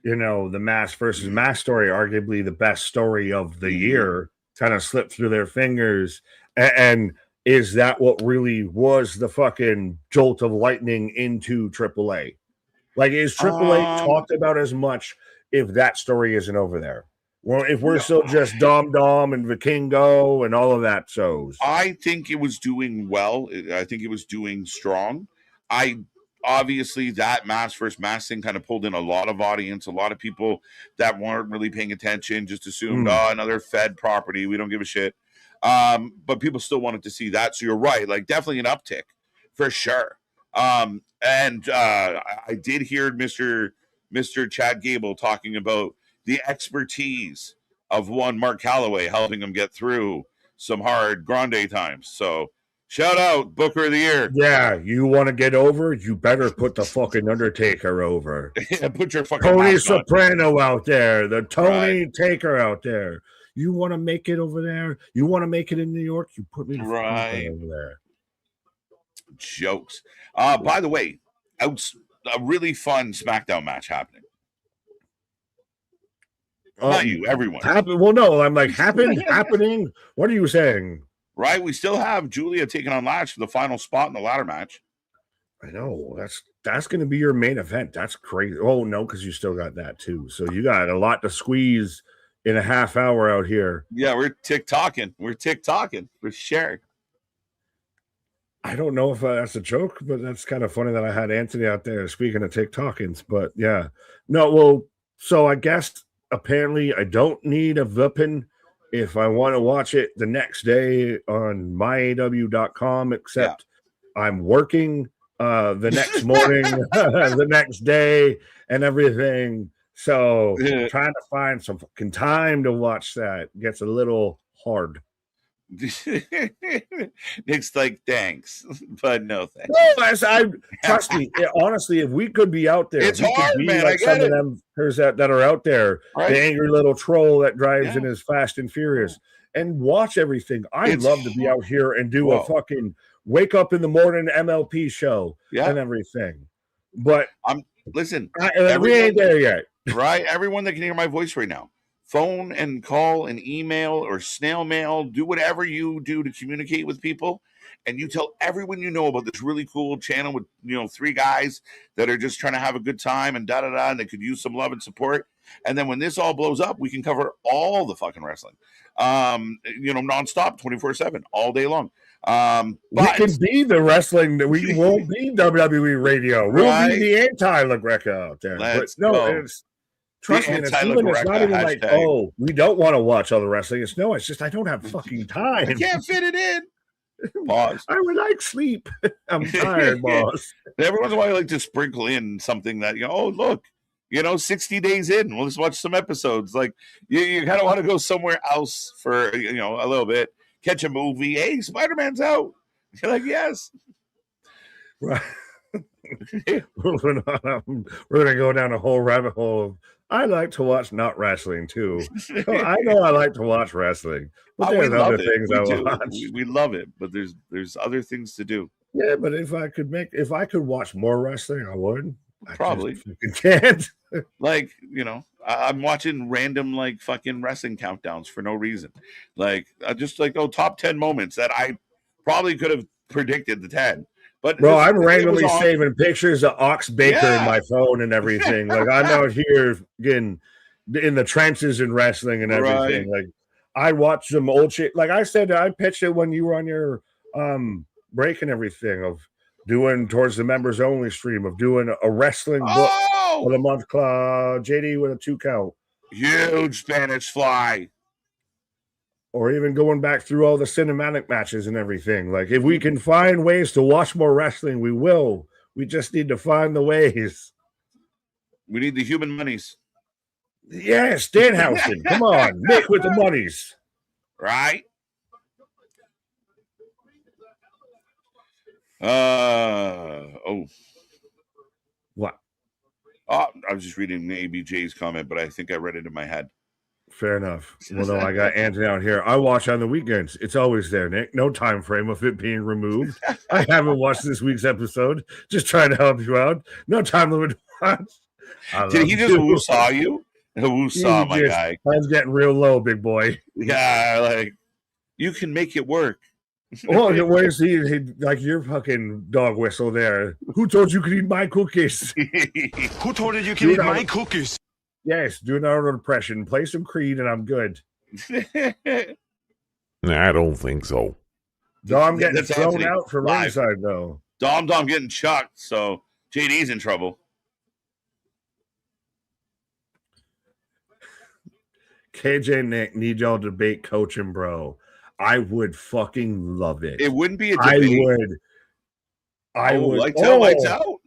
the Mask versus Mask story, arguably the best story of the year, kind of slip through their fingers. And is that what really was the fucking jolt of lightning into AAA? Like, is AAA talked about as much if that story isn't over there? Well, if we're still just Dom and Vikingo and all of that shows. I think it was doing well. I think it was doing strong. Obviously, that Mask versus Mask thing kind of pulled in a lot of audience. A lot of people that weren't really paying attention just assumed, another Fed property. We don't give a shit. But people still wanted to see that. So you're right. Like, definitely an uptick for sure. And I did hear Mr. Chad Gable talking about the expertise of one Mark Calloway helping him get through some hard grande times. So shout out, Booker of the Year. Yeah, you want to get over? You better put the fucking Undertaker over. Put your fucking Tony Soprano out there, the Tony Taker out there. You want to make it over there? You want to make it in New York? You put me over there. Jokes. By the way, a really fun SmackDown match happening. Not you, everyone. Well, no, I'm like, happening? What are you saying? Right? We still have Julia taking on Latch for the final spot in the ladder match. I know. That's going to be your main event. That's crazy. Oh, no, because you still got that, too. So you got a lot to squeeze in a half hour out here. Yeah, we're tick-tocking. For sure. I don't know if that's a joke, but that's kind of funny that I had Anthony out there speaking of tick-tockings. But, yeah. No, well, so I guess apparently I don't need a VPN if I want to watch it the next day on myaw.com, except I'm working the next morning, the next day, and everything. So trying to find some fucking time to watch that gets a little hard. Nick's like, thanks, but no thanks. No, trust me. Honestly, if we could be out there, it's hard, man. Like some of them that are out there, the angry little troll that drives in his Fast and Furious, and watch everything. I'd love to be out here and do a fucking wake up in the morning MLP show and everything. But listen, we ain't there yet, right? Everyone that can hear my voice right now, phone and call and email or snail mail, do whatever you do to communicate with people, and you tell everyone you know about this really cool channel with 3 guys that are just trying to have a good time and and they could use some love and support. And then when this all blows up, we can cover all the fucking wrestling, nonstop, 24/7, all day long. We can be the wrestling that we won't be WWE radio. We'll be the anti-La Greca out there. Trust me, it's not even like, oh, we don't want to watch all the wrestling. It's just I don't have fucking time. I can't fit it in. Pause. I would like sleep. I'm tired, boss. Every once in a while, I like to sprinkle in something that, oh, look, 60 days in, we'll just watch some episodes. Like, you kind of want to go somewhere else for, a little bit, catch a movie. Hey, Spider-Man's out. You're like, yes. Right. We're going to go down a whole rabbit hole of, I like to watch not wrestling too. So I know I like to watch wrestling, but there's other things I watch. We love it, but there's other things to do. Yeah, but if I could watch more wrestling, I would. Probably. I can't. Like, I'm watching random like fucking wrestling countdowns for no reason. Like, just like top 10 moments that I probably could have predicted the 10. But bro, I'm randomly saving pictures of Ox Baker in my phone and everything. Like, I'm out here getting in the trenches in wrestling and everything. Right. Like, I watched some old shit. Like I said, I pitched it when you were on your break and everything of doing towards the members only stream of doing a wrestling book for the month. JD with a 2 count. Huge Spanish fly. Or even going back through all the cinematic matches and everything. Like, if we can find ways to watch more wrestling, we will. We just need to find the ways. We need the human monies. Yes, Danhausen. Come on. Nick with the monies. Right? What? Oh, I was just reading ABJ's comment, but I think I read it in my head. Fair enough. Well, no, I got Anthony out here. I watch on the weekends. It's always there, Nick. No time frame of it being removed. I haven't watched this week's episode. Just trying to help you out. No time limit to watch. Did he just woo-saw you? Woo-saw, my guy. Time's getting real low, big boy. Yeah, like, you can make it work. Oh, where's he like your fucking dog whistle there? Who told you could eat my cookies? Who told you could eat my cookies? Yes, do an auto impression. Play some Creed, and I'm good. I don't think so. Dom getting thrown out for ringside, though. Dom getting chucked, so JD's in trouble. KJ and Nick need y'all to debate coaching, bro. I would fucking love it. It wouldn't be a debate. I would.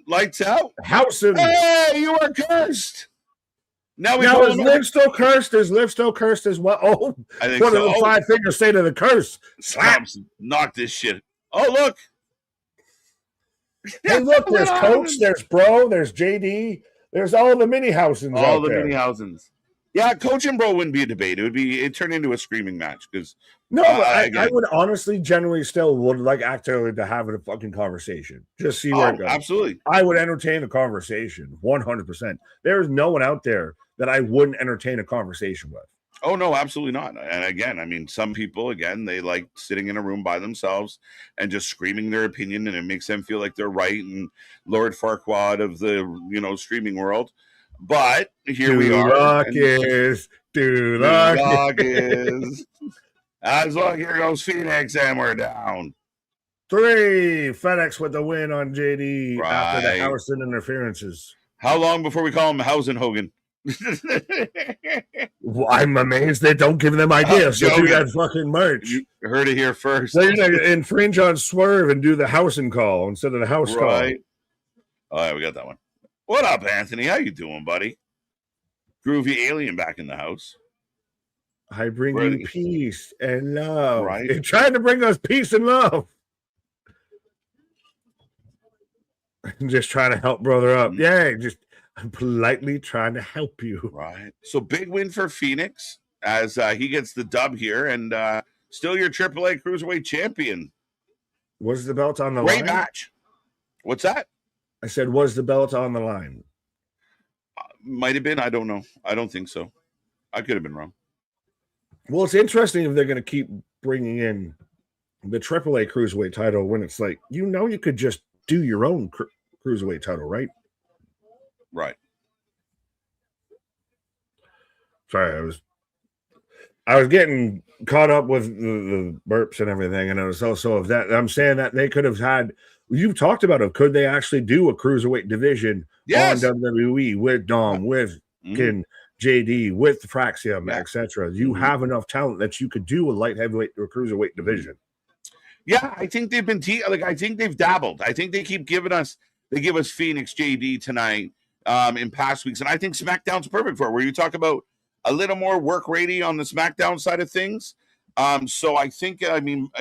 Lights out. Housen. Hey, you are cursed. Now is Liv still cursed? Is Liv still cursed as well? Oh, I think what do the 5 fingers say to the curse? Slap. Knock this shit. Oh, look. Hey, look, there's Coach, there's Bro, there's JD, there's all the mini Housens. All the mini Housens. Yeah, Coach and Bro wouldn't be a debate. It turned into a screaming match because I would honestly generally still would like actually to have a fucking conversation. Just see where it goes. Absolutely. I would entertain a conversation 100%. There is no one out there that I wouldn't entertain a conversation with. Oh, no, absolutely not. And again, I mean, some people, again, they like sitting in a room by themselves and just screaming their opinion, and it makes them feel like they're right and Lord Farquaad of the, streaming world. But here we are. Dulock is. As well, here goes Phoenix, and we're down. 3. FedEx with the win on JD after the Houston interferences. How long before we call him Housen Hogan? Well, I'm amazed they don't give them ideas. So do that fucking merch. You heard it here first. They're gonna infringe on Swerve and do the Housen call instead of the house call. Oh, yeah, we got that one. What up, Anthony? How you doing, buddy? Groovy alien back in the house. I bring you peace and love. Right. They're trying to bring us peace and love. I'm just trying to help brother up. Yeah, I'm politely trying to help you. Right. So big win for Phoenix as he gets the dub here and still your AAA Cruiserweight champion. Was the belt on the line? Great match. What's that? I said, was the belt on the line? Might have been. I don't know. I don't think so. I could have been wrong. Well, it's interesting if they're going to keep bringing in the AAA Cruiserweight title when it's like, you could just do your own Cruiserweight title, right? Right. Sorry, I was getting caught up with the burps and everything, and it was also of that. I'm saying that they could have had. You've talked about it. Could they actually do a Cruiserweight division on WWE with Dom, with JD, with Fraxium, etc.? You have enough talent that you could do a light heavyweight or Cruiserweight division. Yeah, I think they've been I think they've dabbled. I think they keep giving us. They give us Phoenix JD tonight in past weeks, and I think SmackDown's perfect for it. Where you talk about a little more work ready on the SmackDown side of things. So I think,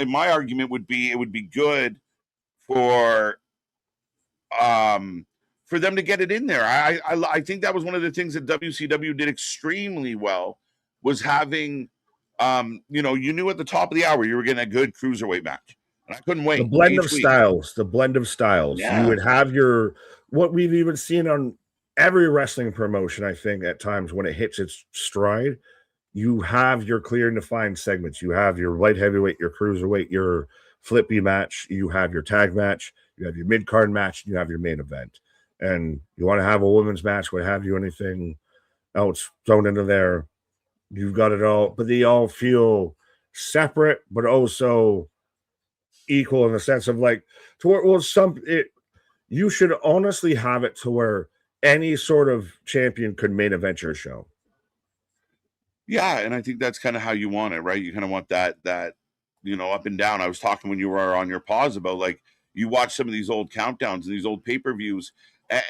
my argument would be it would be good for them to get it in there. I think that was one of the things that WCW did extremely well was having, you knew at the top of the hour you were getting a good Cruiserweight match. And I couldn't wait. The blend of styles. Yeah. You would have your what we've even seen on every wrestling promotion, I think, at times when it hits its stride, you have your clear and defined segments. You have your light heavyweight, your cruiserweight, your flippy match, you have your tag match, you have your mid-card match, and you have your main event. And you want to have a women's match, what have you, anything else thrown into there, you've got it all, but they all feel separate, but also equal in the sense of like, to where, well, you should honestly have it to where any sort of champion could main event your show. Yeah, and I think that's kind of how you want it, right? You kind of want that up and down. I was talking when you were on your pause about like you watch some of these old countdowns and these old pay-per-views,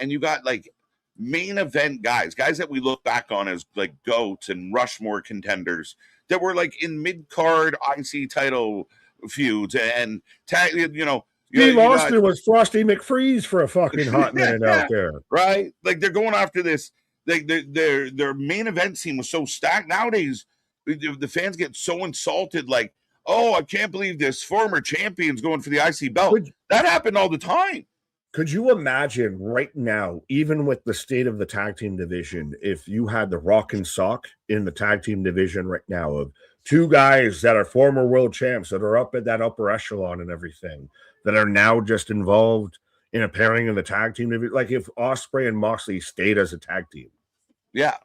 and you got like main event guys that we look back on as like GOATs and Rushmore contenders that were like in mid-card IC title feuds and tag, Steve Austin was Frosty McFreeze for a fucking hot minute out there. Right? Like they're going after this. Their main event scene was so stacked. Nowadays, the fans get so insulted, like, oh, I can't believe this former champion's going for the IC belt. That happened all the time. Could you imagine right now, even with the state of the tag team division, if you had the Rock and Sock in the tag team division right now of two guys that are former world champs that are up at that upper echelon and everything that are now just involved in a pairing in the tag team division, like if Ospreay and Moxley stayed as a tag team. Yeah.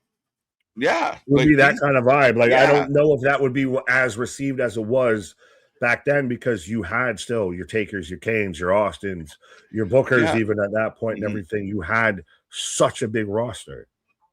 It would be that kind of vibe. Like, I don't know if that would be as received as it was back then because you had still your Takers, your Kanes, your Austins, your Bookers, even at that point and everything. You had such a big roster.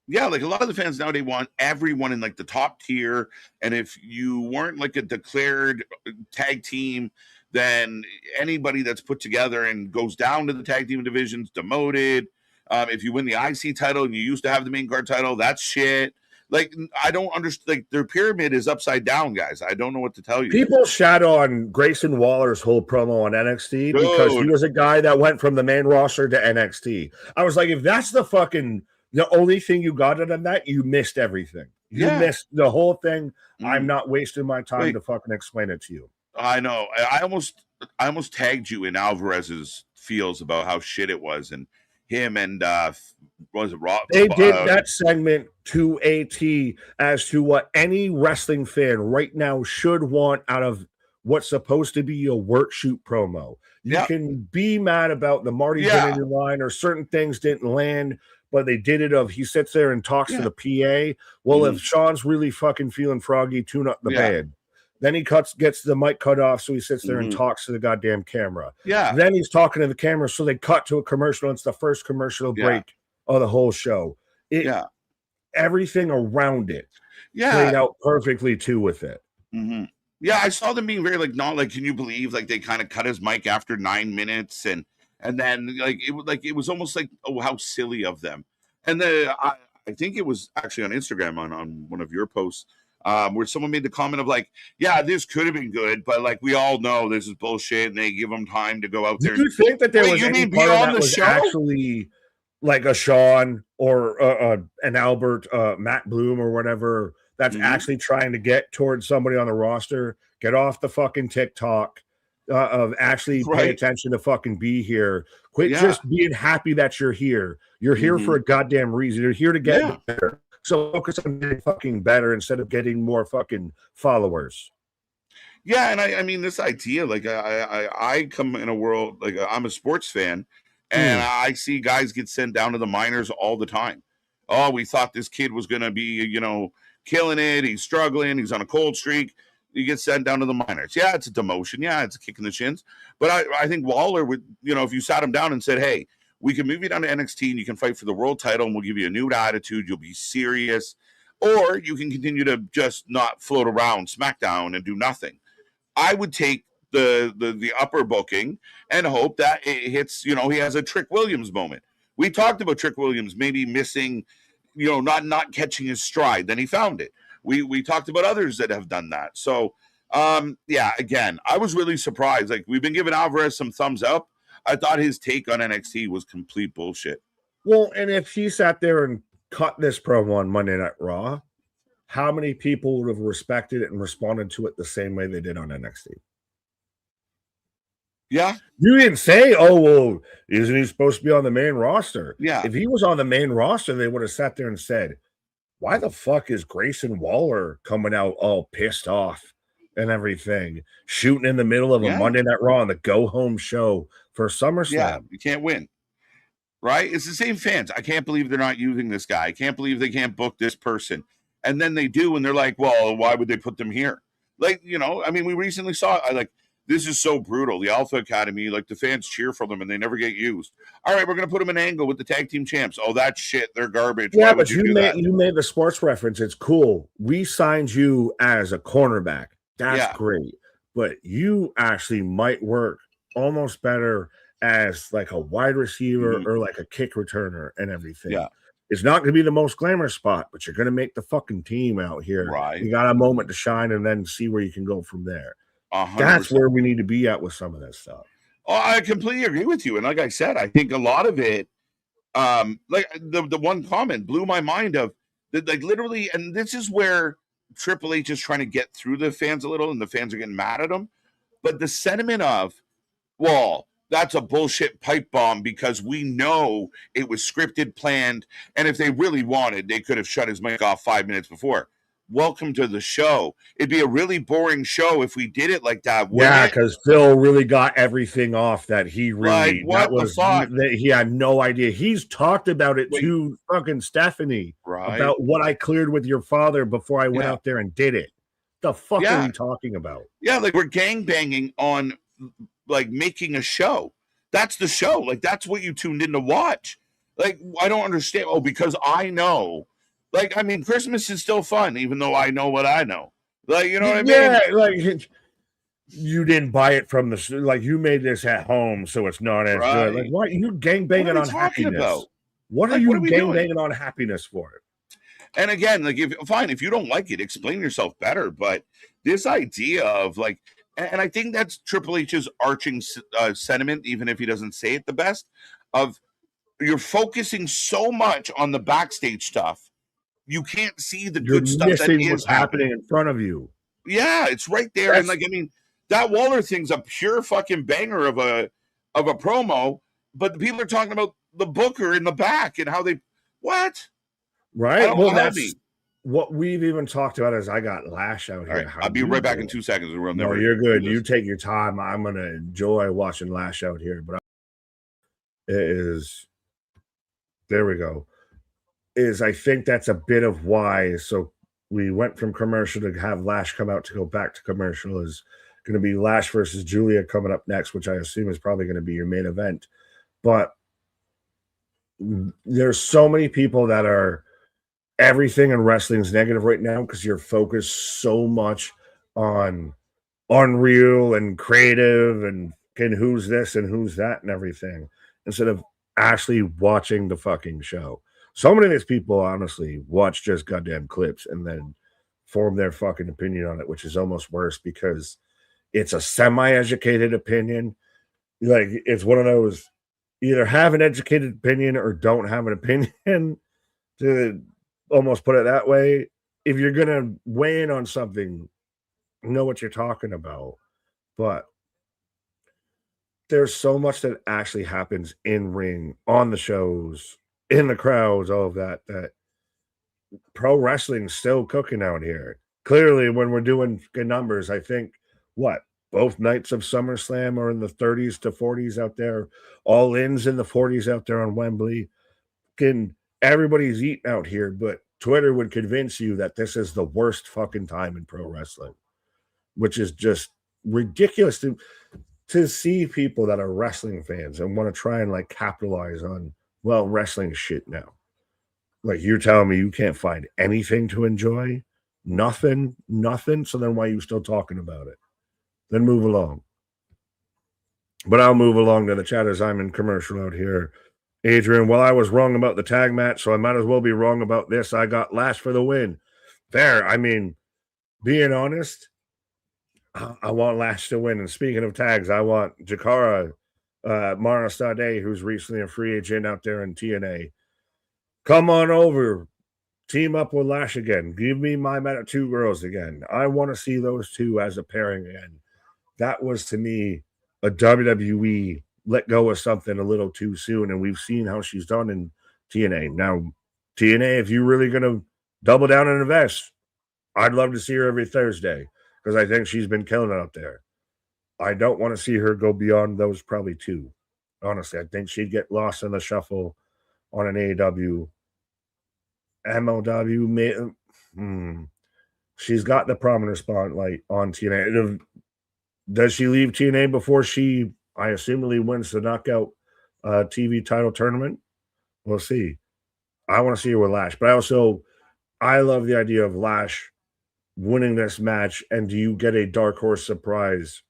Yeah, like a lot of the fans now, they want everyone in like the top tier. And if you weren't like a declared tag team, then anybody that's put together and goes down to the tag team division's demoted. If you win the IC title and you used to have the main card title, that's shit. Like, I don't understand. Like, their pyramid is upside down, guys. I don't know what to tell you. People shat on Grayson Waller's whole promo on NXT because he was a guy that went from the main roster to NXT. I was like, if that's the only thing you got out of that, you missed everything. You missed the whole thing. I'm not wasting my time to fucking explain it to you. I know. I almost tagged you in Alvarez's feels about how shit it was, and him and was it Rob? They did that segment to a T as to what any wrestling fan right now should want out of what's supposed to be a work shoot promo. You can be mad about the Marty Jannetty line or certain things didn't land, but they did it he sits there and talks to the PA. Well, if Sean's really fucking feeling froggy, tune up the band. Then he gets the mic cut off, so he sits there and talks to the goddamn camera. Yeah. Then he's talking to the camera, so they cut to a commercial. And it's the first commercial break of the whole show. Everything around it played out perfectly too with it. Mm-hmm. Yeah, I saw them being very can you believe they kind of cut his mic after 9 minutes and then it was almost like, oh, how silly of them. And then I think it was actually on Instagram on one of your posts. Where someone made the comment of this could have been good, but we all know this is bullshit, and they give them time to go out there. Do you think that there was any part of that was actually like a Sean or an Albert, Matt Bloom or whatever that's actually trying to get towards somebody on the roster, get off the fucking TikTok, of actually pay attention to fucking be here. Quit just being happy that you're here. You're here for a goddamn reason. You're here to get better. So focus on getting fucking better instead of getting more fucking followers. Yeah, and I mean this idea, I come in a world I'm a sports fan, and I see guys get sent down to the minors all the time. Oh, we thought this kid was gonna be, killing it. He's struggling. He's on a cold streak. He gets sent down to the minors. Yeah, it's a demotion. Yeah, it's a kick in the shins. But I think Waller would, if you sat him down and said, hey, we can move you down to NXT and you can fight for the world title and we'll give you a new attitude. You'll be serious. Or you can continue to just not float around SmackDown and do nothing. I would take the upper booking and hope that it hits, he has a Trick Williams moment. We talked about Trick Williams maybe missing, not catching his stride. Then he found it. We talked about others that have done that. So, again, I was really surprised. We've been giving Alvarez some thumbs up. I thought his take on NXT was complete bullshit. Well, and if he sat there and cut this promo on Monday Night Raw, how many people would have respected it and responded to it the same way they did on NXT? Yeah. You didn't say, oh, well, isn't he supposed to be on the main roster? Yeah. If he was on the main roster, they would have sat there and said, why the fuck is Grayson Waller coming out all pissed off and everything, shooting in the middle of a Monday Night Raw on the go-home show for SummerSlam? Yeah, you can't win. Right? It's the same fans. I can't believe they're not using this guy. I can't believe they can't book this person. And then they do, and they're like, well, why would they put them here? Like, you know, I mean, we recently saw, this is so brutal. The Alpha Academy, like, the fans cheer for them, and they never get used. All right, we're going to put them in Angle with the tag team champs. Oh, that's shit. They're garbage. Yeah, why but would you do that? You made the sports reference. It's cool. We signed you as a cornerback. That's great. But you actually might work almost better as like a wide receiver or like a kick returner and everything. Yeah. It's not going to be the most glamorous spot, but you're going to make the fucking team out here. Right. You got a moment to shine and then see where you can go from there. 100%. That's where we need to be at with some of this stuff. Oh, I completely agree with you. And like I said, I think a lot of it, like the one comment blew my mind of that, like literally, and this is where Triple H is trying to get through the fans a little, and the fans are getting mad at him. But the sentiment of, well, that's a bullshit pipe bomb because we know it was scripted, planned, and if they really wanted, they could have shut his mic off 5 minutes before. Welcome to the show. It'd be a really boring show if we did it like that. Yeah, because Phil really got everything off that he really that he had no idea. He's talked about it to fucking Stephanie about what I cleared with your father before I went out there and did it. The fuck are we talking about? Yeah, like we're gangbanging on like making a show. That's the show. Like that's what you tuned in to watch. Like I don't understand. Oh, because I know. Like, I mean, Christmas is still fun, even though I know what I know. Like, you know what I mean? Yeah, like you didn't buy it from the like you made this at home, so it's not as good. Like, why are you gangbanging on happiness? What are you gangbanging on happiness for? And again, like if you don't like it, explain yourself better. But this idea of like, and I think that's Triple H's arching sentiment, even if he doesn't say it the best, of you're focusing so much on the backstage stuff. You can't see the good stuff that is happening in front of you. Yeah, it's right there. And like, I mean, that Waller thing's a pure fucking banger of a promo, but the people are talking about the booker in the back and how they what? Right. Well, that's what we've even talked about is I got Lash out here. Right. I'll be right back in 2 seconds. No, you're good. You take your time. I'm gonna enjoy watching Lash out here, but it is there we go. I think that's a bit of why. So we went from commercial to have Lash come out to go back to commercial is going to be Lash versus Julia coming up next, which I assume is probably going to be your main event. But there's so many people that are everything in wrestling is negative right now because you're focused so much on Unreal and creative and who's this and who's that and everything instead of actually watching the fucking show. So many of these people honestly watch just goddamn clips and then form their fucking opinion on it, which is almost worse because it's a semi-educated opinion. Like it's one of those either have an educated opinion or don't have an opinion to almost put it that way. If you're going to weigh in on something, know what you're talking about. But there's so much that actually happens in ring, on the shows, in the crowds, all of that pro wrestling's still cooking out here. Clearly, when we're doing good numbers, I think both nights of SummerSlam are in the 30s to 40s out there. All ins in the 40s out there on Wembley. Everybody's eating out here, but Twitter would convince you that this is the worst fucking time in pro wrestling, which is just ridiculous to see people that are wrestling fans and want to try and like capitalize on wrestling shit now. Like you're telling me you can't find anything to enjoy? Nothing. So then why are you still talking about it? Then move along. But I'll move along to the chat as I'm in commercial out here. Adrian, well, I was wrong about the tag match, so I might as well be wrong about this. I got Lash for the win. Fair. I mean, being honest, I want Lash to win. And speaking of tags, I want Jakara Mara Sade, who's recently a free agent out there in TNA. Come on over. Team up with Lash again. Give me my two girls again. I want to see those two as a pairing again. That was, to me, a WWE let go of something a little too soon, and we've seen how she's done in TNA. Now, TNA, if you're really going to double down and invest, I'd love to see her every Thursday because I think she's been killing it up there. I don't want to see her go beyond those probably two. Honestly, I think she'd get lost in the shuffle on an AEW. MLW, she's got the prominent spotlight on TNA. Does she leave TNA before she, I assumably, wins the knockout TV title tournament? We'll see. I want to see her with Lash, but I love the idea of Lash winning this match. And do you get a dark horse surprise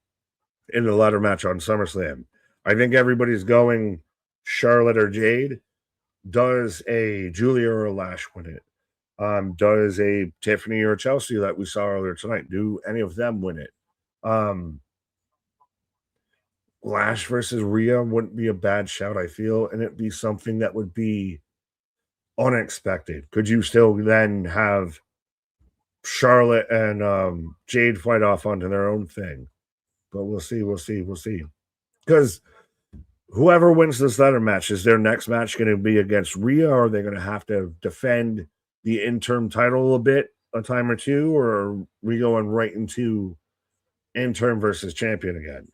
in the ladder match on SummerSlam? I think everybody's going Charlotte or Jade. Does a Julia or a Lash win it? Does a Tiffany or Chelsea that we saw earlier tonight, do any of them win it? Lash versus Rhea wouldn't be a bad shout, I feel, and it'd be something that would be unexpected. Could you still then have Charlotte and Jade fight off onto their own thing? But we'll see. Because whoever wins this ladder match, is their next match going to be against Rhea, or are they going to have to defend the interim title a time or two, or are we going right into interim versus champion again?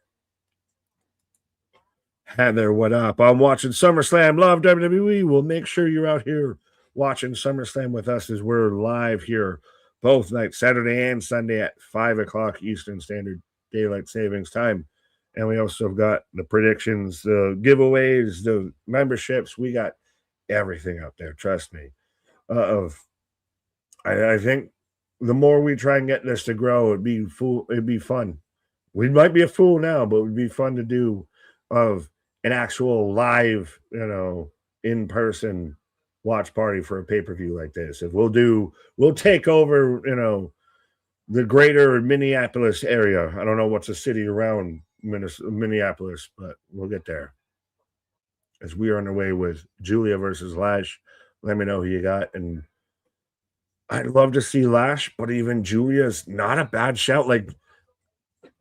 Heather, what up? I'm watching SummerSlam. Love WWE. We'll make sure you're out here watching SummerSlam with us as we're live here both nights, Saturday and Sunday at 5 o'clock Eastern Standard Daylight Savings Time. And we also have got the predictions, the giveaways, the memberships. We got everything out there. Trust me. I think the more we try and get this to grow, it'd be fun. We might be a fool now, but it'd be fun to do of an actual live, in-person watch party for a pay-per-view like this. If we'll take over, the greater Minneapolis area. I don't know what's a city around Minneapolis, but we'll get there. As we are on the way with Julia versus Lash. Let me know who you got. And I'd love to see Lash, but even Julia's not a bad shout. Like,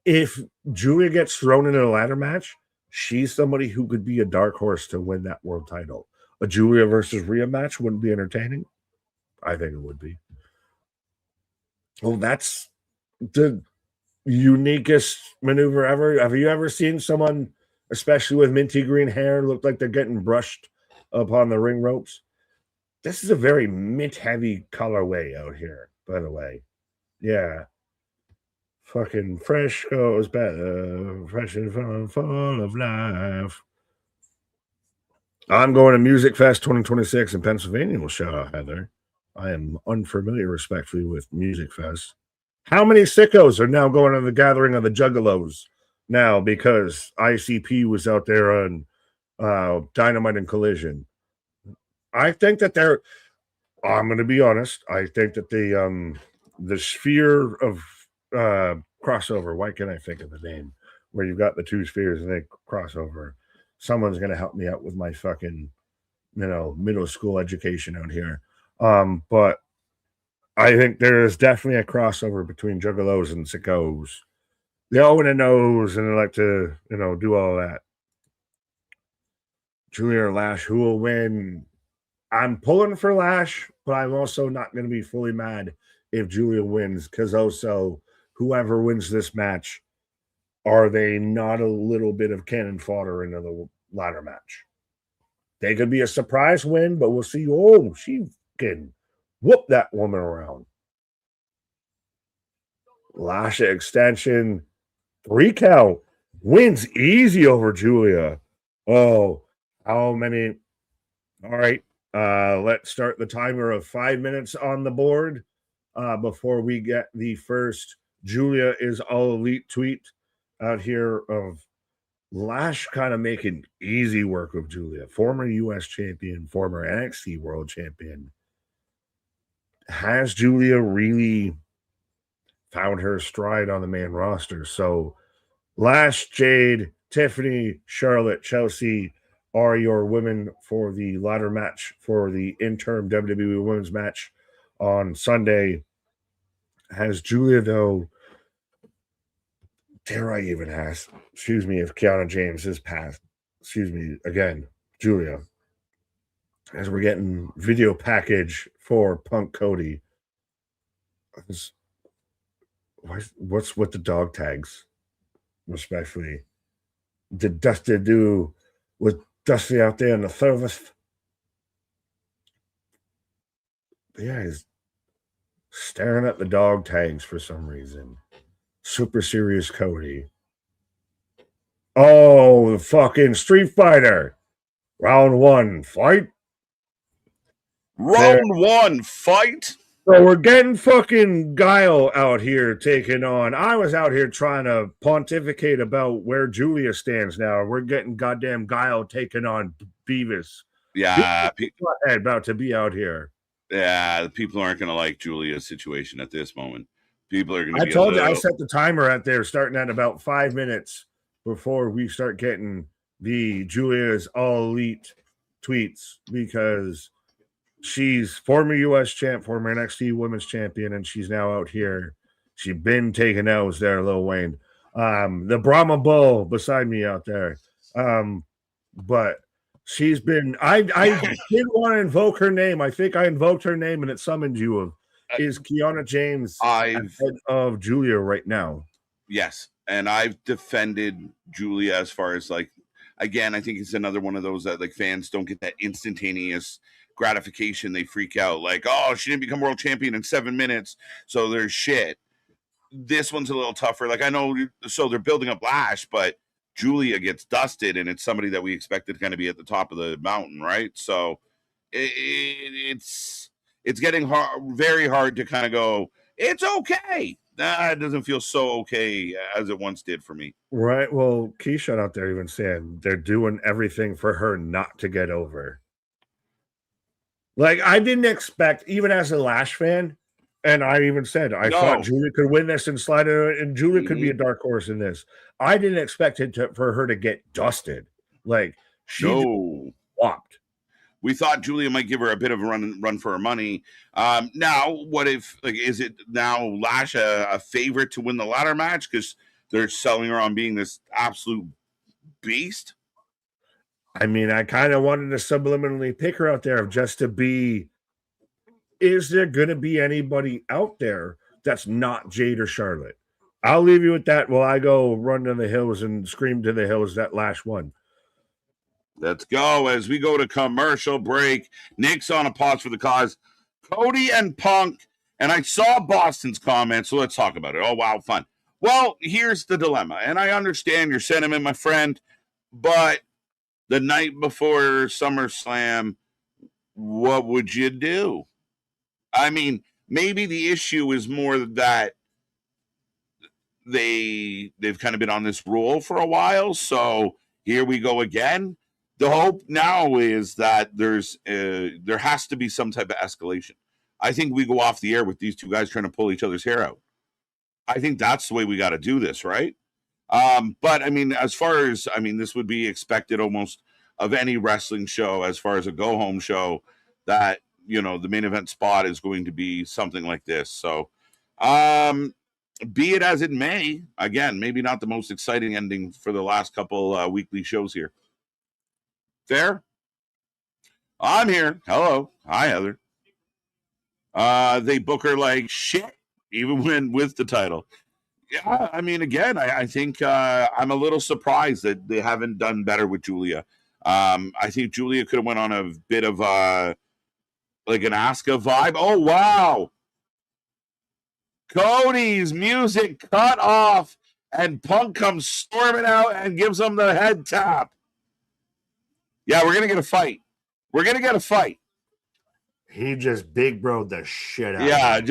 if Julia gets thrown into a ladder match, she's somebody who could be a dark horse to win that world title. A Julia versus Rhea match wouldn't be entertaining. I think it would be. Well, that's the uniquest maneuver ever. Have you ever seen someone, especially with minty green hair, look like they're getting brushed upon the ring ropes? This is a very mint-heavy colorway out here, by the way. Yeah. Fucking fresh goes better. Fresh and full of life. I'm going to Music Fest 2026 in Pennsylvania. We'll shout out Heather. I am unfamiliar, respectfully, with Music Fest. How many sickos are now going to the gathering of the Juggalos now because ICP was out there on Dynamite and Collision? I think that I'm going to be honest. I think that the sphere of crossover, why can't I think of the name, where you've got the two spheres and they cross over? Someone's going to help me out with my fucking, middle school education out here. But I think there is definitely a crossover between Juggalos and Sickos. They all want to knows and they like to, do all that. Julia or Lash, who will win? I'm pulling for Lash, but I'm also not going to be fully mad if Julia wins, because also whoever wins this match, are they not a little bit of cannon fodder into the ladder match? They could be a surprise win, but we'll see. Oh, she can whoop that woman around. Lasha extension, 3 count, wins easy over Julia. Oh, how many? All right. Let's start the timer of 5 minutes on the board before we get the first Julia is all elite tweet out here of Lash kind of making easy work of Julia. Former U.S. champion, former NXT world champion. Has Julia really found her stride on the main roster? So Lash, Jade, Tiffany, Charlotte, Chelsea are your women for the ladder match for the interim WWE Women's match on Sunday. Has Julia, though, dare I even ask, excuse me, if Kiana James is past, excuse me, again, Julia, as we're getting video package for Punk Cody, what's with the dog tags, respectfully? Did Dusty do with Dusty out there in the service? Yeah, he's staring at the dog tags for some reason. Super serious Cody. Oh, the fucking Street Fighter. Round 1, fight. Round 1, fight. So we're getting fucking Guile out here taking on. I was out here trying to pontificate about where Julia stands now. We're getting goddamn Guile taking on Beavis. Yeah, about to be out here. Yeah, people aren't going to like Julia's situation at this moment. People are going to. I told you I set the timer out there, starting at about 5 minutes before we start getting the Julia's All Elite tweets, because she's former U.S. champ, former NXT Women's Champion, and she's now out here. She's been taking L's there, Lil Wayne. The Brahma Bull beside me out there. But she's been. I did want to invoke her name. I think I invoked her name and it summoned you. Is Kiana James ahead of Julia right now? Yes, and I've defended Julia as far as, like, again, I think it's another one of those that, like, fans don't get that instantaneous gratification. They freak out like, oh, she didn't become world champion in 7 minutes, so there's shit. This one's a little tougher. Like, I know, so they're building up Lash, but Julia gets dusted, and it's somebody that we expected kind of be at the top of the mountain, right? So it's getting very hard to kind of go, it's okay. It doesn't feel so okay as it once did for me. Right. Well, Keyshawn out there even saying they're doing everything for her not to get over. Like, I didn't expect, even as a Lash fan, and I even said I thought Julia could win this and slide it, and Julia could be a dark horse in this. I didn't expect it for her to get dusted. Like, she flopped. We thought Julia might give her a bit of a run for her money. Now, what if, like, is it now Lash a favorite to win the ladder match because they're selling her on being this absolute beast? I mean, I kind of wanted to subliminally pick her out there just to be, is there going to be anybody out there that's not Jade or Charlotte? I'll leave you with that while I go run to the hills and scream to the hills that Lash won. Let's go as we go to commercial break. Nick's on a pause for the cause. Cody and Punk, and I saw Boston's comment, so let's talk about it. Oh, wow, fun. Well, here's the dilemma, and I understand your sentiment, my friend, but the night before SummerSlam, what would you do? I mean, maybe the issue is more that they've kind of been on this roll for a while, so here we go again. The hope now is that there has to be some type of escalation. I think we go off the air with these two guys trying to pull each other's hair out. I think that's the way we got to do this, right? But I mean, as far as, I mean, this would be expected almost of any wrestling show, as far as a go-home show, that, you know, the main event spot is going to be something like this. So, be it as it may, again, maybe not the most exciting ending for the last couple weekly shows here. Fair? I'm here. Hello. Hi, Heather. They book her like shit, even with the title. Yeah, I mean, again, I think I'm a little surprised that they haven't done better with Julia. I think Julia could have went on a bit of like an Asuka vibe. Oh, wow. Cody's music cut off, and Punk comes storming out and gives him the head tap. Yeah, we're going to get a fight. We're going to get a fight. He just big broed the shit out.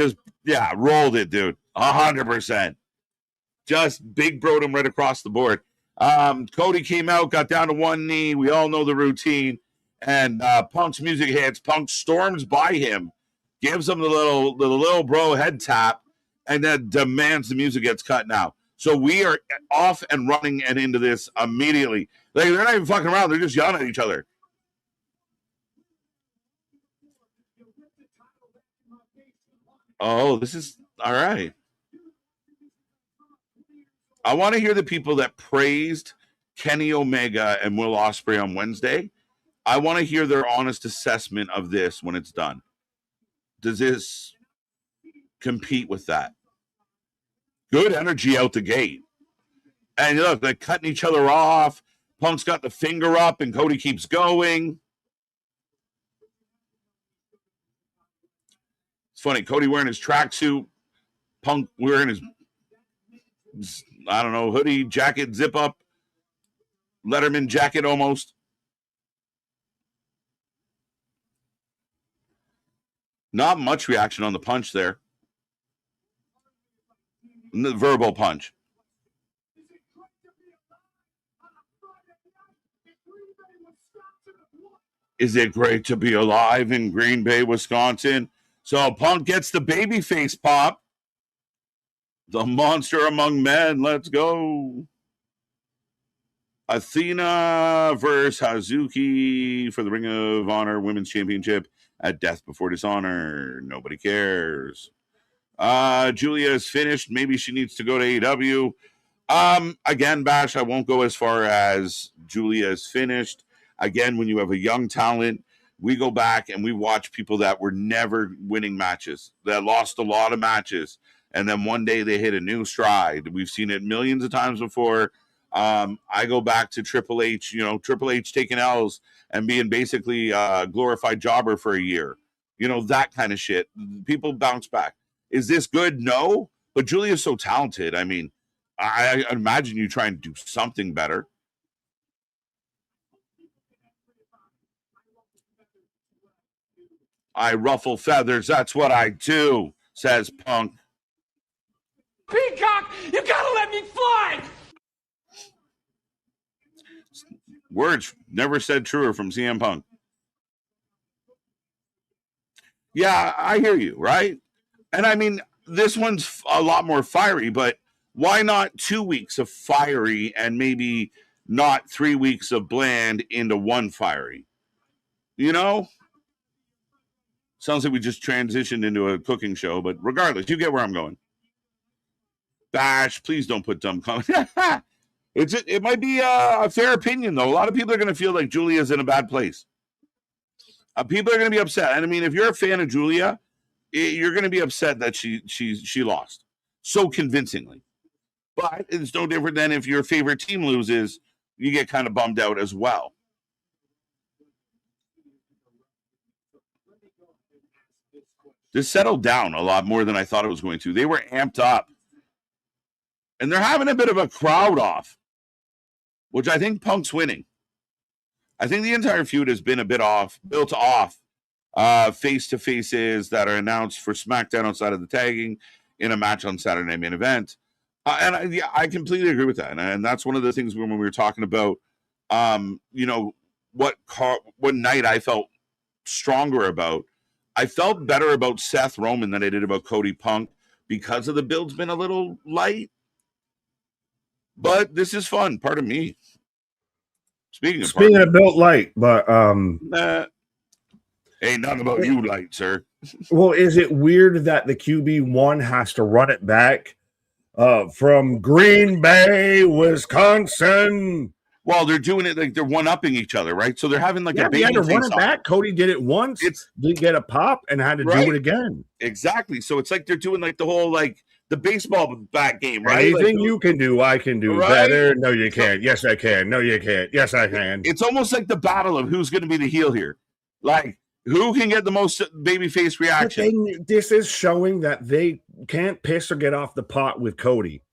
Yeah, rolled it, dude. 100%. Just big broed him right across the board. Cody came out, got down to one knee. We all know the routine. And Punk's music hits. Punk storms by him, gives him the little bro head tap, and then demands the music gets cut now. So we are off and running and into this immediately. Like, they're not even fucking around. They're just yelling at each other. Oh, this is all right. I want to hear the people that praised Kenny Omega and Will Ospreay on Wednesday. I want to hear their honest assessment of this when it's done. Does this compete with that? Good energy out the gate. And look, they're cutting each other off. Punk's got the finger up, and Cody keeps going. It's funny. Cody wearing his tracksuit. Punk wearing his, I don't know, hoodie, jacket, zip up, Letterman jacket almost. Not much reaction on the punch there. The verbal punch. Is it great to be alive in Green Bay, Wisconsin? So Punk gets the babyface pop. The monster among men. Let's go. Athena versus Hazuki for the Ring of Honor Women's Championship at Death Before Dishonor. Nobody cares. Julia is finished. Maybe she needs to go to AEW. Again, Bash, I won't go as far as Julia is finished. Again, when you have a young talent, we go back and we watch people that were never winning matches, that lost a lot of matches, and then one day they hit a new stride. We've seen it millions of times before. I go back to Triple H, Triple H taking L's and being basically a glorified jobber for a year. That kind of shit. People bounce back. Is this good? No. But Julia's so talented. I mean, I imagine you try and do something better. I ruffle feathers. That's what I do, says Punk. Peacock, you gotta let me fly! Words never said truer from CM Punk. Yeah, I hear you, right? And I mean, this one's a lot more fiery, but why not 2 weeks of fiery and maybe not 3 weeks of bland into one fiery? Sounds like we just transitioned into a cooking show, but regardless, you get where I'm going. Bash, please don't put dumb comments. It might be a fair opinion, though. A lot of people are going to feel like Julia's in a bad place. People are going to be upset. And I mean, if you're a fan of Julia, you're going to be upset that she lost so convincingly. But it's no different than if your favorite team loses, you get kind of bummed out as well. This settled down a lot more than I thought it was going to. They were amped up. And they're having a bit of a crowd off, which I think Punk's winning. I think the entire feud has been a bit built off face-to-faces that are announced for SmackDown outside of the tagging in a match on Saturday Night Main Event. And I completely agree with that. And that's one of the things when we were talking about, what night I felt stronger about. I felt better about Seth Roman than I did about Cody Punk because of the build's been a little light. But this is fun. Pardon me. Speaking of built light, but ain't nothing about you light, sir. Well, is it weird that the QB1 has to run it back from Green Bay, Wisconsin? Well, they're doing it like they're one-upping each other, right? So they're having like a baby. They had to run it back. Cody did it once, didn't get a pop, and had to do it again. Exactly. So it's like they're doing like the whole the baseball bat game, right? Anything you can do, I can do better. No, you can't. Yes, I can. No, you can't. Yes, I can. It's almost like the battle of who's going to be the heel here. Like, who can get the most babyface reaction? This is showing that they can't piss or get off the pot with Cody.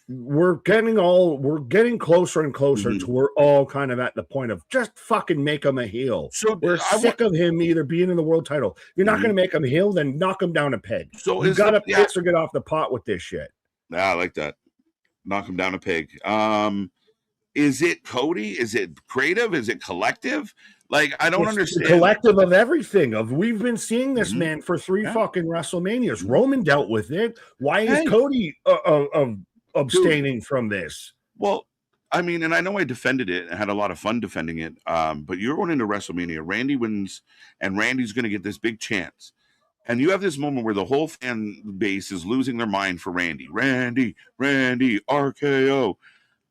We're getting closer and closer to we're all kind of at the point of just fucking make him a heel. So we're sick of him either being in the world title. You're not going to make him a heel, then knock him down a peg. So you got to piss or get off the pot with this shit. Yeah, I like that. Knock him down a peg. Is it Cody? Is it creative? Is it collective? Like, I don't understand. The collective of everything. We've been seeing this man for 3 fucking WrestleManias. Roman dealt with it. Why is Cody abstaining from this? Well, I mean, and I know I defended it and had a lot of fun defending it, but you're going into WrestleMania. Randy wins, and Randy's going to get this big chance. And you have this moment where the whole fan base is losing their mind for Randy. Randy, RKO.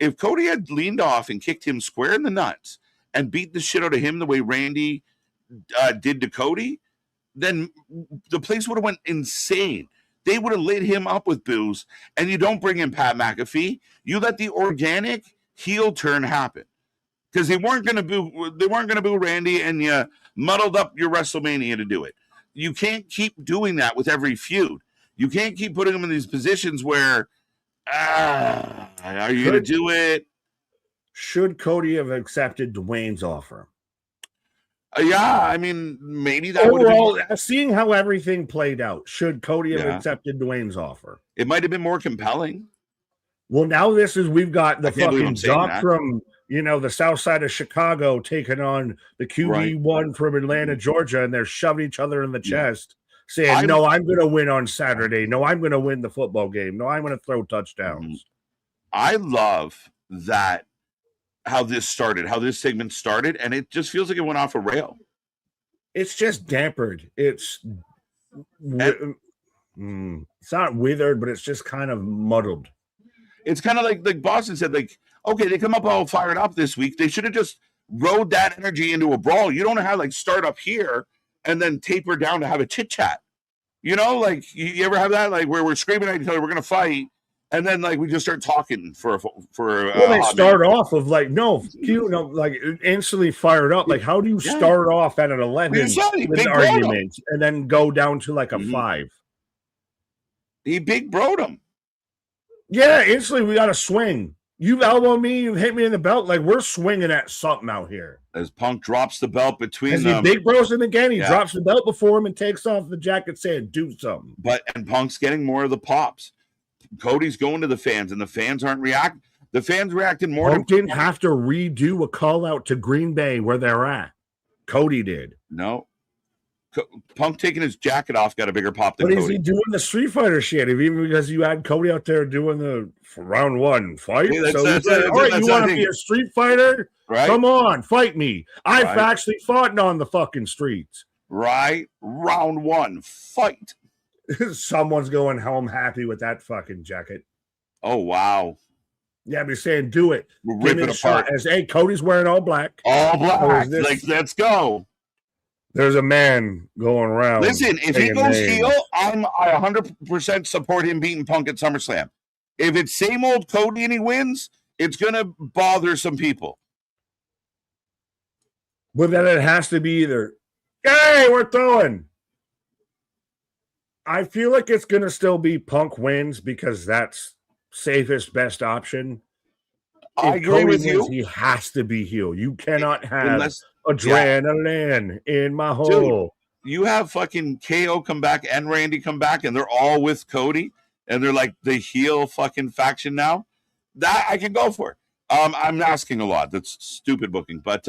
If Cody had leaned off and kicked him square in the nuts and beat the shit out of him the way Randy did to Cody, then the place would have went insane. They would have lit him up with boos, and you don't bring in Pat McAfee. You let the organic heel turn happen. Because they weren't going to boo Randy, and you muddled up your WrestleMania to do it. You can't keep doing that with every feud. You can't keep putting them in these positions where, are you going to do it? Should Cody have accepted Dwayne's offer? Yeah, I mean, maybe that overall, seeing how everything played out, should Cody have accepted Dwayne's offer? It might have been more compelling. Well, now we've got the fucking doc from the south side of Chicago taking on the QB1 from Atlanta, Georgia, and they're shoving each other in the chest, saying, no, I'm going to win on Saturday. No, I'm going to win the football game. No, I'm going to throw touchdowns. I love that, how this segment started, and it just feels like it went off a rail. It's just dampered. It's not withered, but it's just kind of muddled. It's kind of like Boston said, like, okay, they come up all fired up this week. They should have just rode that energy into a brawl. You don't know how to start up here and then taper down to have a chit chat. You you ever have that, where we're screaming at each other, we're going to fight, and then we just start talking for they start off of instantly fired up. Like, how do you start off at an 11 with arguments and then go down to a 5? He big broed him. Yeah, instantly we got to swing. You've elbowed me, you've hit me in the belt. We're swinging at something out here. As Punk drops the belt between them. He big bros him again. He drops the belt before him and takes off the jacket saying, do something. And Punk's getting more of the pops. Cody's going to the fans, and the fans aren't reacting. The fans reacted more. Punk didn't have to redo a call out to Green Bay where they're at. Cody did. No. Punk taking his jacket off got a bigger pop than Cody. But is he doing the Street Fighter shit? Even because you had Cody out there doing the round 1 fight. All right, you want to be a Street Fighter? Right. Come on, fight me. I've actually fought on the fucking streets. Right. Round 1, fight. Someone's going home happy with that fucking jacket. Oh, wow. Yeah, I'd be saying, do it. We'll rip it apart. Hey, Cody's wearing all black. All black. Let's go. There's a man going around. Listen, if he goes heel, I 100% support him beating Punk at SummerSlam. If it's same old Cody and he wins, it's going to bother some people. But then it has to be either, hey, we're throwing. I feel like it's going to still be Punk wins because that's safest, best option. I agree with you. He has to be heel. You cannot have adrenaline in my hole. Dude, you have fucking KO come back and Randy come back, and they're all with Cody, and they're like the heel fucking faction now. That I can go for. I'm asking a lot. That's stupid booking, but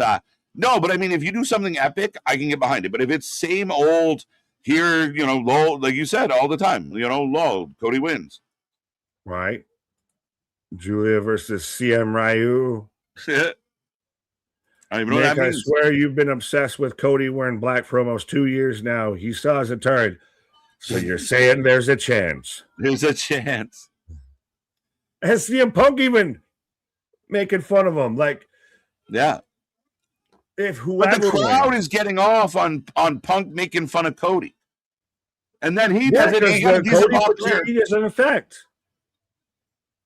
no. But I mean, if you do something epic, I can get behind it. But if it's same old here, low, like you said all the time, low, Cody wins. Right. Julia versus CM Ryu. I don't even know that means. I swear you've been obsessed with Cody wearing black for almost 2 years now. He saw as a turd. So you're saying there's a chance. There's a chance. And CM Punk even making fun of him. If whoever. But the crowd is getting off on Punk making fun of Cody. And then he does it. Cody doesn't affect.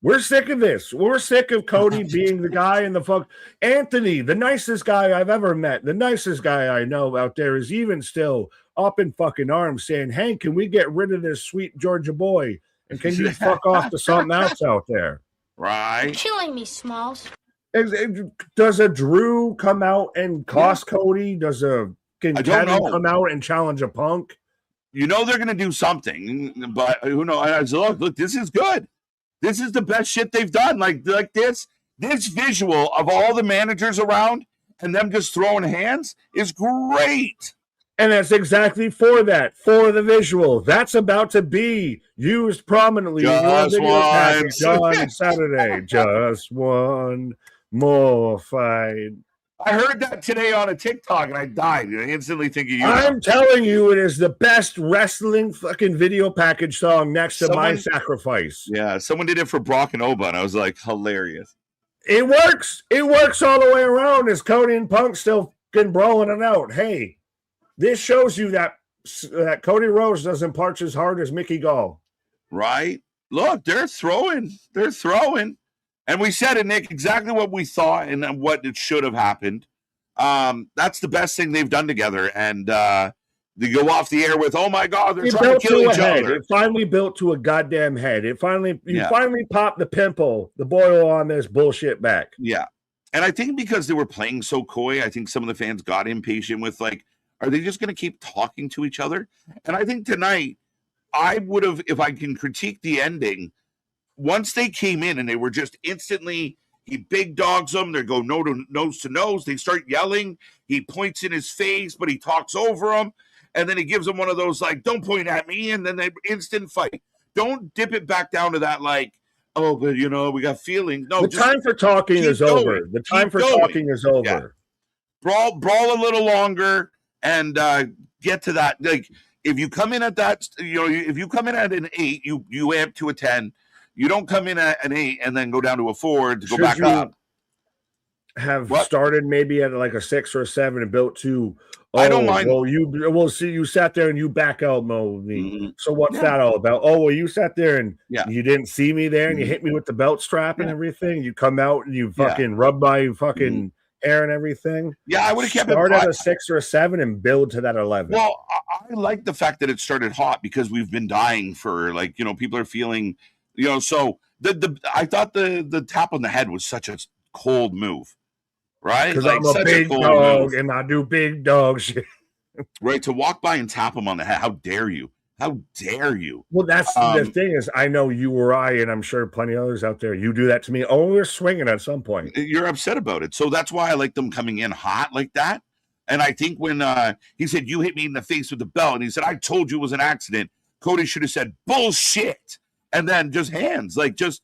We're sick of this. We're sick of Cody being the guy in the fuck. Anthony, the nicest guy I've ever met, the nicest guy I know out there, is even still up in fucking arms saying, hey, can we get rid of this sweet Georgia boy? And can you fuck off to something else out there? Right. You're killing me, Smalls. Does a Drew come out and cost Cody? Can Kevin come out and challenge a Punk? They're going to do something, but who knows? Look, this is good. This is the best shit they've done. Like this visual of all the managers around and them just throwing hands is great. And that's exactly for the visual. That's about to be used prominently just in your package on Saturday. Just one more fight. I heard that today on a TikTok and I died. Instantly thinking you. I'm telling you, it is the best wrestling fucking video package song next to My Sacrifice. Yeah, someone did it for Brock and Oba, and I was like, hilarious. It works. It works all the way around. Is Cody and Punk still fucking brawling it out? Hey, this shows you that Cody Rhodes doesn't punch as hard as Mickey Gall. Right? Look, they're throwing. And we said it, Nick, exactly what we thought and what it should have happened. That's the best thing they've done together. And they go off the air with, oh my God, they're trying to kill each other. It finally built to a goddamn head. You finally popped the pimple, the boil on this bullshit back. Yeah. And I think because they were playing so coy, I think some of the fans got impatient with like, are they just going to keep talking to each other? And I think tonight, I would have, if I can critique the ending, once they came in and they were just instantly, he big dogs them, they go nose to nose, they start yelling, he points in his face, but he talks over them, and then he gives them one of those like, don't point at me, and then they instant fight. Don't dip it back down to that like, oh, but you know, we got feelings. No, the time for talking is over. The time for talking is over. Brawl a little longer and get to that. Like, if you come in at that, you know, if you come in at an 8, you amp to a 10. You don't come in at an 8 and then go down to a 4 to go back up. Have started maybe at like a 6 or a 7 and built to. I don't mind. Well, you sat there and you back out mode me. Mm-hmm. So what's that all about? Oh, well, you sat there and you didn't see me there and you hit me with the belt strap and everything. You come out and you fucking rub my fucking hair and everything. Yeah, I would have kept it. Start at a 6 or a 7 and build to that 11. Well, I like the fact that it started hot because we've been dying for like, you know, people are feeling, you know, so I thought the tap on the head was such a cold move. Right? Because like, I'm a big dog and I do big dog shit. Right, to walk by and tap him on the head. How dare you? How dare you? Well, that's the thing is, I know you or I, and I'm sure plenty of others out there, you do that to me. Oh, we're swinging at some point. You're upset about it. So that's why I like them coming in hot like that. And I think when he said, you hit me in the face with the belt, and he said, I told you it was an accident, Cody should have said, bullshit. And then just hands, just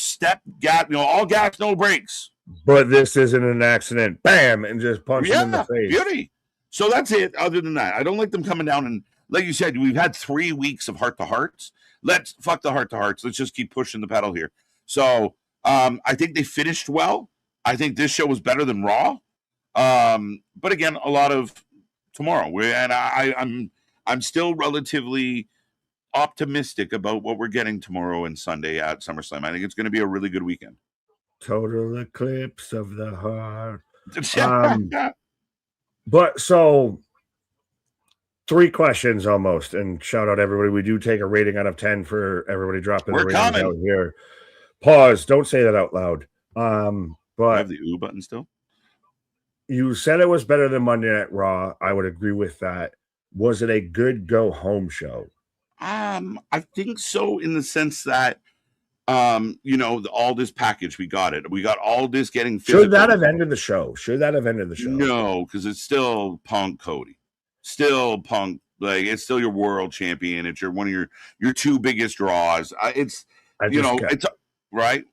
step, gap, you know, all gas, no brakes. But this isn't an accident. Bam! And just punch him in the face. Beauty. So that's it. Other than that, I don't like them coming down. And like you said, we've had 3 weeks of heart-to-hearts. Let's fuck the heart-to-hearts. Let's just keep pushing the pedal here. So I think they finished well. I think this show was better than Raw. But again, a lot of tomorrow. I'm still relatively optimistic about what we're getting tomorrow and Sunday at SummerSlam. I think it's going to be a really good weekend. Total eclipse of the heart. But so 3 questions almost, and shout out everybody. We do take a rating out of 10 for everybody dropping the ratings out here. Pause. Don't say that out loud. But I have the U button still. You said it was better than Monday Night Raw. I would agree with that. Was it a good go home show? I think so, in the sense that you know, all this package, we got it. We got all this getting physical. Should that have ended the show? No, because it's still Punk Cody. Still Punk, like it's still your world champion. It's one of your 2 biggest draws. It's right.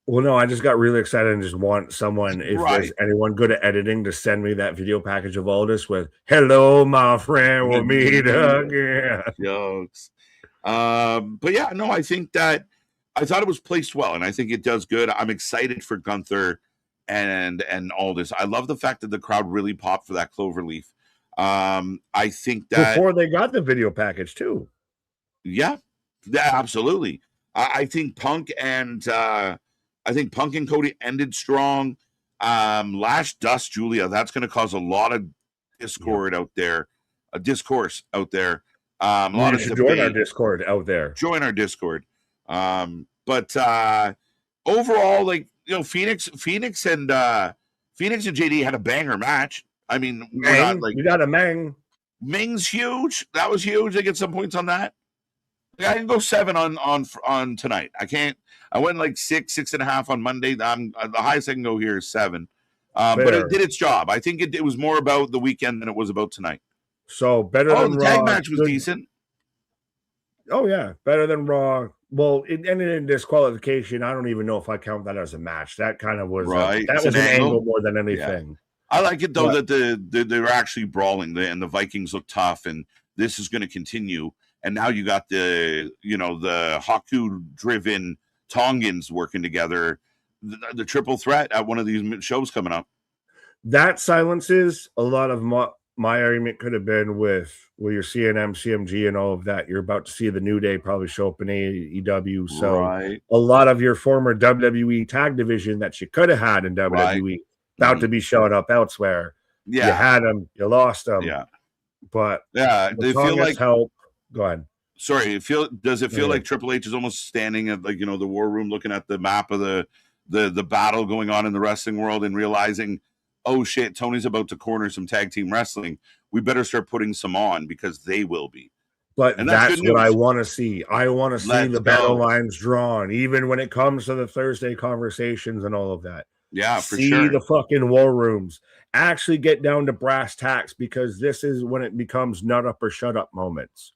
Well, no, I just got really excited and just want someone, if there's anyone good at editing, to send me that video package of all this with "Hello, my friend, we'll meet again." Jokes. But yeah, no, I think that I thought it was placed well, and I think it does good. I'm excited for Gunther and all this. I love the fact that the crowd really popped for that Cloverleaf. I think that before they got the video package too. Yeah, absolutely. I think Punk and Cody ended strong. Lash Dust Julia, that's going to cause a lot of discord out there, a discourse out there. A lot of debate. Join our Discord out there. Join our Discord. But overall, like, you know, Phoenix and JD had a banger match. I mean, we got a Meng. Meng's huge. That was huge. They get some points on that. I can go 7 on tonight. I can't. I went like 6.5 on Monday. The highest I can go here is 7. But it did its job. I think it was more about the weekend than it was about tonight. So better than the Raw. Tag match was decent. Oh yeah, better than Raw. Well, it ended in disqualification. I don't even know if I count that as a match. That kind of was Right. that It's was an an angle. angle more than Yeah. anything. I like it though But that they were actually brawling, and the Vikings look tough, and this is going to continue. And now you got the Haku driven Tongans working together, the triple threat at one of these shows coming up. that silences a lot of my argument could have been with you're seeing MCMG and all of that. You're about to see the New Day probably show up in AEW. So Right. a lot of your former WWE tag division that you could have had in WWE about to be showing up elsewhere. Yeah. You had them, you lost them. Yeah. But Yeah. They feel like help. Go ahead. Sorry, does it feel like Triple H is almost standing at the war room looking at the map of the battle going on in the wrestling world and realizing, oh shit, Tony's about to corner some tag team wrestling. We better start putting some on because they will be. But that's what I want to see. I want to see the battle lines drawn, even when it comes to the Thursday conversations and all of that. Yeah, for see sure. The fucking war rooms. Actually get down to brass tacks, because this is when it becomes nut up or shut up moments.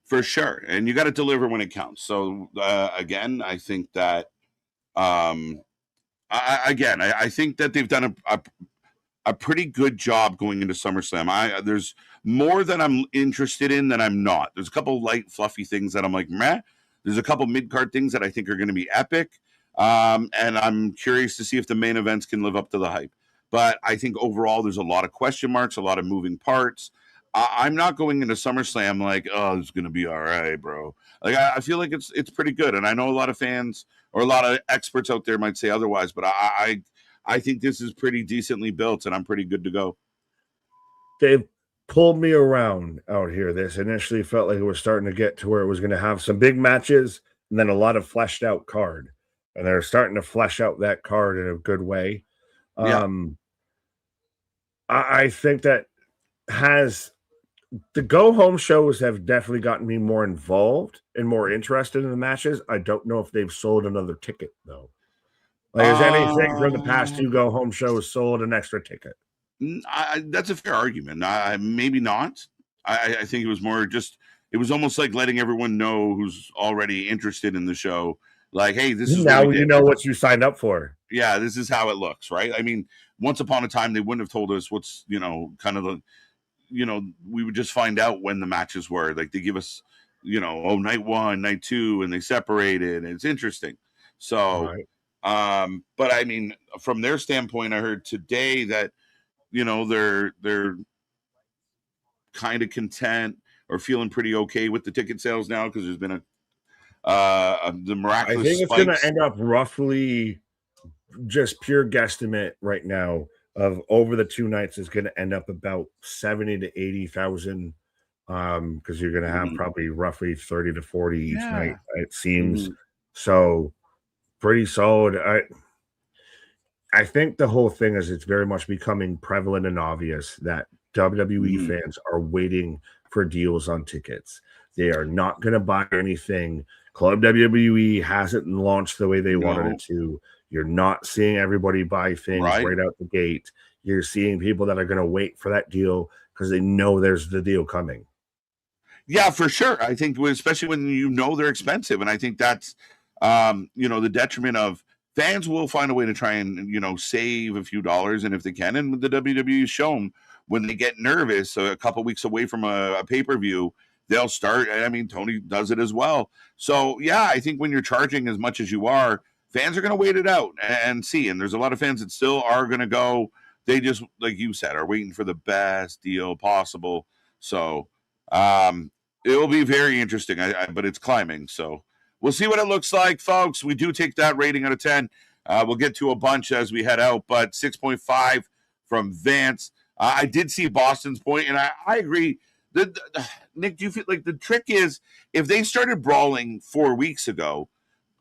For sure. And you got to deliver when it counts. So again, I think that I think that they've done a pretty good job going into SummerSlam. There's more that I'm interested in than I'm not. There's a couple light, fluffy things that I'm like, meh. There's a couple mid-card things that I think are going to be epic. And I'm curious to see if the main events can live up to the hype. But I think overall there's a lot of question marks, a lot of moving parts. I'm not going into SummerSlam like, oh, it's going to be all right, bro. Like I feel like it's pretty good. And I know a lot of fans or a lot of experts out there might say otherwise, but I think this is pretty decently built, and I'm pretty good to go. They've pulled me around out here. This initially felt like it was starting to get to where it was going to have some big matches and then a lot of fleshed out card. And they're starting to flesh out that card in a good way. Yeah. I think that the go-home shows have definitely gotten me more involved and more interested in the matches. I don't know if they've sold another ticket, though. Like, has anything from the past two go-home shows sold an extra ticket? That's a fair argument. Maybe not. I think it was more just, it was almost like letting everyone know who's already interested in the show, like, hey, this is now you know what you signed up for. Yeah, this is how it looks, right? I mean, once upon a time, they wouldn't have told us what's, kind of the, we would just find out when the matches were. Like, they give us, night one, night two, and they separated, and it's interesting. So, right. But I mean, from their standpoint, I heard today that, they're kind of content or feeling pretty okay with the ticket sales now, because there's been the miraculous I think it's spikes. going to end up roughly, just pure guesstimate right now, of over the two nights is going to end up about 70 to 80,000, because you're going to have probably roughly 30 to 40 each night, it seems. So pretty solid. I think the whole thing is it's very much becoming prevalent and obvious that WWE fans are waiting for deals on tickets. They are not going to buy anything. Club WWE hasn't launched the way they wanted it to. You're not seeing everybody buy things right out the gate. You're seeing people that are going to wait for that deal because they know there's the deal coming. Yeah, for sure. I think, especially when they're expensive. And I think that's, the detriment of fans will find a way to try and, save a few dollars. And if they can, and the WWE show them, when they get nervous a couple weeks away from a pay-per-view, they'll start. I mean, Tony does it as well. So, yeah, I think when you're charging as much as you are, fans are going to wait it out and see. And there's a lot of fans that still are going to go. They just, like you said, are waiting for the best deal possible. So it will be very interesting, but it's climbing. So we'll see what it looks like, folks. We do take that rating out of 10. We'll get to a bunch as we head out, but 6.5 from Vance. I did see Boston's point, and I agree. Nick, do you feel like the trick is if they started brawling 4 weeks ago,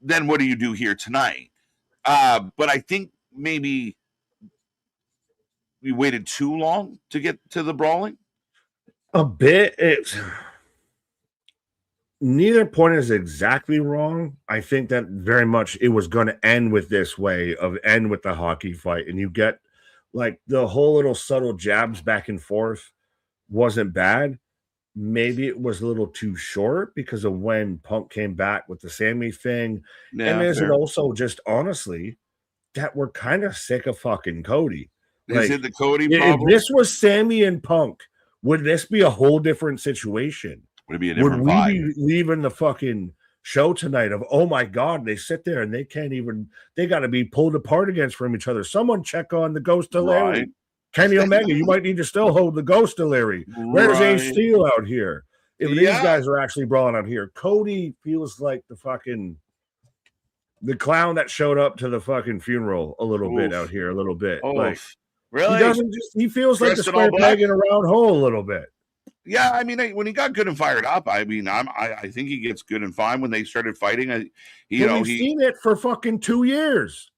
then what do you do here tonight? But I think maybe we waited too long to get to the brawling. A bit. Neither point is exactly wrong. I think that very much it was going to end with this way of end with the hockey fight, and you get like the whole little subtle jabs back and forth wasn't bad. maybe it was a little too short because of when Punk came back with the Sammy thing. And Yeah, is it fair. also just honestly that we're kind of sick of fucking Cody? Is Like, it the Cody if problem? this was Sammy and Punk, would this be a whole different situation? Would it be a Would different we vibe? be leaving the fucking show tonight of, oh my God, they sit there and they can't even, they got to be pulled apart against from each other. Someone check on the ghost of Larry. Right. Kenny Omega, you might need to still hold the ghost of Larry. Where's Ace Right. Steel out here? If these Yeah. guys are actually brawling out here, Cody feels like the clown that showed up to the fucking funeral a little bit out here, a little bit. Like, Oof. Really? he feels like the Dressed in all square black? peg in a round hole a little bit. Yeah, I mean, when he got good and fired up, I mean, I think he gets good and fine when they started fighting. We've seen it for fucking 2 years.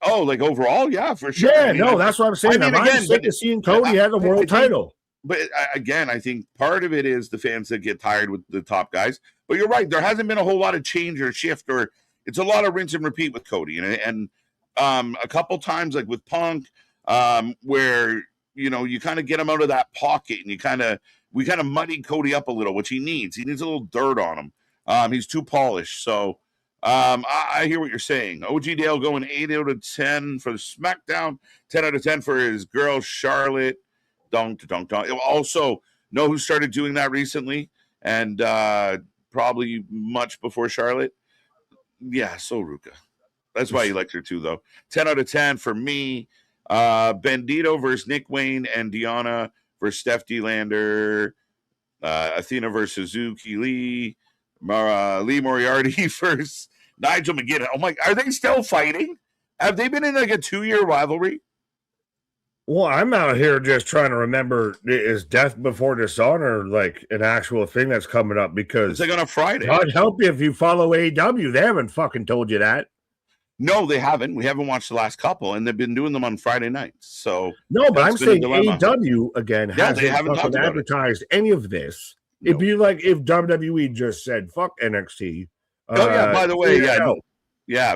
Oh, like overall, yeah, for sure. Yeah, I mean, no, that's what I'm saying. I'm sick of seeing Cody had a world title. But again, I think part of it is the fans that get tired with the top guys. But you're right, there hasn't been a whole lot of change or shift, or it's a lot of rinse and repeat with Cody, and a couple times like with Punk, where you kind of get him out of that pocket, and we kind of muddy Cody up a little, which he needs. He needs a little dirt on him. He's too polished. So I hear what you're saying. OG Dale going 8 out of 10 for the SmackDown, 10 out of 10 for his girl Charlotte. Dunk. Also, know who started doing that recently, and probably much before Charlotte. Yeah, so Ruka. That's why you liked her too, though. 10 out of 10 for me. Bandito versus Nick Wayne, and Deanna versus Steph D. Lander. Athena versus Suzuki Lee. Lee Moriarty versus Nigel McGuinness. Oh my! Are they still fighting? Have they been in like a 2-year rivalry? Well, I'm out here just trying to remember, is Death Before Dishonor like an actual thing that's coming up? Because it's like on a Friday. God help you if you follow AEW. They haven't fucking told you that. No, they haven't. We haven't watched the last couple, and they've been doing them on Friday nights. So no, but I'm saying AEW again hasn't fucking advertised any of this. No. It'd be like if WWE just said "fuck NXT." By the way,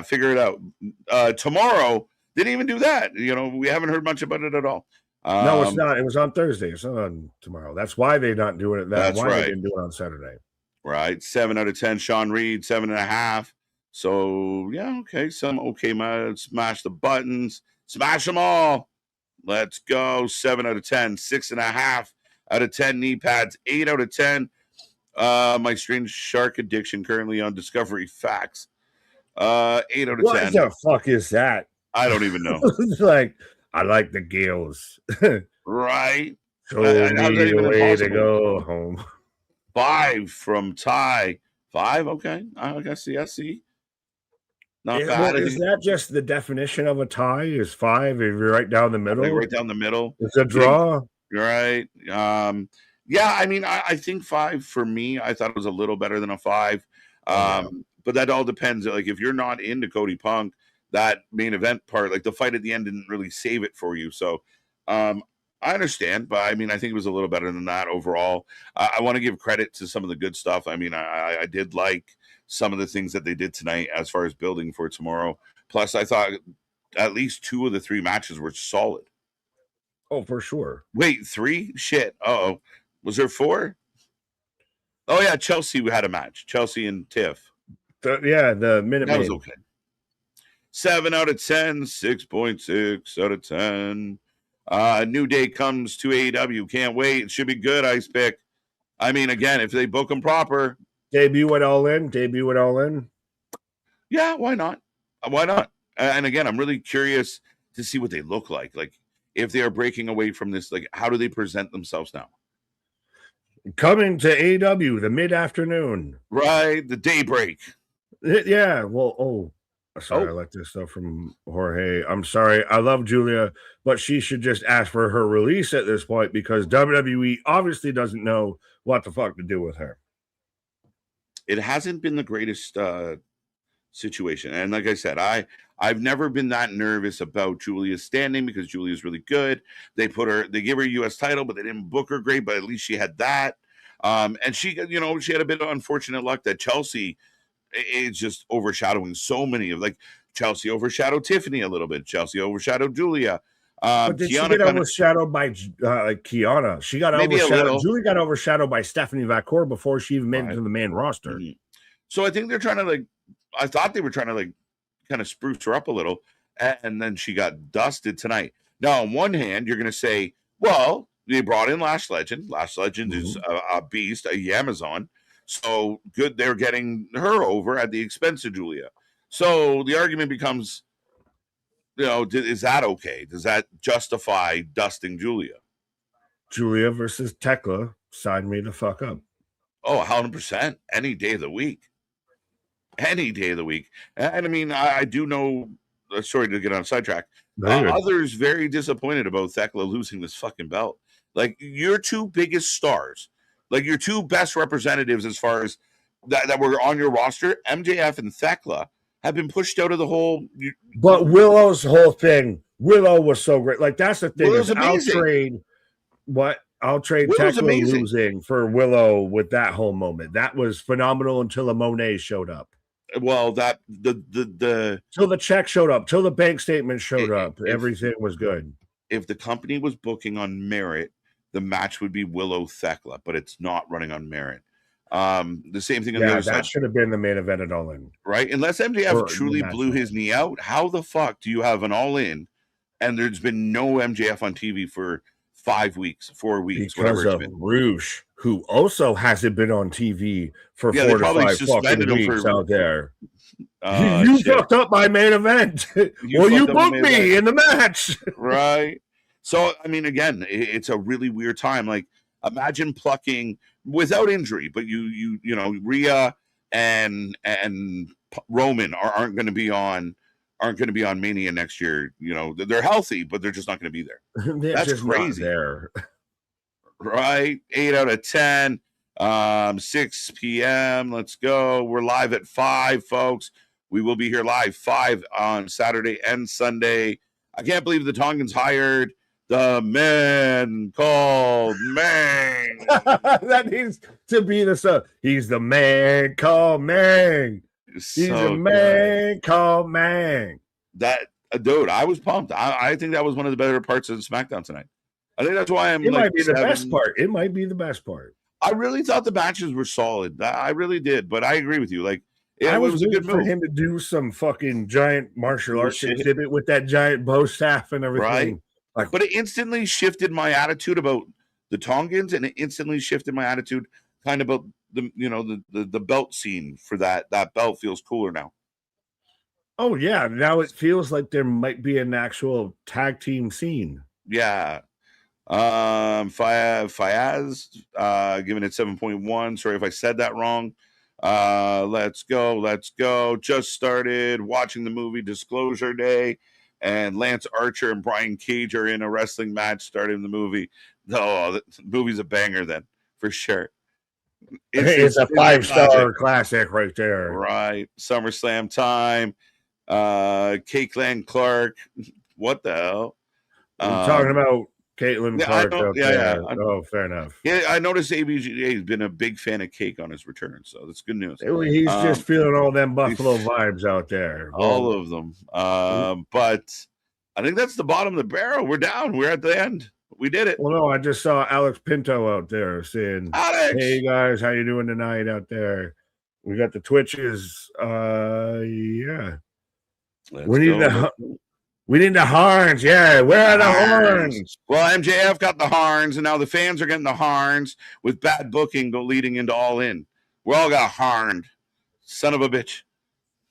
figure it out. Tomorrow. Didn't even do that. We haven't heard much about it at all. No, it's not. It was on Thursday. It's not on tomorrow. That's why they're not doing it. That's why they didn't do it on Saturday. Right. 7 out of 10. Sean Reed, 7.5. So, yeah, okay. Some okay, man. Smash the buttons. Smash them all. Let's go. 7 out of 10. 6.5 out of 10 knee pads. 8 out of 10. My strange shark addiction currently on Discovery Facts. 8 out of 10. What the fuck is that? I don't even know. It's like, I like the gills. Right. Show me the way to go home. 5 from Ty. 5, okay. I see. Not bad. Is that just the definition of a tie? Is 5 if you're right down the middle? Right down the middle. It's a draw. Right. Yeah, I mean, I think 5 for me, I thought it was a little better than a 5. But that all depends. Like, if you're not into Cody Punk, that main event part, like the fight at the end didn't really save it for you. So I understand, but I mean, I think it was a little better than that overall. I want to give credit to some of the good stuff. I mean, I did like some of the things that they did tonight as far as building for tomorrow. Plus, I thought at least 2 of the 3 matches were solid. Oh, for sure. Wait, 3? Shit. Uh-oh. Was there 4? Oh, yeah, Chelsea had a match. Chelsea and Tiff. The minute that was okay. 7 out of 10, 6.6 out of 10. New Day comes to AEW. Can't wait. It should be good, Ice Pick. I mean, again, if they book them proper. Debut it all in. Yeah, why not? And again, I'm really curious to see what they look like. Like, if they are breaking away from this, like, how do they present themselves now? Coming to AEW, the mid-afternoon. Right, the daybreak. Yeah, well, sorry, I like this stuff from Jorge. I'm sorry. I love Julia, but she should just ask for her release at this point because WWE obviously doesn't know what the fuck to do with her. It hasn't been the greatest situation. And like I said, I've never been that nervous about Julia's standing because Julia's really good. They give her a U.S. title, but they didn't book her great, but at least she had that. And she had a bit of unfortunate luck that Chelsea is just overshadowing so many of, like, Chelsea overshadowed Tiffany a little bit. Chelsea overshadowed Julia. But did she get overshadowed by Kiana? She got overshadowed. Julie got overshadowed by Stephanie Vacour before she even made it to the main roster. Mm-hmm. So I think they're trying to I thought they were trying to kind of spruce her up a little, and then she got dusted tonight. Now, on one hand, you're going to say, well, they brought in Lash Legend. Lash Legend is a beast, a Amazon. So good, they're getting her over at the expense of Julia. So the argument becomes, is that okay? Does that justify dusting Julia? Julia versus Tekla, sign me the fuck up. Oh, 100%. Any day of the week. Any day of the week. And I mean, I do know, sorry to get on a sidetrack, others very disappointed about Tekla losing this fucking belt. Like, your two biggest stars, like your two best representatives as far as that were on your roster, MJF and Tekla, have been pushed out of the whole. But Willow's whole thing, Willow was so great. Like, that's the thing. Willow's amazing. I'll trade Tekla losing for Willow with that whole moment. That was phenomenal until the Monet showed up. Well, that till the check showed up, till the bank statement showed up, everything was good. If the company was booking on merit, the match would be Willow Tekla, but it's not running on merit. The same thing on the other side. That should have been the main event at All In, right? Unless MJF truly blew his knee out, how the fuck do you have an All In and there's been no MJF on TV for 5 weeks, 4 weeks, because whatever it's been? Rouge, who also hasn't been on TV for 4 to 5 fucking weeks out there. You fucked up my main event. You booked me in the match. Right. So, I mean, again, it's a really weird time. Like, imagine plucking without injury, but you know, Rhea and Roman aren't going to be on Mania next year. You know, they're healthy, but they're just not going to be there. That's just crazy. There. Right. 8 out of 10. 6 p.m. Let's go. We're live at 5, folks. We will be here live 5 on Saturday and Sunday. I can't believe the Tongans hired the man called Mang. That needs to be the song. He's the man called Mang. He's a man called Mang. That dude, I was pumped. I think that was one of the better parts of SmackDown tonight. I think that's why It might be the best part. It might be the best part. I really thought the matches were solid. I really did, but I agree with you. Like, it was a good move for him to do some fucking giant martial arts exhibit with that giant bow staff and everything. Right. Like, but it instantly shifted my attitude about the Tongans, and it instantly shifted my attitude kind of about the belt scene for that. That belt feels cooler now. Oh yeah, now it feels like there might be an actual tag team scene. Yeah. Fayaz giving it 7.1. Sorry if I said that wrong. Let's go. Just started watching the movie Disclosure Day, and Lance Archer and Brian Cage are in a wrestling match starting the movie. Oh, the movie's a banger then, for sure. It's a 5-star classic right there. Right. SummerSlam time. Caitlin Clark. What the hell? I'm talking about Caitlin Clark out there. Oh, fair enough. Yeah, I noticed ABGA has been a big fan of Cake on his return, so that's good news. He's just feeling all them Buffalo vibes out there. All of them. But I think that's the bottom of the barrel. We're down. We're at the end. We did it. Well, no, I just saw Alex Pinto out there saying, Alex! Hey, guys, how you doing tonight out there? We got the Twitches. Yeah. We need the horns. Yeah, where are the horns? Well, MJF got the horns, and now the fans are getting the horns with bad booking leading into All In. We all got horned. Son of a bitch.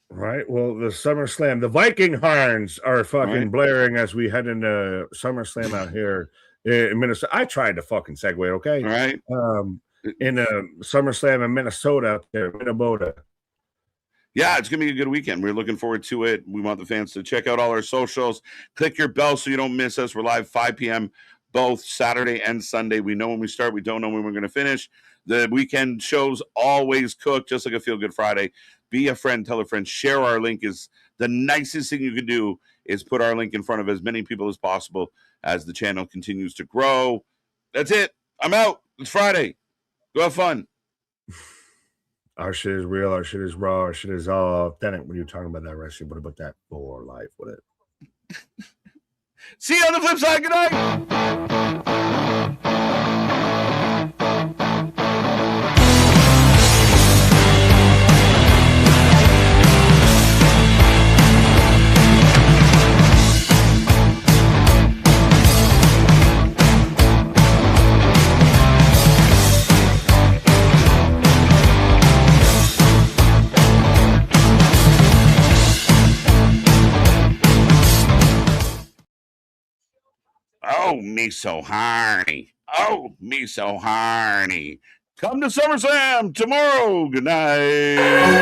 Right. Well, the SummerSlam, the Viking horns are fucking blaring as we head into SummerSlam out here in Minnesota. I tried to fucking segue, okay? Right. In SummerSlam in Minnesota, Minnesota. Yeah, it's going to be a good weekend. We're looking forward to it. We want the fans to check out all our socials. Click your bell so you don't miss us. We're live 5 p.m. both Saturday and Sunday. We know when we start. We don't know when we're going to finish. The weekend shows always cook, just like a Feel Good Friday. Be a friend, tell a friend, share our link. Is the nicest thing you can do is put our link in front of as many people as possible as the channel continues to grow. That's it. I'm out. It's Friday. Go have fun. Our shit is real. Our shit is raw. Our shit is all authentic. When you're talking about that wrestling, what about that for life with it? See you on the flip side. Good night. Oh, me so horny. Oh, me so horny. Come to SummerSlam tomorrow. Good night.